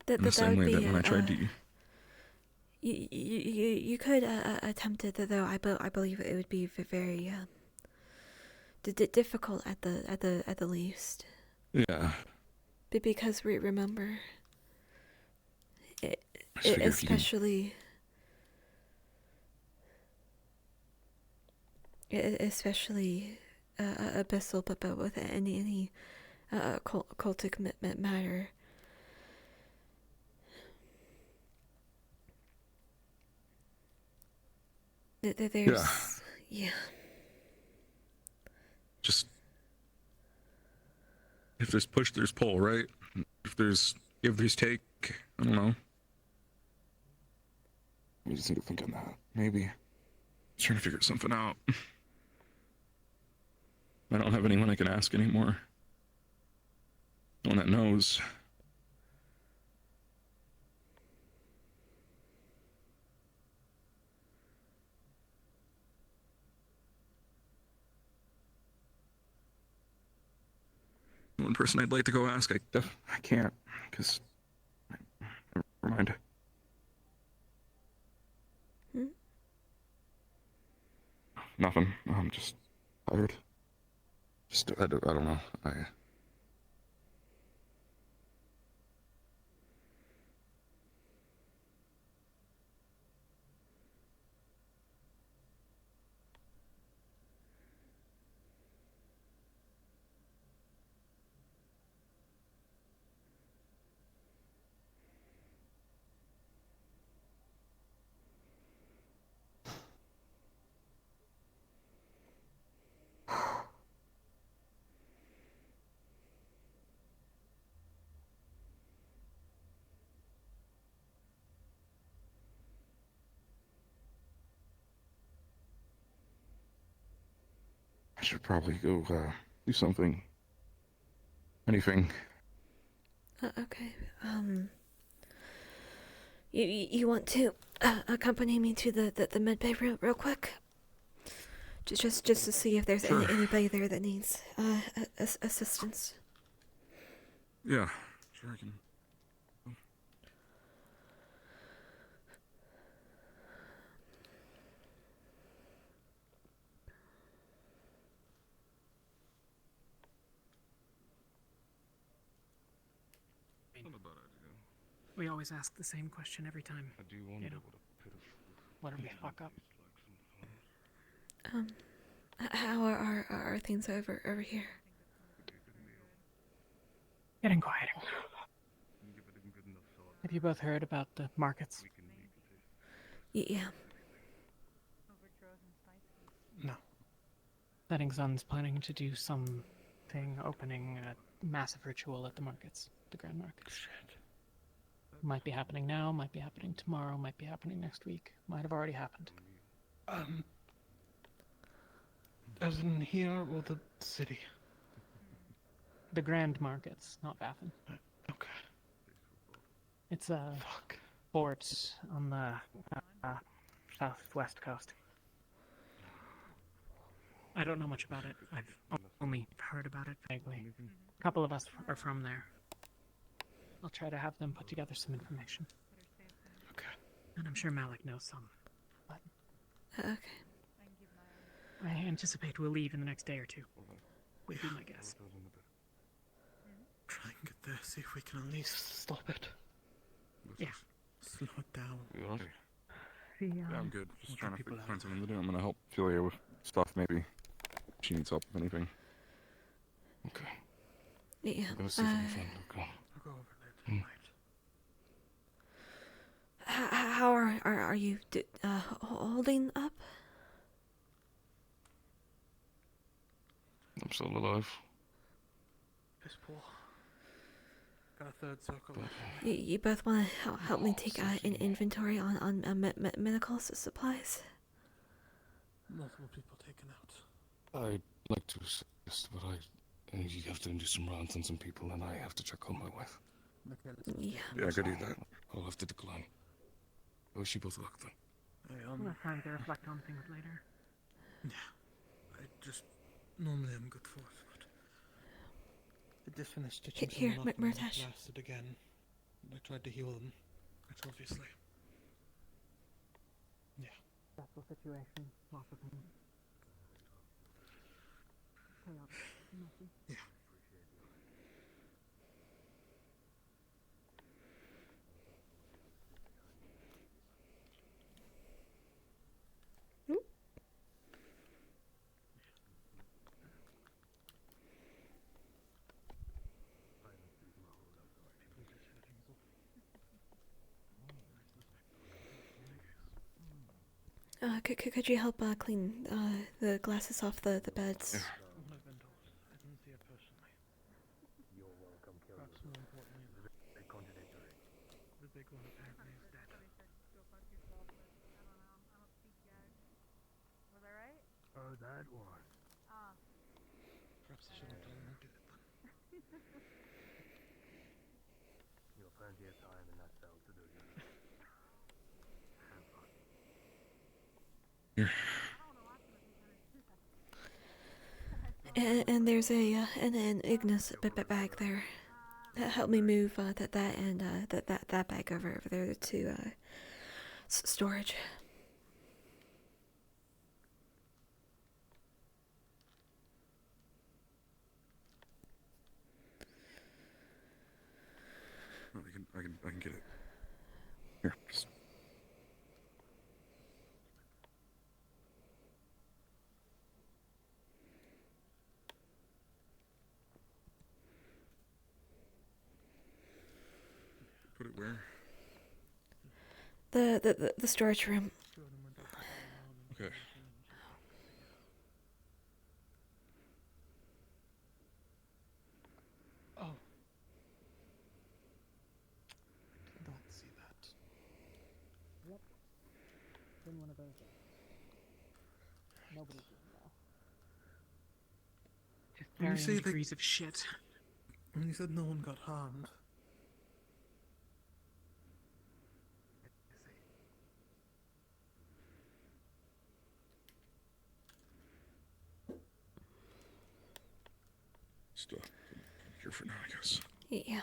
In the same way that when I tried to. You could attempt it, though. I believe it would be very difficult at the least. Yeah. Because remember, especially abyssal, but with any cultic matter. There's yeah. Just if there's push, there's pull, right? If there's give, there's take. I don't know. We just need to think on that. Maybe. Trying to figure something out. I don't have anyone I can ask anymore. No one that knows. One person I'd like to go ask, I can't, because never mind. Nothing. I'm just tired. I don't know. I should probably go do something. Anything. Okay. You want to accompany me to the med bay real quick? Just to see if there's anybody there that needs assistance. Yeah, sure I can. We always ask the same question every time. I do wonder what if we fuck up? How are things over here? Getting quieter. Have you both heard about the markets? Yeah. No. Setting Sun's planning to do something, opening a massive ritual at the markets, the grand markets. Might be happening now, might be happening tomorrow, might be happening next week, might have already happened. As in here or the city? The grand markets, not Bathan. Okay. It's a fort on the southwest coast. I don't know much about it. I've only heard about it vaguely. A couple of us are from there. I'll try to have them put together some information. Okay. And I'm sure Malik knows some. But Okay. I anticipate we'll leave in the next day or two. Would be my guess. Try and get there, see if we can at least stop it. Yeah. Slow it down. You all right? Yeah, I'm good. Just trying to find something to do. I'm gonna help Philia with stuff, maybe. She needs help with anything. Okay. Yeah. I'm gonna see if I can find Luca. I'll go over there tonight. How are you holding up? I'm still alive. Piss poor. Got a third circle. You both want to help me take an inventory on medical supplies? Multiple people taken out. I'd like to assist, but and you have to do some rounds on some people, and I have to check on my wife. Yeah. Yeah, I could eat that. I'll have to decline. I wish you both luck, then. We'll try to reflect on things later. Yeah. I just normally I'm good for it, but I just finished stitching Here, someone up and Murtash. blasted again. I tried to heal them, which obviously. Yeah. Stressful situation, lots of things. Yeah. Could you help clean the glasses off the beds? What I've been told. I didn't see it personally. You're welcome, Perhaps more importantly, Very contradictory. the big one apparently is dead. Oh, that one. Perhaps I should have told him who did it then. You'll plenty of time in that cell to do your have fun. Here. And there's an Ignis bag there. Help me move that and that bag over there to storage. No, I can get it. Here, just. Put it where? The storage room. Okay. Oh. Did not see that. Yep. Been one of those days. Nobody's doing well. Just When you varying say degrees of shit. When you said no one got harmed. Still here for now, I guess. Yeah.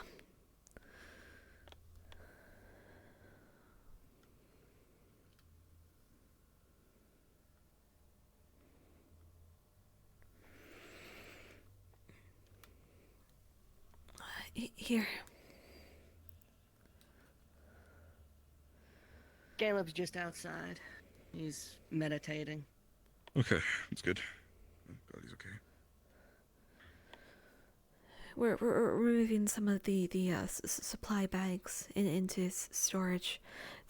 Here. Caleb's just outside. He's meditating. Okay, that's good. I'm glad he's okay. we're removing some of the supply bags into storage,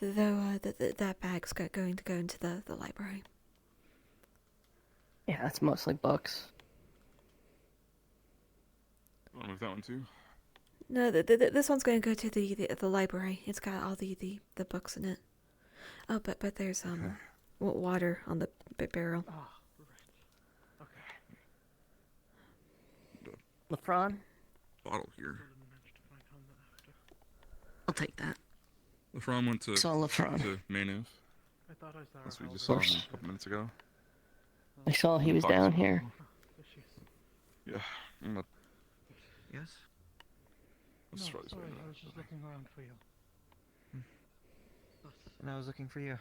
though that bag's going to go into the library. Yeah, that's mostly books. Want to move that one too? No, this one's going to go to the library. It's got all the books in it. Oh, but there's water on the barrel. Oh, right. Okay. LeFron? Bottle here. I'll take that. LeFron went to LeFron. to Maynooth. I thought I saw As we her just saw over him a couple minutes ago. I saw he was down here. Yeah, I'm not. Yes? Let's try this way. I was just looking around for you. And I was looking for you.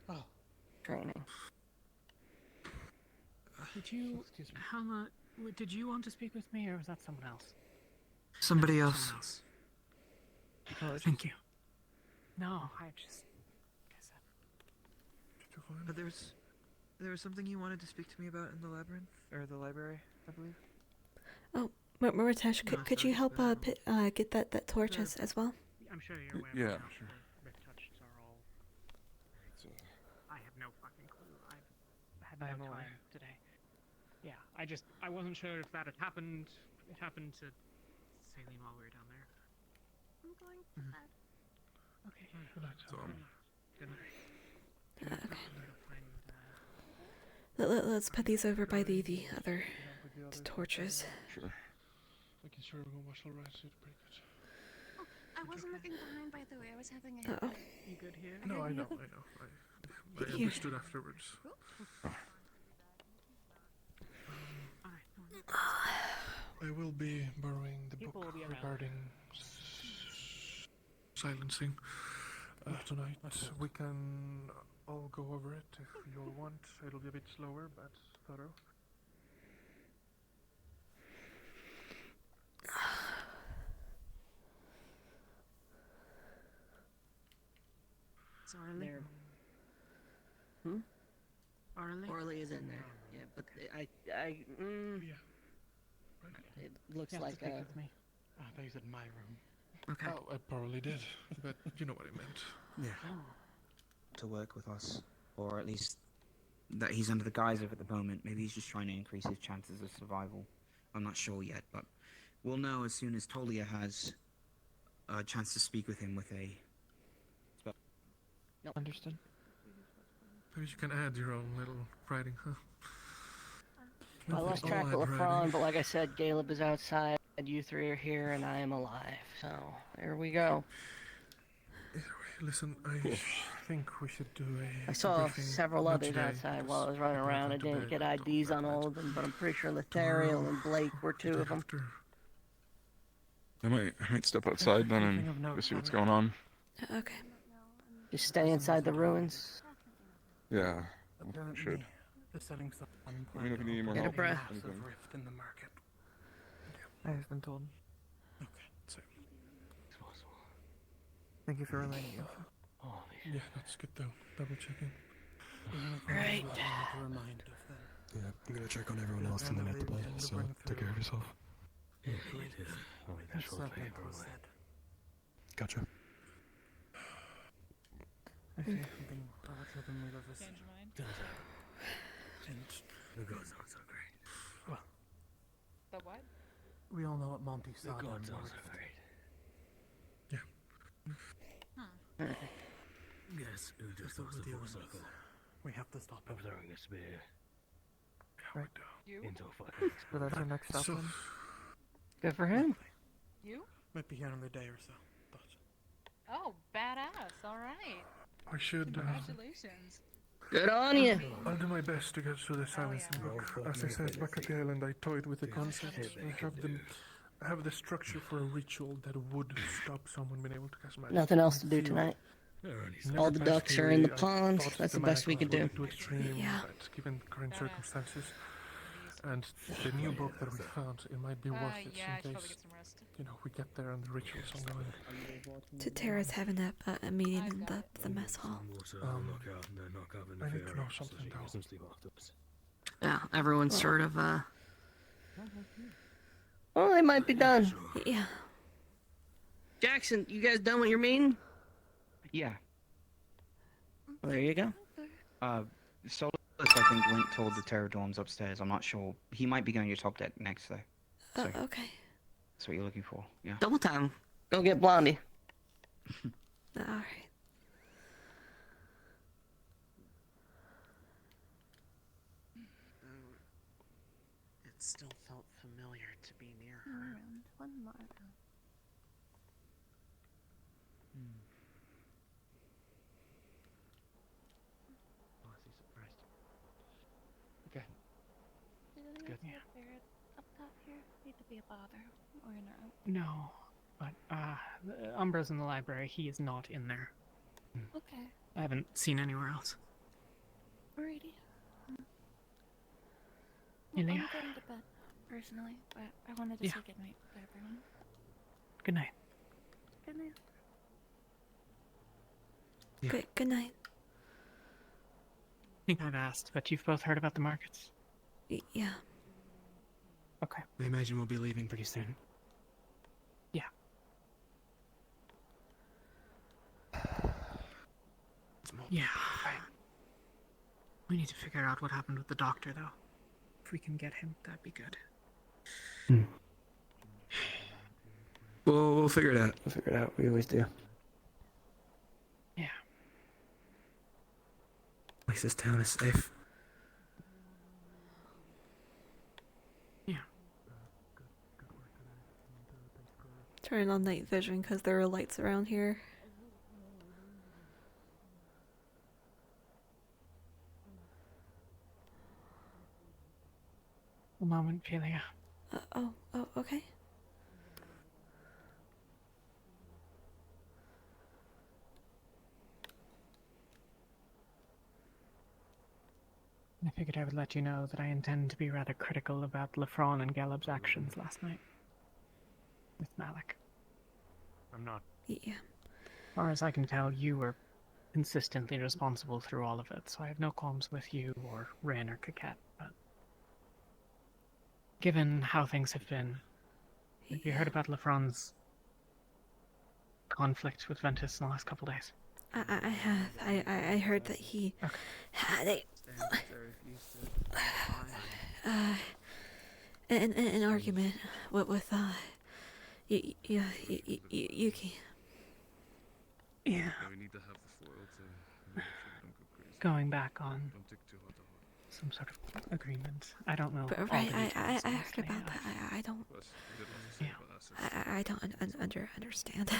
Oh. Training. Did you, Hannah, did you want to speak with me, or was that someone else? Somebody else. Thank you. No, I just... But there was something you wanted to speak to me about in the labyrinth, or the library, I believe. Oh, Maritesh, could you help get that torch as well? I'm sure you're aware. Yeah, sure. Red touches are all... I have no fucking clue. I've had no time today. Yeah, I wasn't sure if that had happened. It happened to Saline while we were down there. I'm going to bed. Okay. Good night. Good night. Let's put these over by the other torches. Sure. Making sure everyone was alright, so it's pretty good. Oh, I wasn't looking behind, by the way. I was having a Uh-oh. You good here? No, I know. I understood afterwards. I will be borrowing the People book will be around. regarding silencing tonight. We can all go over it if you all want. It'll be a bit slower, but thorough. It's Arlie. Arlie? Orly is in there. Yeah, but it looks You have to like speak a... with me. I thought you said my room. Okay. Oh, I probably did, but you know what I meant. Yeah. To work with us, or at least that he's under the guise of at the moment. Maybe he's just trying to increase his chances of survival. I'm not sure yet, but we'll know as soon as Tolia has a chance to speak with him with a... Understood. Maybe you can add your own little writing, huh? I lost track of LeFron, but like I said, Caleb is outside, you three are here, and I am alive. So, there we go. Either way, listen, I think we should do a... I saw briefing, several not others today, outside while I was running people are around. I going to didn't bed, get don't IDs on bad. all of them, but I'm pretty sure Lethariel and Blake were two of them. I might step outside then and go see what's going on. Okay. Just stay inside the ruins. Yeah, Apparently, should. the settings of Let me know if you need any more Get a help. breath. Anything. Rift in the market. I have been told. Okay, so... Thank you for reminding me. Yeah, that's good though. Double checking. Right. To remind of that. Yeah, I'm gonna check on everyone else in the net play, so take care of yourself. Yeah, you do. Only that short Something paper was away. said. Gotcha. I say something larger than we've ever seen. And The gods aren't so great. well, The what? we all know what Monty The saw. gods during aren't the so rift. great. Yes, who just So lost we're the dealing full with- circle. We have to stop I'm it. throwing a spear Right. You? into a fucking So that's our next stop So, then? Good for him. You? Might be here in a day or so. But Oh, badass. All right. I should... Congratulations. Good on you. I'll do my best to get through the silencing book. As I said, back at the island, I toyed with the concept. I have the structure for a ritual that would stop someone being able to cast magic. Nothing else to do Feel- tonight. Never All the past ducks are in the theory, I pond. thought That's the the best we could magic do. was a bit too extreme, Yeah. but given current circumstances, and the new book that we found, it might be worth it Yeah, I in should probably case, get some rest. you know, we get there and the ritual's ongoing. Tara's having a meeting in the mess hall. I need to know something though. Yeah, everyone's sort of Well, Oh, they might be done. Yeah. Jackson, you guys done with your meeting? Yeah. Well, there you go. Solus, I think, went toward the Terradorms upstairs. I'm not sure. He might be going to your top deck next, though. So, Okay. that's what you're looking for, yeah. Double time. Go get Blondie. Alright. It still felt familiar to be near her. One more. Oh, is he surprised? Okay. Good. Up top here need to be a bother or in our own. No, but Umbra's in the library. He is not in there. Okay. I haven't seen anywhere else. Alrighty. Ilia. I'm going to bed personally, but I wanted to say goodnight to everyone. Good night. Good night. Good night. I think I've asked, but you've both heard about the markets. Yeah. Okay. I imagine we'll be leaving pretty soon. Yeah. Yeah. We need to figure out what happened with the doctor, though. If we can get him, that'd be good. We'll figure it out. We'll figure it out. We always do. Yeah. At least this town is safe. Yeah. Turn on night vision because there are lights around here. A moment, Philia. Oh, okay. I figured I would let you know that I intend to be rather critical about Lefron and Galeb's actions last night. With Malik. I'm not. Yeah. As far as I can tell, you were consistently responsible through all of it, so I have no qualms with you or Ren or Kaket, but given how things have been, have you heard about Lefron's conflict with Ventus in the last couple days? I have. I heard that he had an argument with Yuki. Yeah. We need to have the foil to Going back on don't take too hard to heart. some sort of agreement. I don't know. But all right, the I details, heard honestly. about that. I don't. Yeah. I don't understand.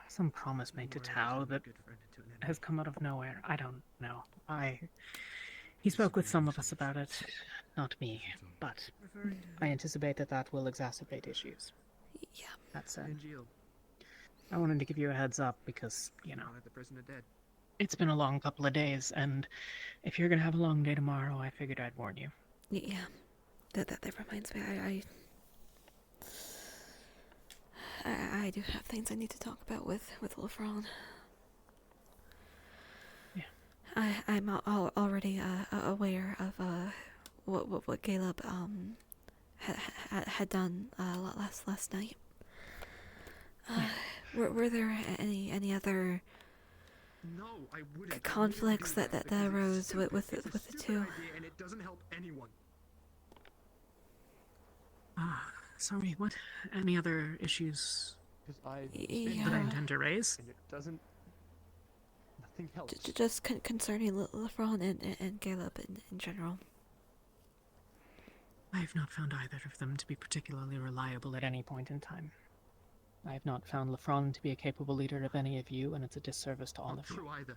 Some promise made to Tao that has come out of nowhere. I don't know. He spoke with some of us about it, not me, but I anticipate that will exacerbate issues. Yeah. That said, I wanted to give you a heads up because, you know, The prisoner dead. it's been a long couple of days, and if you're gonna have a long day tomorrow, I figured I'd warn you. Yeah. That reminds me. I do have things I need to talk about with Lefron. Yeah. I'm already aware of what Caleb had done last night. Were there any other conflicts that arose with the two? And it doesn't help anyone. Sorry, what? Any other issues Yeah. that I intend to raise? And it doesn't. Nothing helps. Just concerning Lefron and Caleb in general. I have not found either of them to be particularly reliable at any point in time. I have not found Lefron to be a capable leader of any of you, and it's a disservice to all Not of you. true either.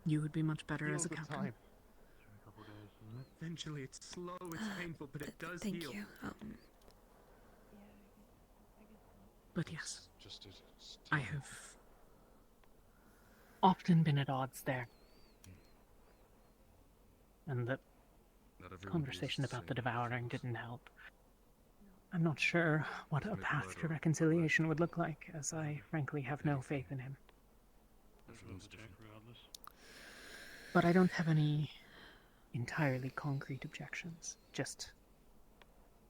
You would be much better as a Heal over captain. time. Eventually, it's slow, it's painful, but it does Thank heal. you. But yes, Just I have often been at odds there. And the Not everyone conversation believes the about the same. devouring didn't help. I'm not sure what a path to reconciliation would look like, as I frankly have no faith in him. Everyone's different. But I don't have any entirely concrete objections. Just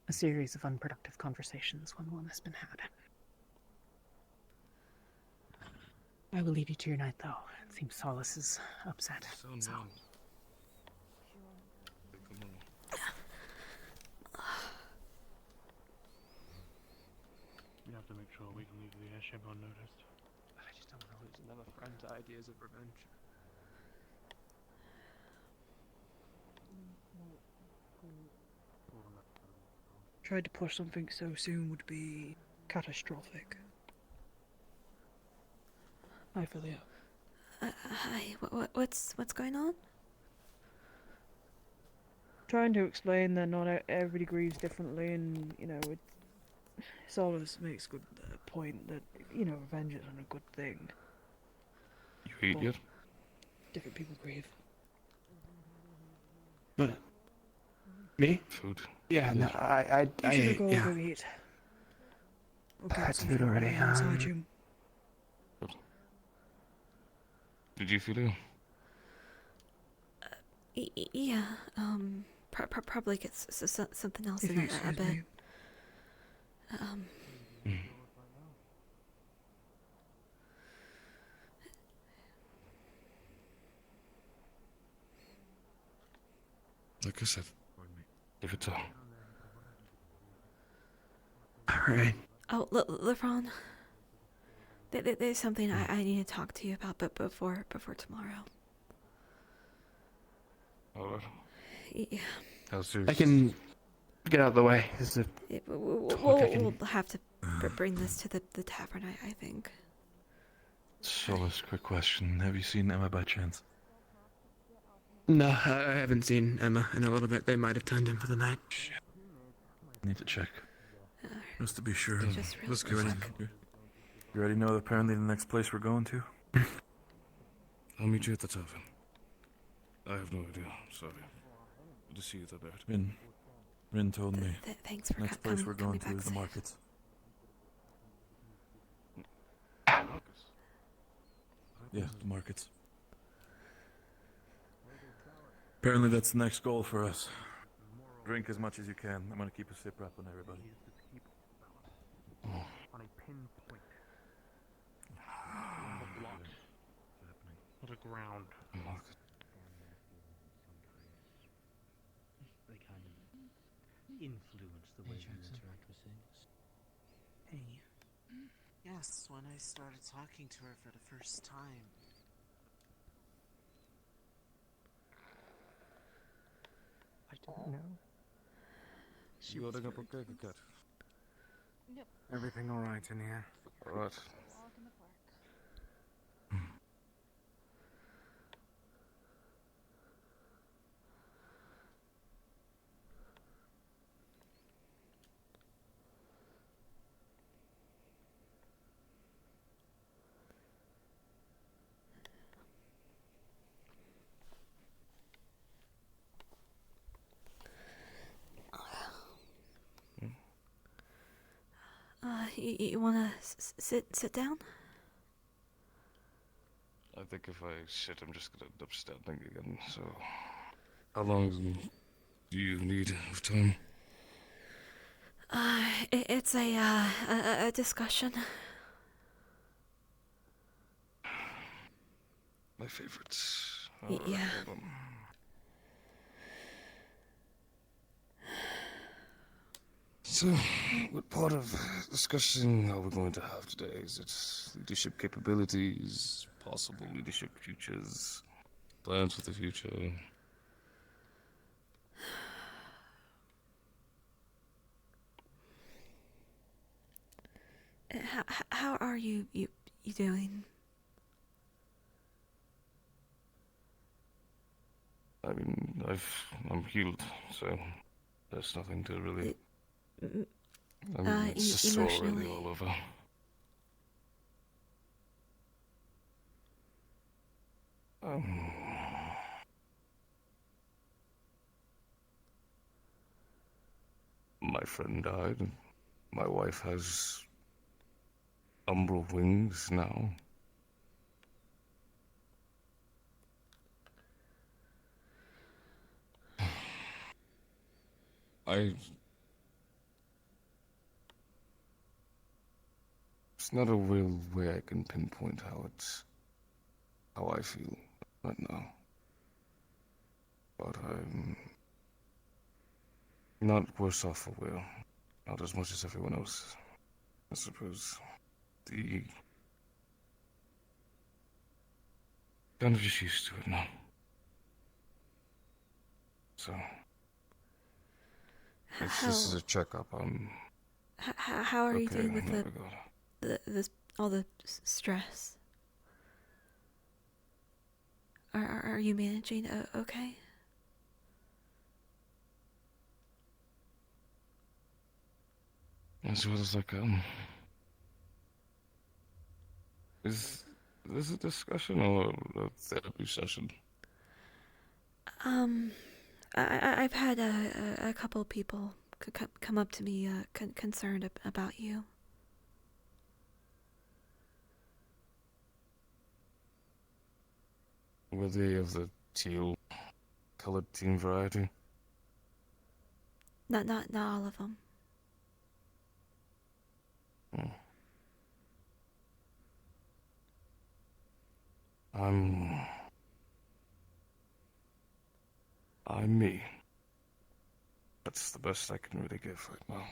a series of unproductive conversations when one has been had. I will leave you to your night, though. It seems Solace is upset. So. We have to make sure we can leave the airship unnoticed. I just don't want to lose another friend to ideas of revenge. Tried to push something so soon would be catastrophic. Hi, Philia. Hi. What's going on? Trying to explain that not everybody grieves differently, and Solace makes good point that revenge isn't a good thing. You eat yet? Different people grieve. But me? Food. Yeah, no, I You should ate. go Yeah. go eat. I had food already. Inside you. Did you feel it? Yeah. Probably get something else If in you a excuse bit. me. Like I said, give it time. Alright. Oh, LeBron. There's something I need to talk to you about, but before tomorrow. Alright. Yeah. How serious? I can get out of the way. We'll have to bring this to the tavern, I think. Solace, quick question. Have you seen Emma by chance? No, I haven't seen Emma in a little bit. They might have turned in for the night. Shit. Need to check. Just to be sure. Just Let's real get ready. quick. You already know apparently the next place we're going to? I'll meet you at the tavern. I have no idea. Sorry. Good to see you, Tabert. Rin told me. Thanks for Next place we're going coming to is back the safe. markets. Yeah, the markets. Apparently that's the next goal for us. Drink as much as you can. I'm gonna keep a sip rap on everybody. On a pinpoint. The block. What a ground. They kind of influence the way you interact with things. Hey. Yes, when I started talking to her for the first time. I don't know. You loading up okay, Cat? Yep. Everything alright in here? Alright. Walk in the park. You wanna sit down? I think if I sit, I'm just gonna end up standing again, so... How long do you need of time? It's a discussion. My favorites. Yeah. Hold on. So, what part of discussion are we going to have today? Is it leadership capabilities, possible leadership futures, plans for the future? How are you doing? I mean, I'm healed, so there's nothing to really... I mean, it's just already emotionally. all over. My friend died. My wife has umbral wings now. It's not a real way I can pinpoint how I feel right now. But I'm not worse off for wear. Not as much as everyone else, I suppose. The kind of just used to it now. So, if this is a checkup, How are you okay doing with in that regard. all the stress? Are you managing okay? As well as I can. Is this a discussion or a therapy session? I've had a couple of people come up to me concerned about you. Were they of the teal colored team variety? Not all of them. I'm me. That's the best I can really give right now.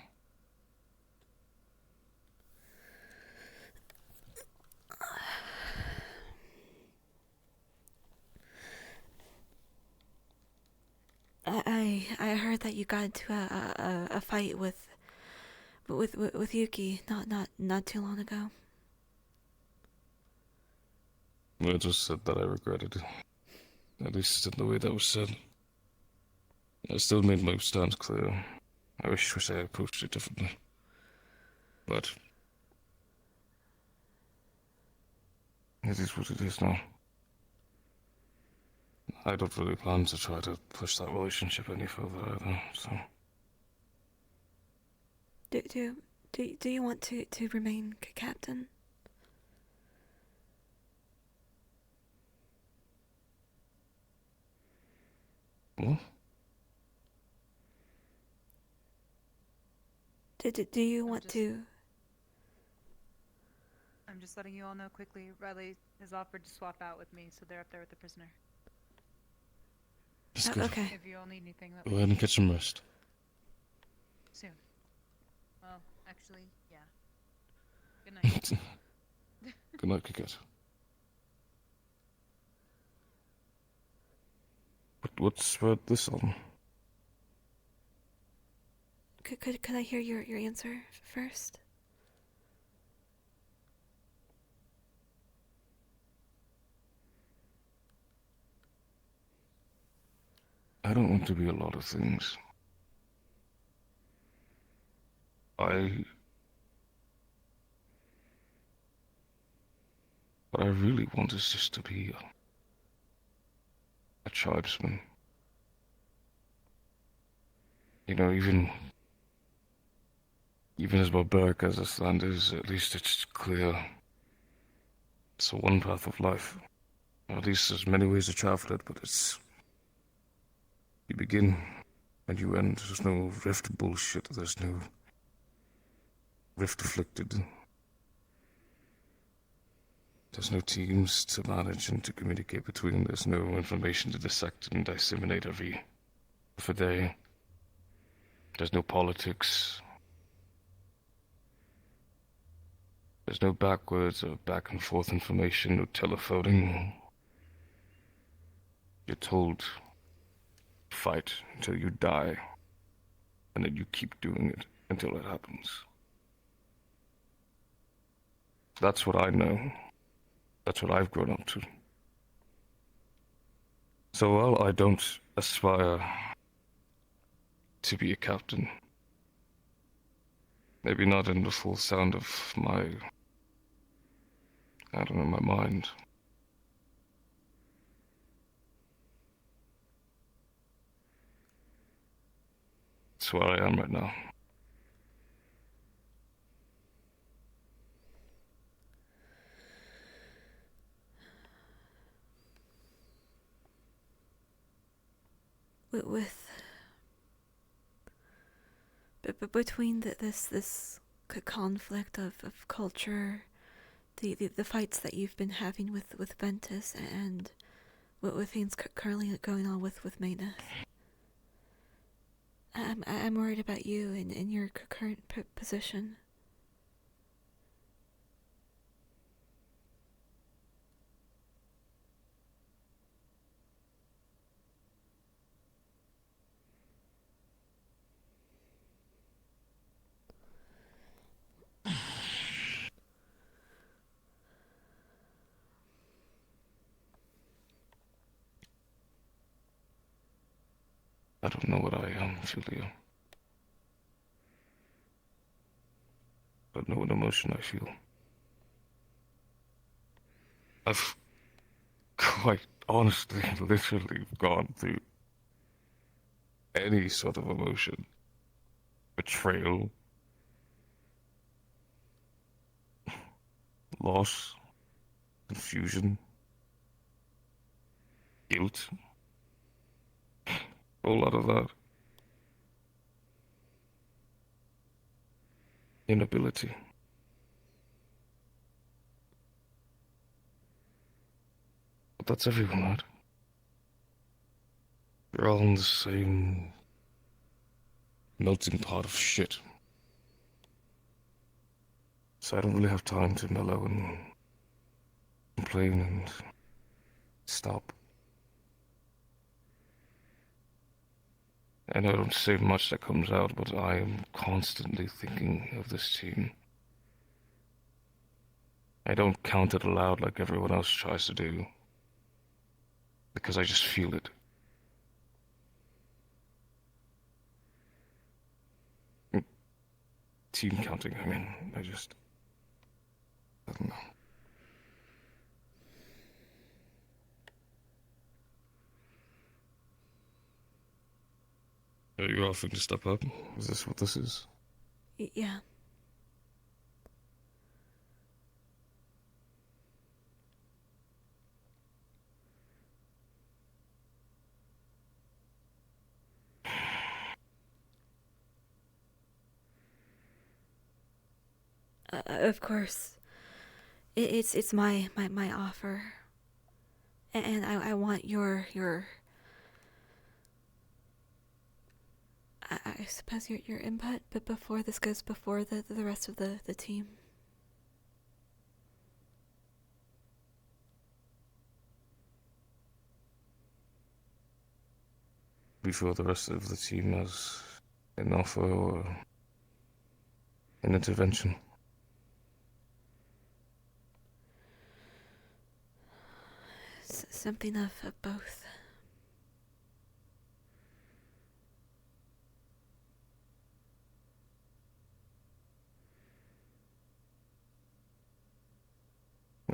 I heard that you got into a fight with Yuki not too long ago. I just said that I regretted it. At least in the way that was said. I still made my stance clear. I wish to say I approached it differently. But it is what it is now. I don't really plan to try to push that relationship any further either, so... Do you want to remain captain? What? Do you want to? I'm just letting you all know quickly. Riley has offered to swap out with me, so they're up there with the prisoner. That's good. Okay. If you all need anything, let Go me ahead know. and get some rest. Soon. Well, actually, yeah. Good night. Good night, Kikette. What's this on? Could I hear your answer first? I don't want to be a lot of things. What I really want is just to be a tribesman. You know, even as barbaric as this land is, at least it's clear. It's a one path of life. Or at least there's many ways to travel it, but it's... You begin and you end. There's no rift bullshit. There's no rift afflicted. There's no teams to manage and to communicate between. There's no information to dissect and disseminate every day. There's no politics. There's no backwards or back and forth information, no telephoning. You're told, fight until you die, and then you keep doing it until it happens. That's what I know. That's what I've grown up to. So while I don't aspire to be a captain, maybe not in the full sound of my mind. That's where I am right now. Between this conflict of culture, the fights that you've been having with Ventus, and with things currently going on with Mayneth. I'm worried about you in your current position. I don't know what I am, Julia. I don't know what emotion I feel. I've quite honestly, literally gone through any sort of emotion. Betrayal. Loss. Confusion. Guilt. A whole lot of that. Inability. But that's everyone, right? We're all in the same melting pot of shit. So I don't really have time to mellow and complain and stop. I know I don't say much that comes out, but I am constantly thinking of this team. I don't count it aloud like everyone else tries to do, because I just feel it. Team counting, I mean, I don't know. Are you offering to step up? Is this what this is? Yeah. Of course. It's my offer. And I want your I suppose your input, but before this goes before the rest of the team. Before the rest of the team has an offer or an intervention. Something of both.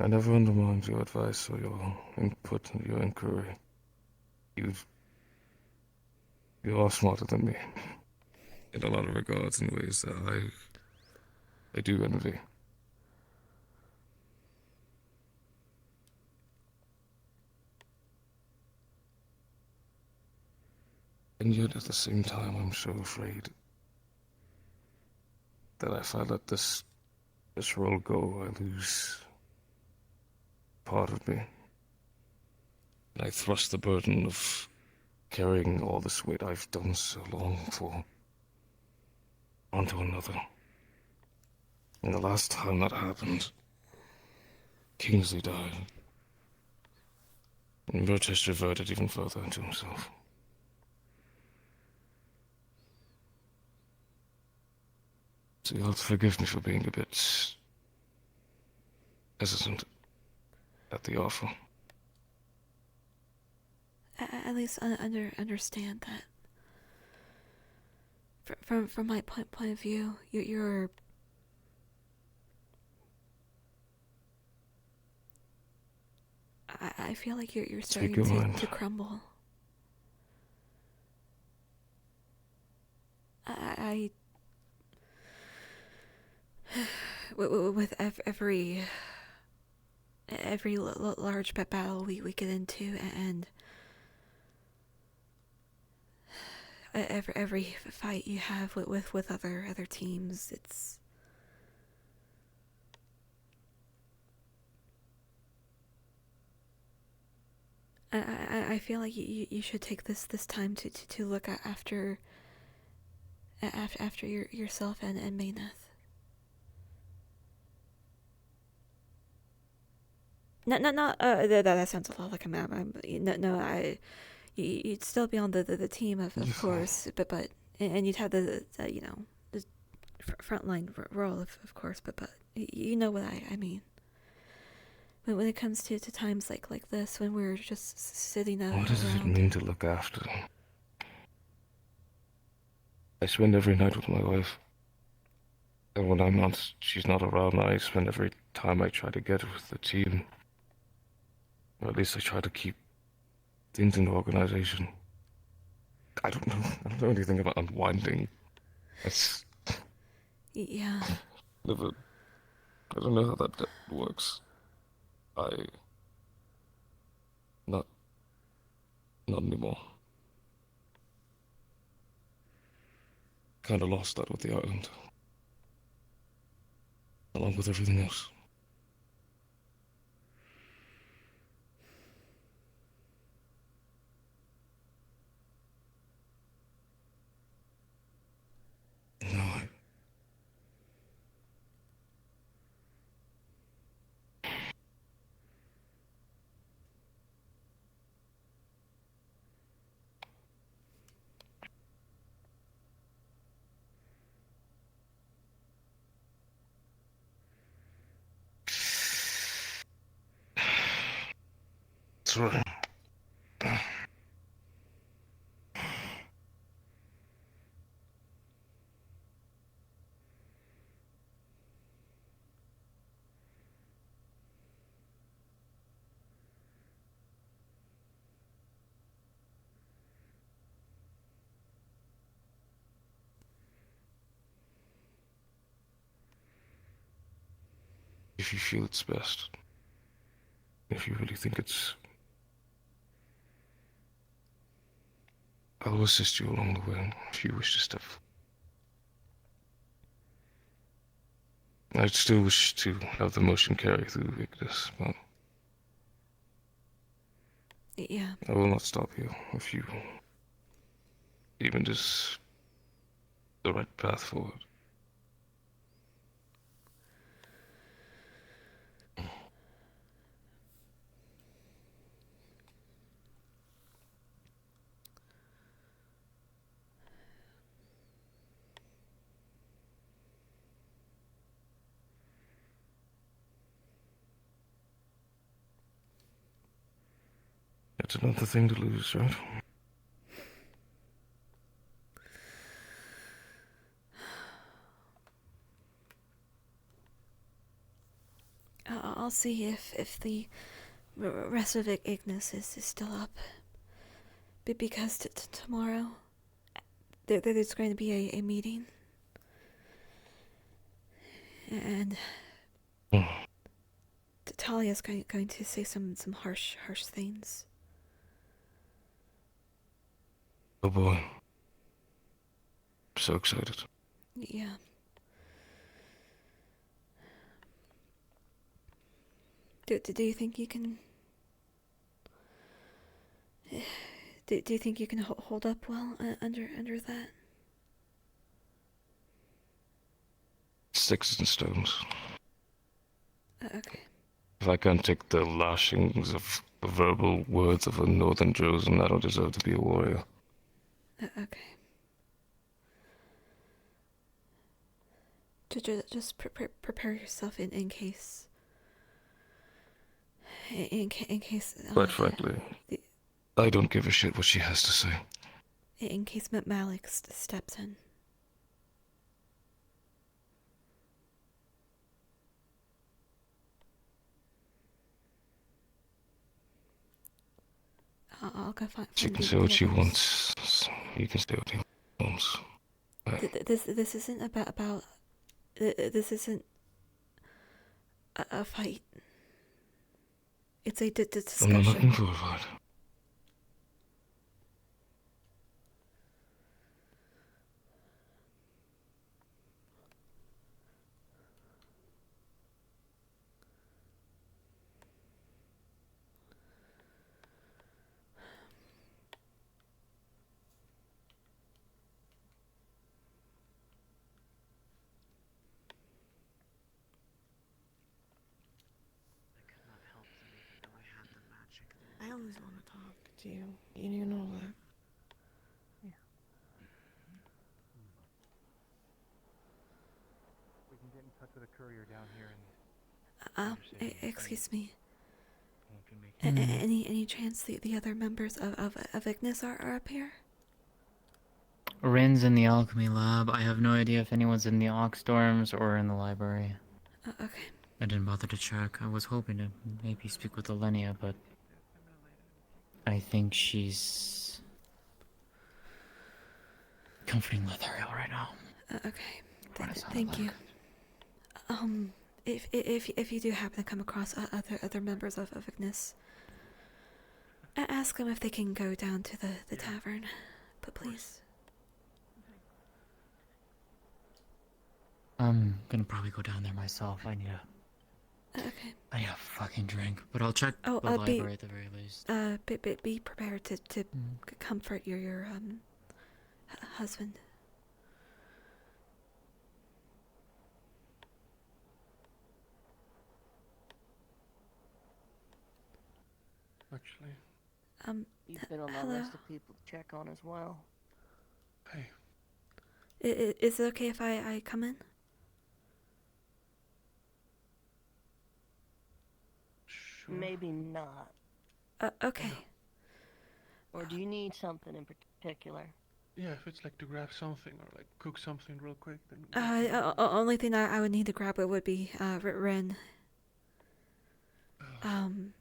I never undermined your advice or your input and your inquiry. You are smarter than me. In a lot of regards, in ways that I do envy. And yet, at the same time, I'm so afraid that if I let this role go, I lose part of me. And I thrust the burden of carrying all this weight I've done so long for onto another. And the last time that happened, Kingsley died. And Burgess reverted even further into himself. So you'll have to forgive me for being a bit hesitant at the offer. At least understand that from my point of view, you're I feel like you're starting to crumble. With every large battle we get into, and every fight you have with other teams, it's I feel like you should take this time to look after yourself and Mayneth. No, that sounds a lot like a ma'am. No, you'd still be on the team of course, but and you'd have the frontline role of course, but you know what I mean. When it comes to times like this, when we're just sitting around. What does it mean to look after? I spend every night with my wife. And when she's not around, I spend every time I try to get with the team. Or at least I try to keep things in organization. I don't know anything about unwinding. Yeah. I don't know how that works. Not anymore. Kinda lost that with the island. Along with everything else. No, That's right. If you feel it's best, if you really think it's... I'll assist you along the way if you wish to step. I'd still wish to have the motion carry through Ignis, but... Yeah. I will not stop you if you... even just... the right path forward. It's another thing to lose, right? I'll see if the rest of Ignis is still up. Because tomorrow there's going to be a meeting. And Talia's going to say some harsh things. Oh boy. I'm so excited. Yeah. Do you think you can... Do you think you can hold up well under that? Sticks and stones. Okay. If I can't take the lashings of the verbal words of a northern Josen, I don't deserve to be a warrior. Okay. Just prepare yourself in case. In case. Quite frankly, I don't give a shit what she has to say. In case Malik steps in. I'll go find. She can say what she wants. You can say what he wants. This isn't about. This isn't a fight. It's a discussion. I'm not looking for a fight. to you. You know that. We can get in touch with a courier down here and. Excuse me. Can make Any chance the other members of Ignis are up here? Rin's in the alchemy lab. I have no idea if anyone's in the aux dorms or in the library. Okay. I didn't bother to check. I was hoping to maybe speak with Elenia, but I think she's comforting Lethariel right now. Okay. Thank you. If you do happen to come across other members of Ignis, ask them if they can go down to the tavern, but please. I'm gonna probably go down there myself. I need a fucking drink, but I'll check the library at the very least. Be prepared to comfort your husband. Actually. He's been on my hello? list of people to check on as well. Hey. Is it okay if I come in? Sure. Maybe not. Okay. Or do you need something in particular? Yeah, if it's like to grab something or like cook something real quick, then. Only thing I would need to grab it would be Ren.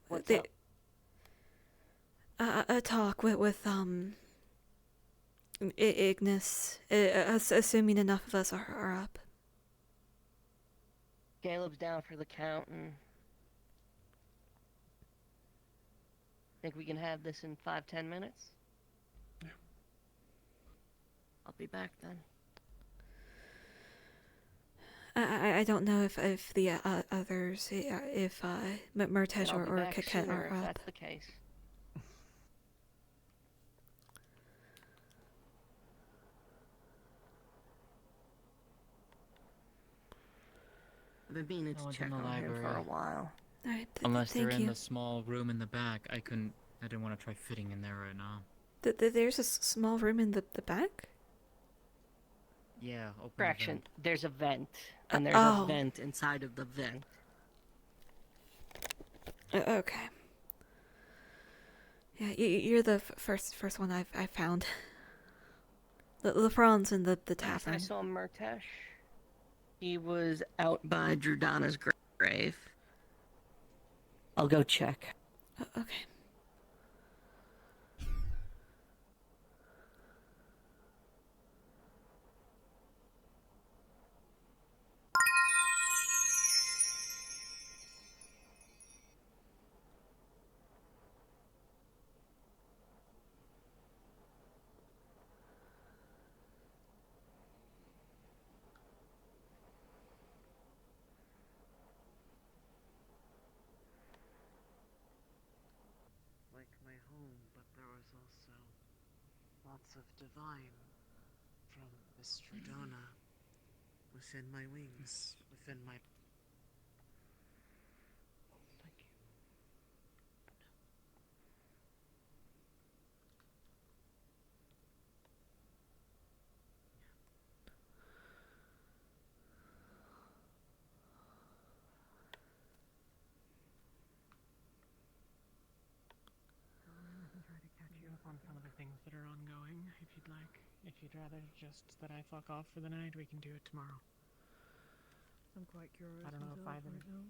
What's up? A talk with Ignis, assuming enough of us are up. Caleb's down for the count, and think we can have this in 5-10 minutes? Yeah. I'll be back then. I don't know if the others, if Murtesh or Kaket are if up. that's the case. I've been meaning to check on him for a while. Alright, Unless they're thank in you. the small room in the back, I didn't want to try fitting in there right now. There's a small room in the back? Yeah, open the Correction, vent. there's a vent, and there's oh. a vent inside of the vent. Okay. Yeah, you're the first one I found. LeFron's in the tavern. I saw Murtesh. He was out by Drudana's grave. I'll go check. Okay. Like my home, but there was also lots of divine from Miss Dradona within my wings, within my. Thank you. I can try to catch you up on some of the things that are ongoing, if you'd like. If you'd rather just that I fuck off for the night, we can do it tomorrow. I'm quite curious. I don't know if either. Right now.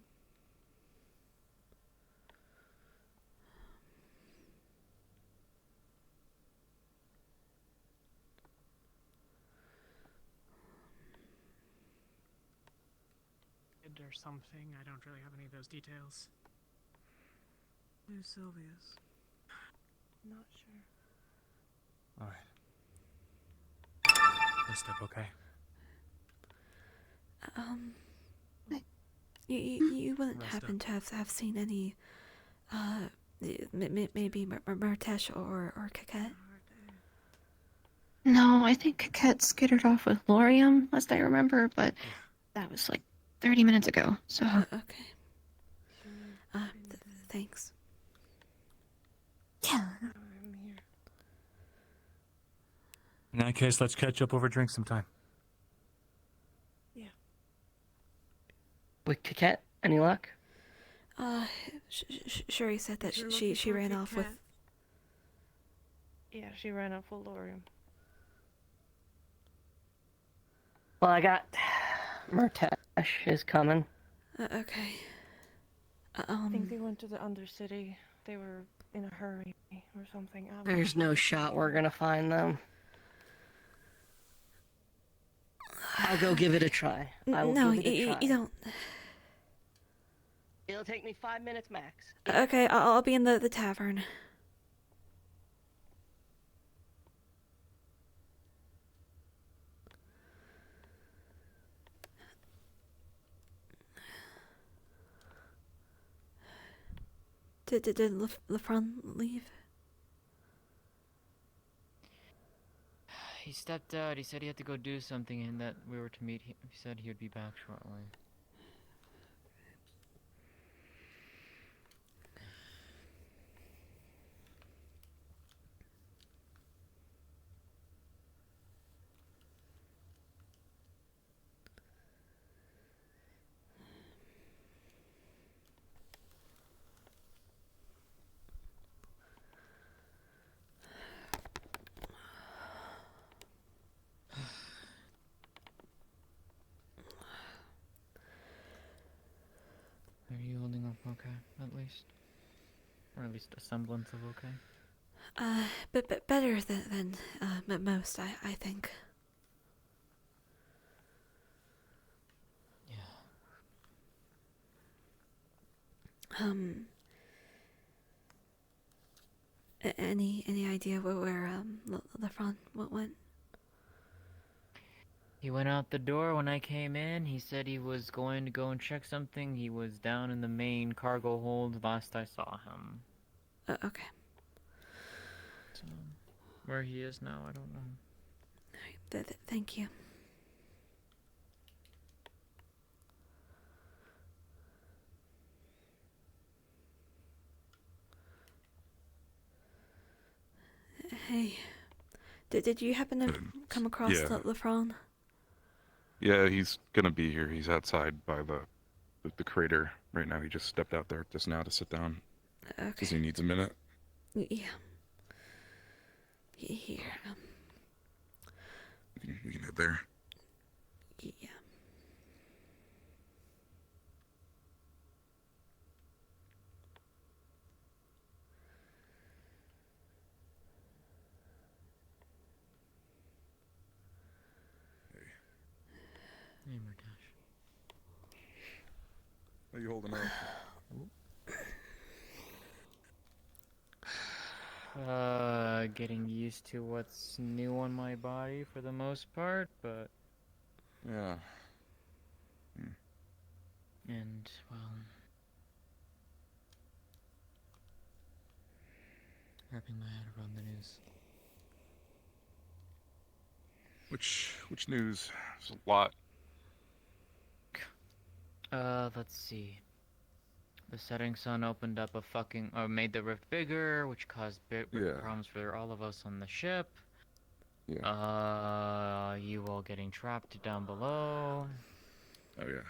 Or something. I don't really have any of those details. Who's Sylvia's? Not sure. Alright. First step, okay? You wouldn't Rest happen to have seen any, maybe Murtesh or Kaket? No, I think Kat skittered off with Lorium, last I remember, but that was like 30 minutes ago, so... Okay. Thanks. Yeah. In that case, let's catch up over drinks sometime. With Kaket, any luck? Shuri said that You're she looking for ran Kit off with. Kat. Yeah, she ran off with Lorium. Well, I got Murtash is coming. Okay. I think they went to the Undercity. They were in a hurry or something. There's no shot we're gonna find them. I'll go give it a try. I will No, give it a try. you don't. It'll take me 5 minutes max. Okay, I'll be in the tavern. Did Lefron leave? He stepped out. He said he had to go do something and that we were to meet. He said he would be back shortly. Are you holding up okay, at least? Or at least a semblance of okay? But better than most, I think. Any idea where Lefron went? He went out the door when I came in. He said he was going to go and check something. He was down in the main cargo hold last I saw him. Okay. So, where he is now, I don't know. Thank you. Hey, did you happen to come across yeah. Lefron? Yeah, he's gonna be here. He's outside by the crater right now. He just stepped out there just now to sit down. Okay. Because he needs a minute. Yeah. Here. We can head there. Yeah. Hey, Murtash. How you holding up? Getting used to what's new on my body for the most part, but... Yeah. And, well... wrapping my head around the news. Which news? There's a lot. Let's see. The setting sun opened up made the rift bigger, which caused big problems for all of us on the ship. Yeah. You all getting trapped down below. Oh yeah.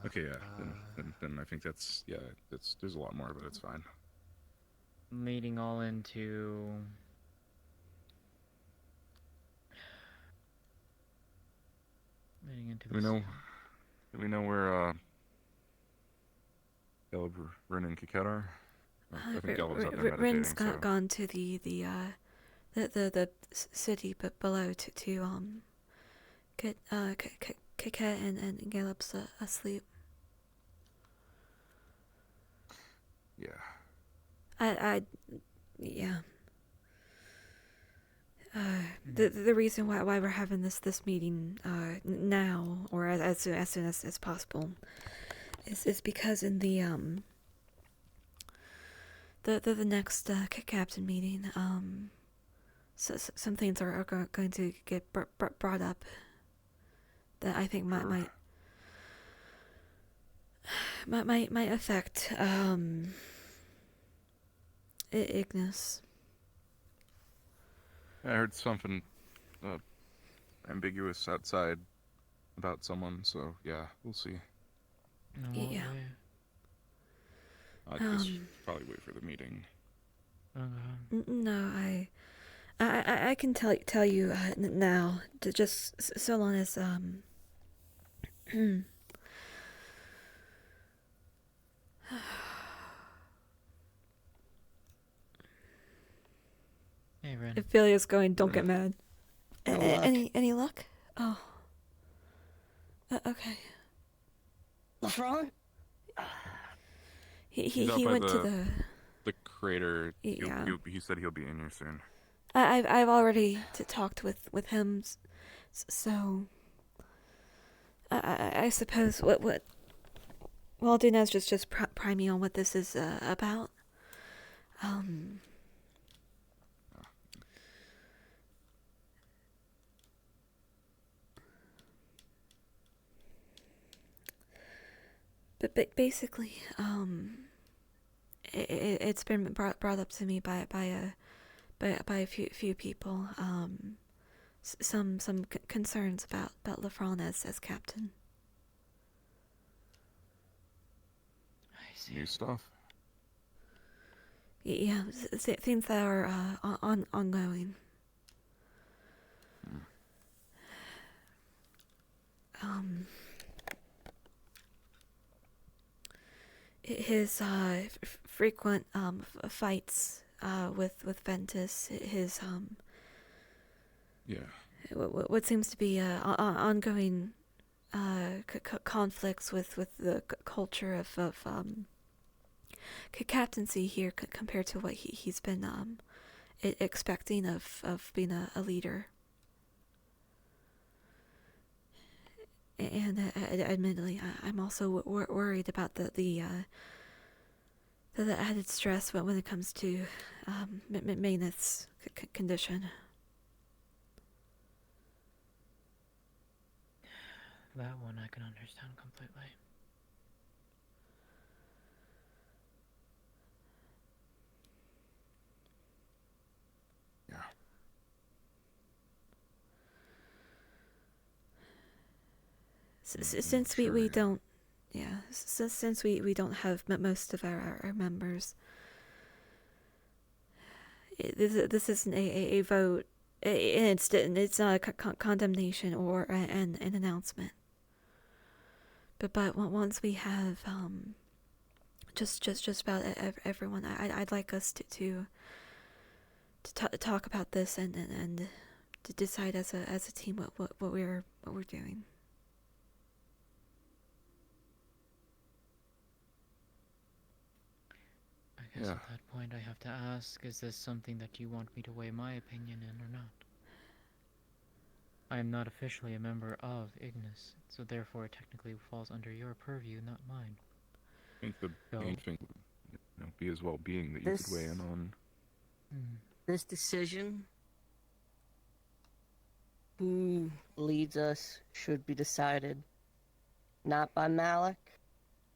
Okay, yeah. Then I think that's there's a lot more, but it's fine. Leading all into Do we know where Gelb, Rin, and Kaket are? I think Gelb was out there meditating. Rin's gone to the city, but below to get Kaket and Galop's asleep. Yeah. Yeah. The reason why we're having this meeting now, or as soon as possible, is because in the next captain meeting, some things are going to get brought up that I think might affect Ignis. I heard something ambiguous outside about someone, so yeah, we'll see. Yeah. I'd just probably wait for the meeting. No, I can tell you now. Just so long as Hey, Ren. Ophelia's going. Don't get mad. No luck. Any luck? Oh. Okay. LeFron? He He's out by went to the crater. Yeah. He said he'll be in here soon. I've already talked with him, so I suppose what I'll do now is just prime me on what this is about. But basically, it's been brought up to me by a few people. Some concerns about LeFron as captain. I see. New stuff. Yeah, things that are ongoing. His frequent fights with Ventus, his Yeah. what seems to be ongoing conflicts with the culture of captaincy here compared to what he's been expecting of being a leader. And admittedly, I'm also worried about the added stress when it comes to maintenance condition. That one I can understand completely. Yeah. Since we don't, since we don't have most of our members, this isn't a vote. It's not a condemnation or an announcement. But once we have just about everyone, I'd like us to talk about this and to decide as a team what we're doing. I guess at that point I have to ask, is this something that you want me to weigh my opinion in or not? I am not officially a member of Ignis, so therefore it technically falls under your purview, not mine. I think the main thing would be his well-being that you could weigh in on. This decision, who leads us, should be decided not by Malik,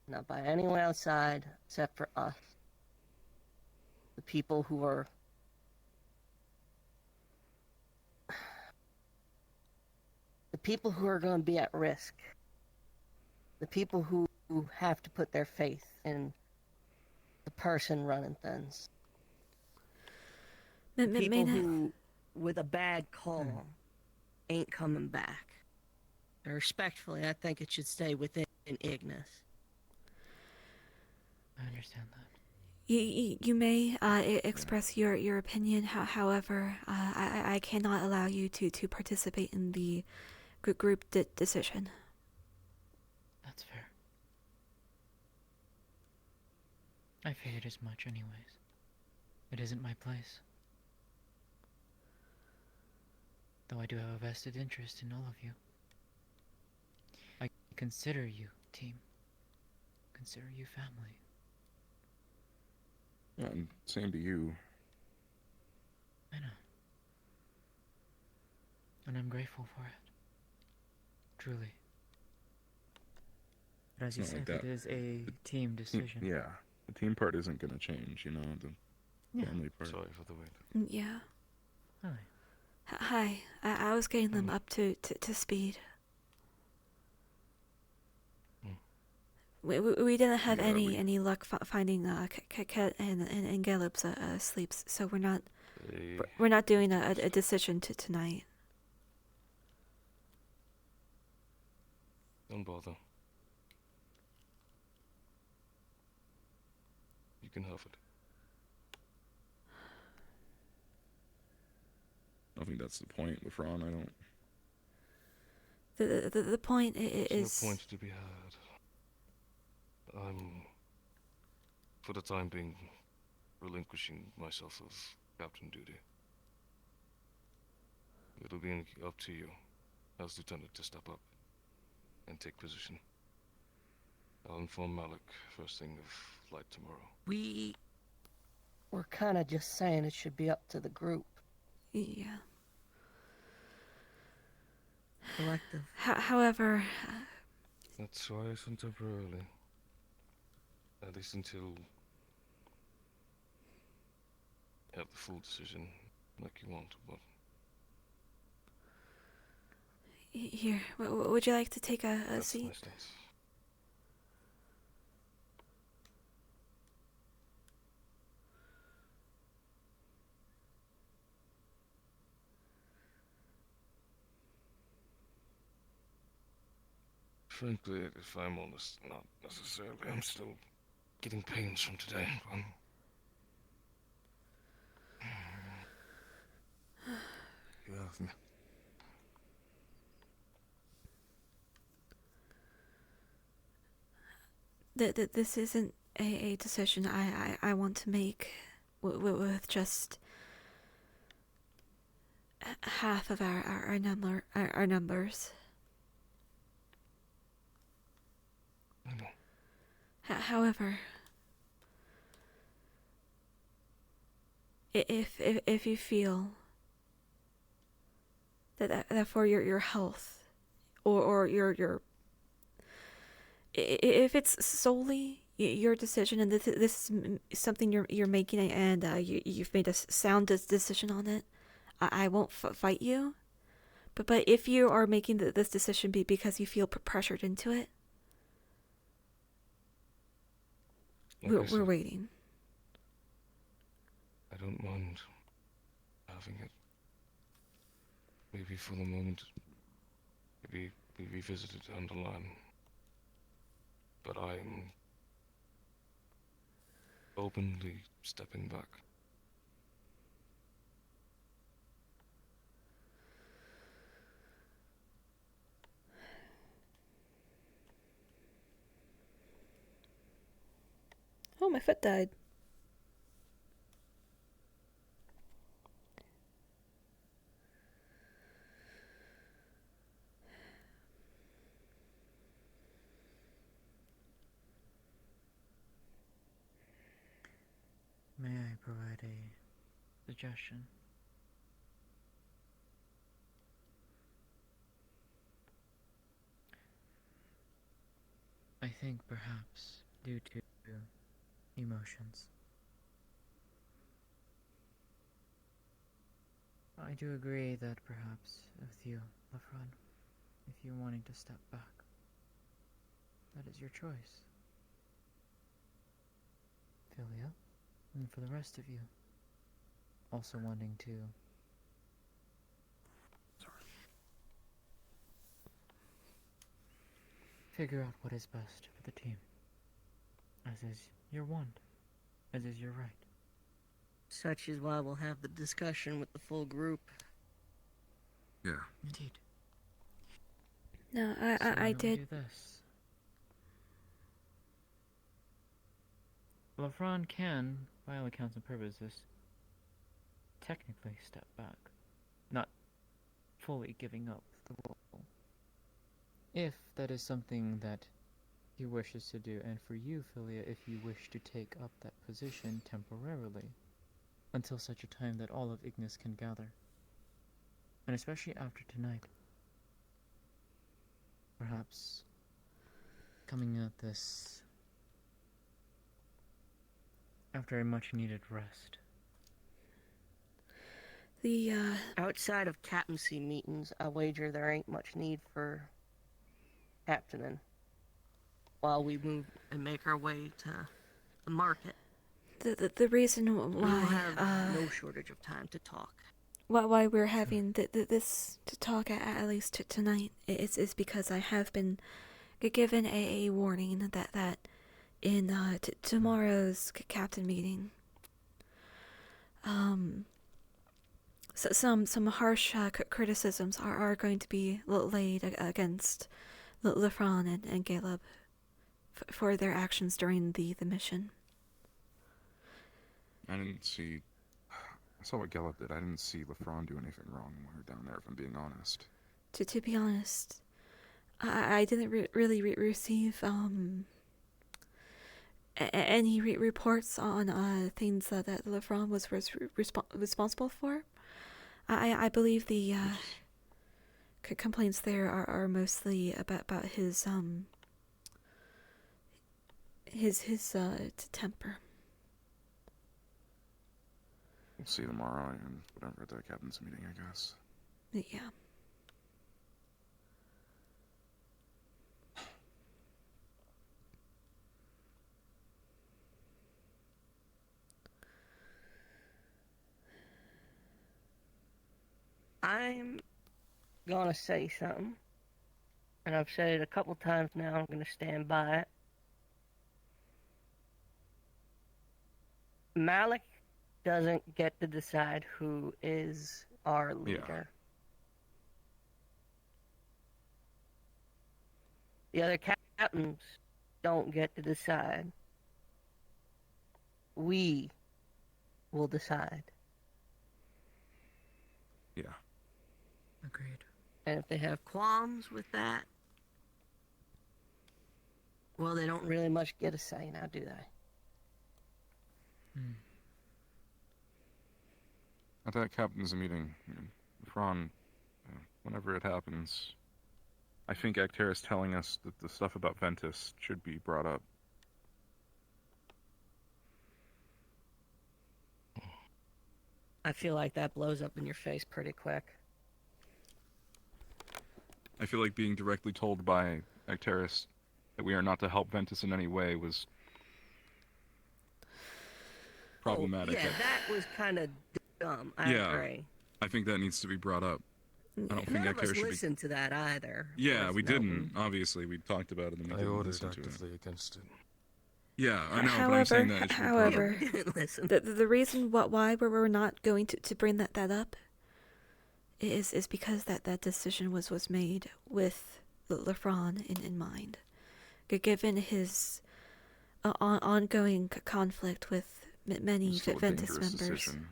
not by anyone outside, except for us. The people who are going to be at risk. The people who have to put their faith in the person running things. The people who, with a bad call, ain't coming back. And respectfully, I think it should stay within Ignis. I understand that. You may express your opinion. However, I cannot allow you to participate in the group decision. That's fair. I figured as much anyways. It isn't my place. Though I do have a vested interest in all of you. I consider you team. Consider you family. Yeah, and same to you. I know. And I'm grateful for it. Truly. But as you Not said, like that. it is a team decision. Yeah, the team part isn't going to change, the family part. Sorry for the wait. Yeah. Hi. Hi. I was getting them up to speed. We didn't have any luck finding Ket and Galeb's sleeps, so we're not doing a decision tonight. Don't bother. You can have it. I think that's the point with Ron. I don't. The point is. There's no point to be had. I'm, for the time being, relinquishing myself of captain duty. It'll be up to you, as lieutenant, to step up and take position. I'll inform Malik first thing of light tomorrow. We're kind of just saying it should be up to the group. Yeah. Collective. However. That's why I sent temporarily. At least until you have the full decision, like you want, but... Here, would you like to take a seat? Nice, thanks. Frankly, if I'm honest, not necessarily. I'm still getting pains from today. Yeah. This isn't a decision I want to make with just half of our numbers. I know. However, if you feel that for your health or your if it's solely your decision and this is something you're making and you've made a sound decision on it, I won't fight you. But if you are making this decision because you feel pressured into it, we're waiting. I don't mind having it. Maybe for the moment, maybe we revisit it down the line. But I'm openly stepping back. Oh, my foot died. May I provide a suggestion? I think perhaps due to emotions, I do agree that perhaps with you, Lefron, if you're wanting to step back, that is your choice. Philia, and for the rest of you, also wanting to figure out what is best for the team, as is your want, as is your right. Such is why we'll have the discussion with the full group. Yeah. Indeed. No, So I will did. do this. Lefron can, by all accounts and purposes, technically step back, not fully giving up the role. If that is something that he wishes to do, and for you, Philia, if you wish to take up that position temporarily, until such a time that all of Ignis can gather. And especially after tonight. Perhaps coming at this after a much needed rest. Outside of captaincy meetings, I wager there ain't much need for captaining while we move and make our way to the market. The reason We'll why have no shortage of time to talk. why we're having this to talk at least tonight is because I have been given a warning that in tomorrow's captain meeting, so some harsh criticisms are going to be laid against Lefron and Caleb for their actions during the mission. I didn't see. I saw what Gallup did. I didn't see LeFron do anything wrong when we were down there, if I'm being honest. To be honest, I didn't really receive any reports on things that LeFron was responsible for. I believe the complaints there are mostly about his temper. We'll see tomorrow and whatever at the captain's meeting, I guess. Yeah. I'm gonna say something, and I've said it a couple times now. I'm gonna stand by it. Malik doesn't get to decide who is our leader. The other captains don't get to decide. We will decide. Yeah. Agreed. And if they have qualms with that, well, they don't really much get a say now, do they? At that captain's meeting, Fron, whenever it happens, I think Acteris telling us that the stuff about Ventus should be brought up. I feel like that blows up in your face pretty quick. I feel like being directly told by Acteris that we are not to help Ventus in any way was problematic. Oh, yeah, that was kind of dumb. I agree. I think that needs to be brought up. I don't think None of us Acteris should be... listened to that either. Yeah, we didn't. Obviously, we talked about it and we I didn't ordered listen to it. actively against it. Yeah, I know, but I'm saying that it should be brought up. The reason why we're not going to bring that up is because that decision was made with Lefron in mind. Given his ongoing conflict with many Ventus members. Decision.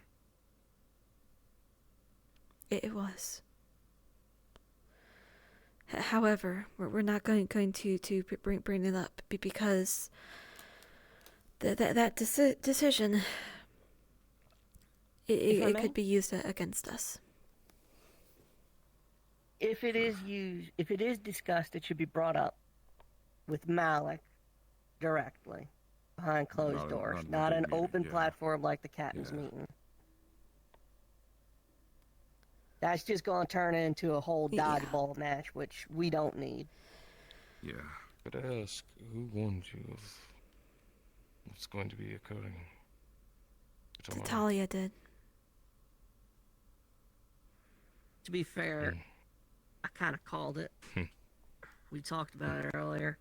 It was. However, we're not going to bring it up because that decision it could be used against us. If it is discussed, it should be brought up with Malik directly behind closed doors, not an open platform like the captain's meeting. That's just going to turn into a whole dodgeball match, which we don't need. Yeah. Could I ask, who warned you of what's going to be occurring? Talia did. To be fair, I kind of called it. We talked about it earlier.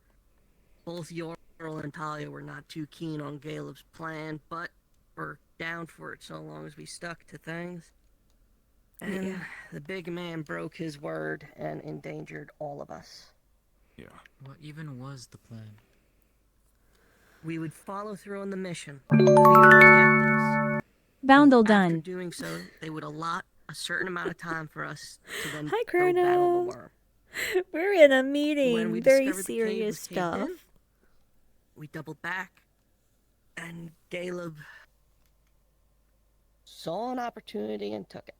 Both Yorl and Talia were not too keen on Caleb's plan, but were down for it so long as we stuck to things. And the big man broke his word and endangered all of us. Yeah. What even was the plan? We would follow through on the mission. Boundle After done. doing so, they would allot a certain amount of time for us to then Hi, go battle the Colonel. worm. We're in a When meeting. we Very discovered the cave serious was caved stuff. in, we doubled back, and Caleb saw an opportunity and took it.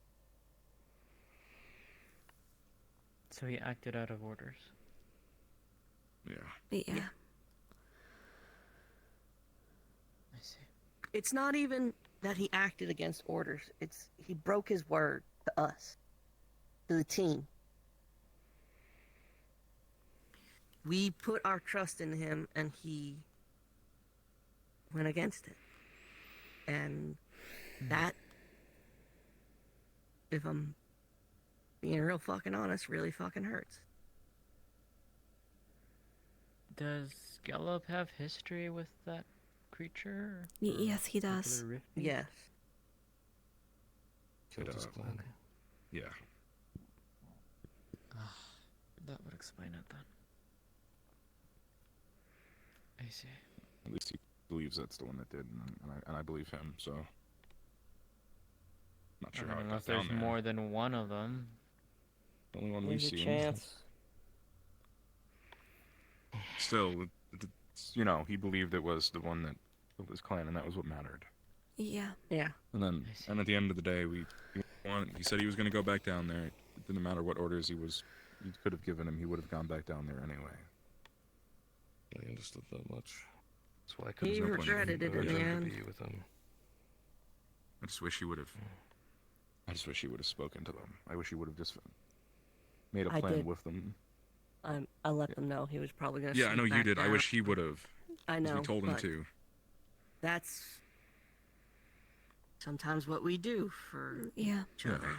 So he acted out of orders. Yeah. I see. It's not even that he acted against orders. He broke his word to us, to the team. We put our trust in him, and he went against it. And that, if I'm being real fucking honest, really fucking hurts. Does Gellup have history with that creature? Yes, he does. Yes. Killed his clan. Yeah. That would explain it then. I see. At least he believes that's the one that did, and I believe him. So, not sure how it Unless got down there's there. more than one of them. The only one There's we a see. chance. Still, he believed it was the one that killed his clan, and that was what mattered. Yeah. Yeah. And at the end of the day, he said he was going to go back down there. It didn't matter what orders you could have given him, he would have gone back down there anyway. I understood that much. That's why I He couldn't regretted it in the end. be with him. I just wish he would have. I just wish he would have spoken to them. I wish he would have just made a I plan did. with them. I let them know he was probably going to. Yeah, I know you did. I wish he would have. I know. We told him but to. That's sometimes what we do for each other.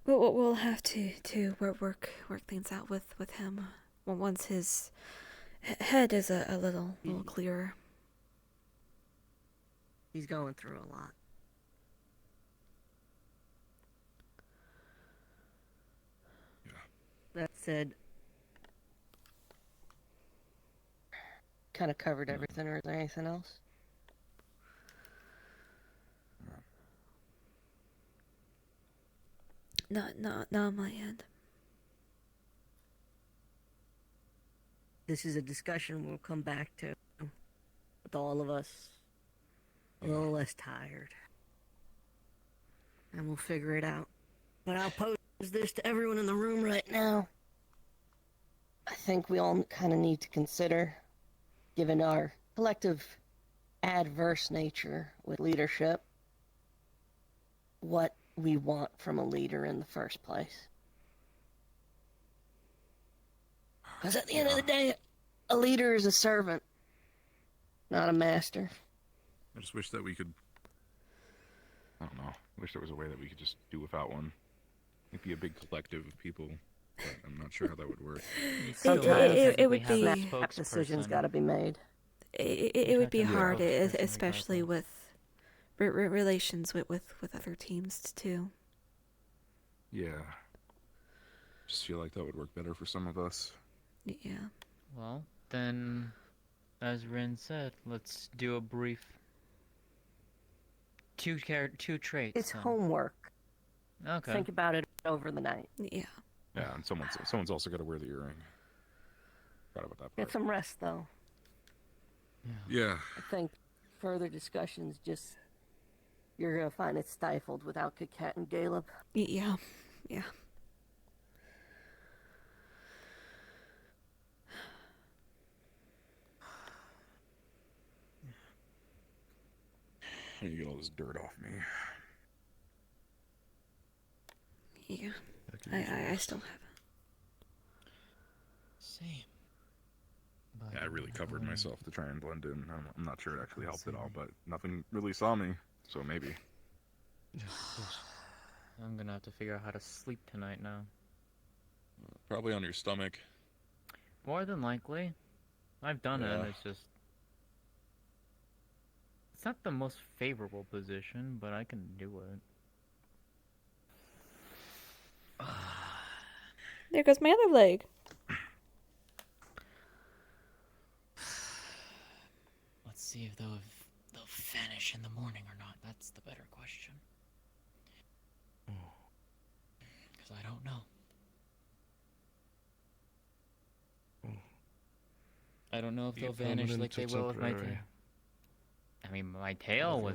Well, we'll have to work things out with him once his head is a little clearer. He's going through a lot. That said, kind of covered everything, or is there anything else? Not on my end. This is a discussion we'll come back to with all of us a little less tired. And we'll figure it out. But I'll pose this to everyone in the room right now. I think we all kind of need to consider, given our collective adverse nature with leadership, what we want from a leader in the first place. Because at the end of the day, a leader is a servant, not a master. I just wish that we could. I don't know. I wish there was a way that we could just do without one. It'd be a big collective of people, but I'm not sure how that would work. It would be. That decision's got to be made. It would be hard, especially with relations with other teams too. Yeah. Just feel like that would work better for some of us. Yeah. Well, then, as Rin said, let's do a brief two traits. It's then. homework. Okay. Think about it over the night. Yeah. Yeah, and someone's also got to wear the earring. Forgot about that part. Get some rest, though. Yeah. I think further discussions just... You're going to find it stifled without Kakat and Caleb. Yeah. Yeah. I need to get all this dirt off me. Yeah. I still have it. Same. Yeah, I really covered myself to try and blend in. I'm not sure it actually helped at all, but nothing really saw me, so maybe. I'm gonna have to figure out how to sleep tonight now. Probably on your stomach. More than likely. I've done Yeah. it, it's just... It's not the most favorable position, but I can do it. There goes my other leg. Let's see if they'll vanish in the morning or not. That's the better question. Because I don't know. I don't know if they'll vanish like they will with my tail. I mean, my tail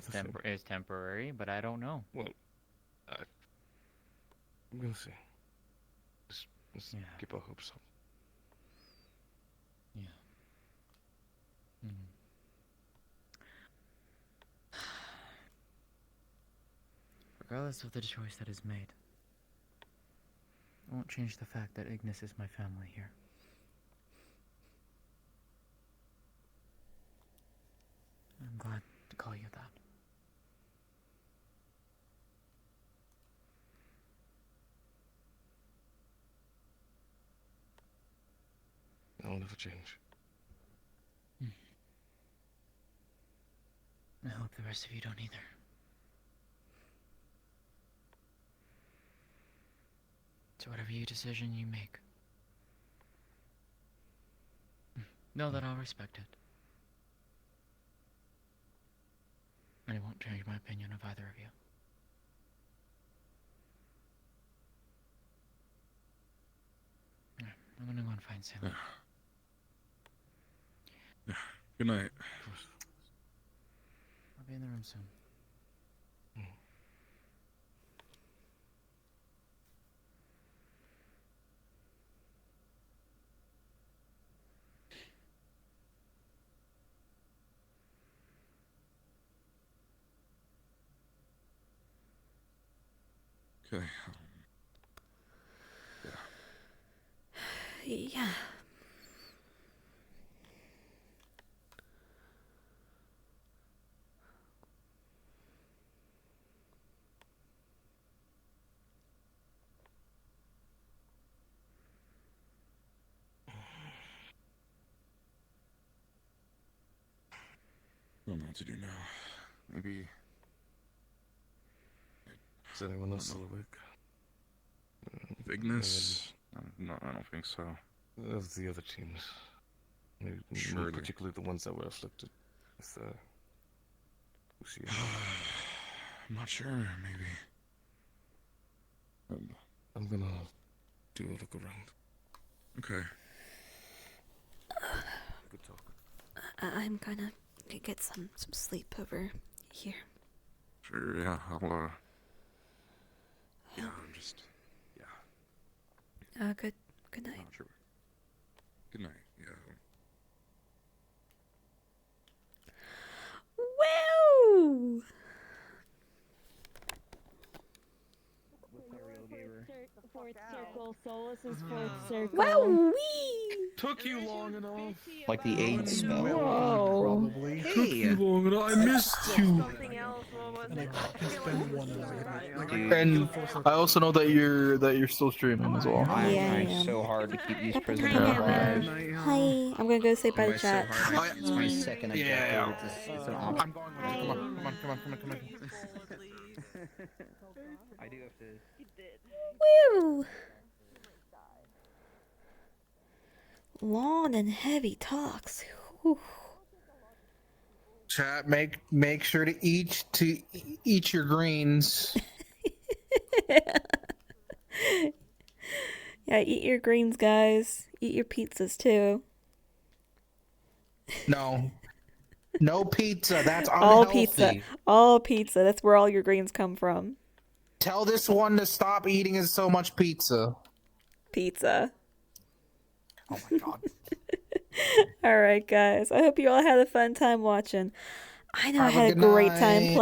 is temporary, but I don't know. Well, we'll see. Let's keep our hopes up. Yeah. Regardless of the choice that is made, it won't change the fact that Ignis is my family here. I'm glad to call you that. I'll never change. I hope the rest of you don't either. So whatever decision you make, know that I'll respect it. And it won't change my opinion of either of you. Yeah, I'm gonna go and find Sam. Good night. I'll be in the room soon. Okay. Yeah. I don't know what to do now. Maybe. Is anyone else still awake? Ignis? No, I don't think so. Of the other teams. Maybe Surely. particularly the ones that were afflicted with Lucia. I'm not sure, maybe. I'm gonna do a look around. Okay. Good talk. I'm gonna get some sleep over here. Sure, yeah, I'll, yeah, I'm just, yeah. Good night. Sure. Good night, yeah. Woo! Fourth circle, Solus is fourth circle. Wow! Took you long enough. Like the AIDS spell. Whoa. Probably. Took you long enough. I missed you. And I also know that you're still streaming as well. I Yeah, try so hard to keep these prisoners Hi. alive. Hi. I'm gonna go say bye to chat. It's my second objective. Yeah. It's an I'm going with you. Come on. I do have to. Woo! Long and heavy talks. Whew. Chat, make sure to eat your greens. Yeah, eat your greens, guys. Eat your pizzas too. No pizza. That's unhealthy. All pizza. All pizza. That's where all your greens come from. Tell this one to stop eating so much pizza. Pizza. Oh my god. Alright, guys. I hope you all had a fun time watching. I know I Have a had a good great night. time playing.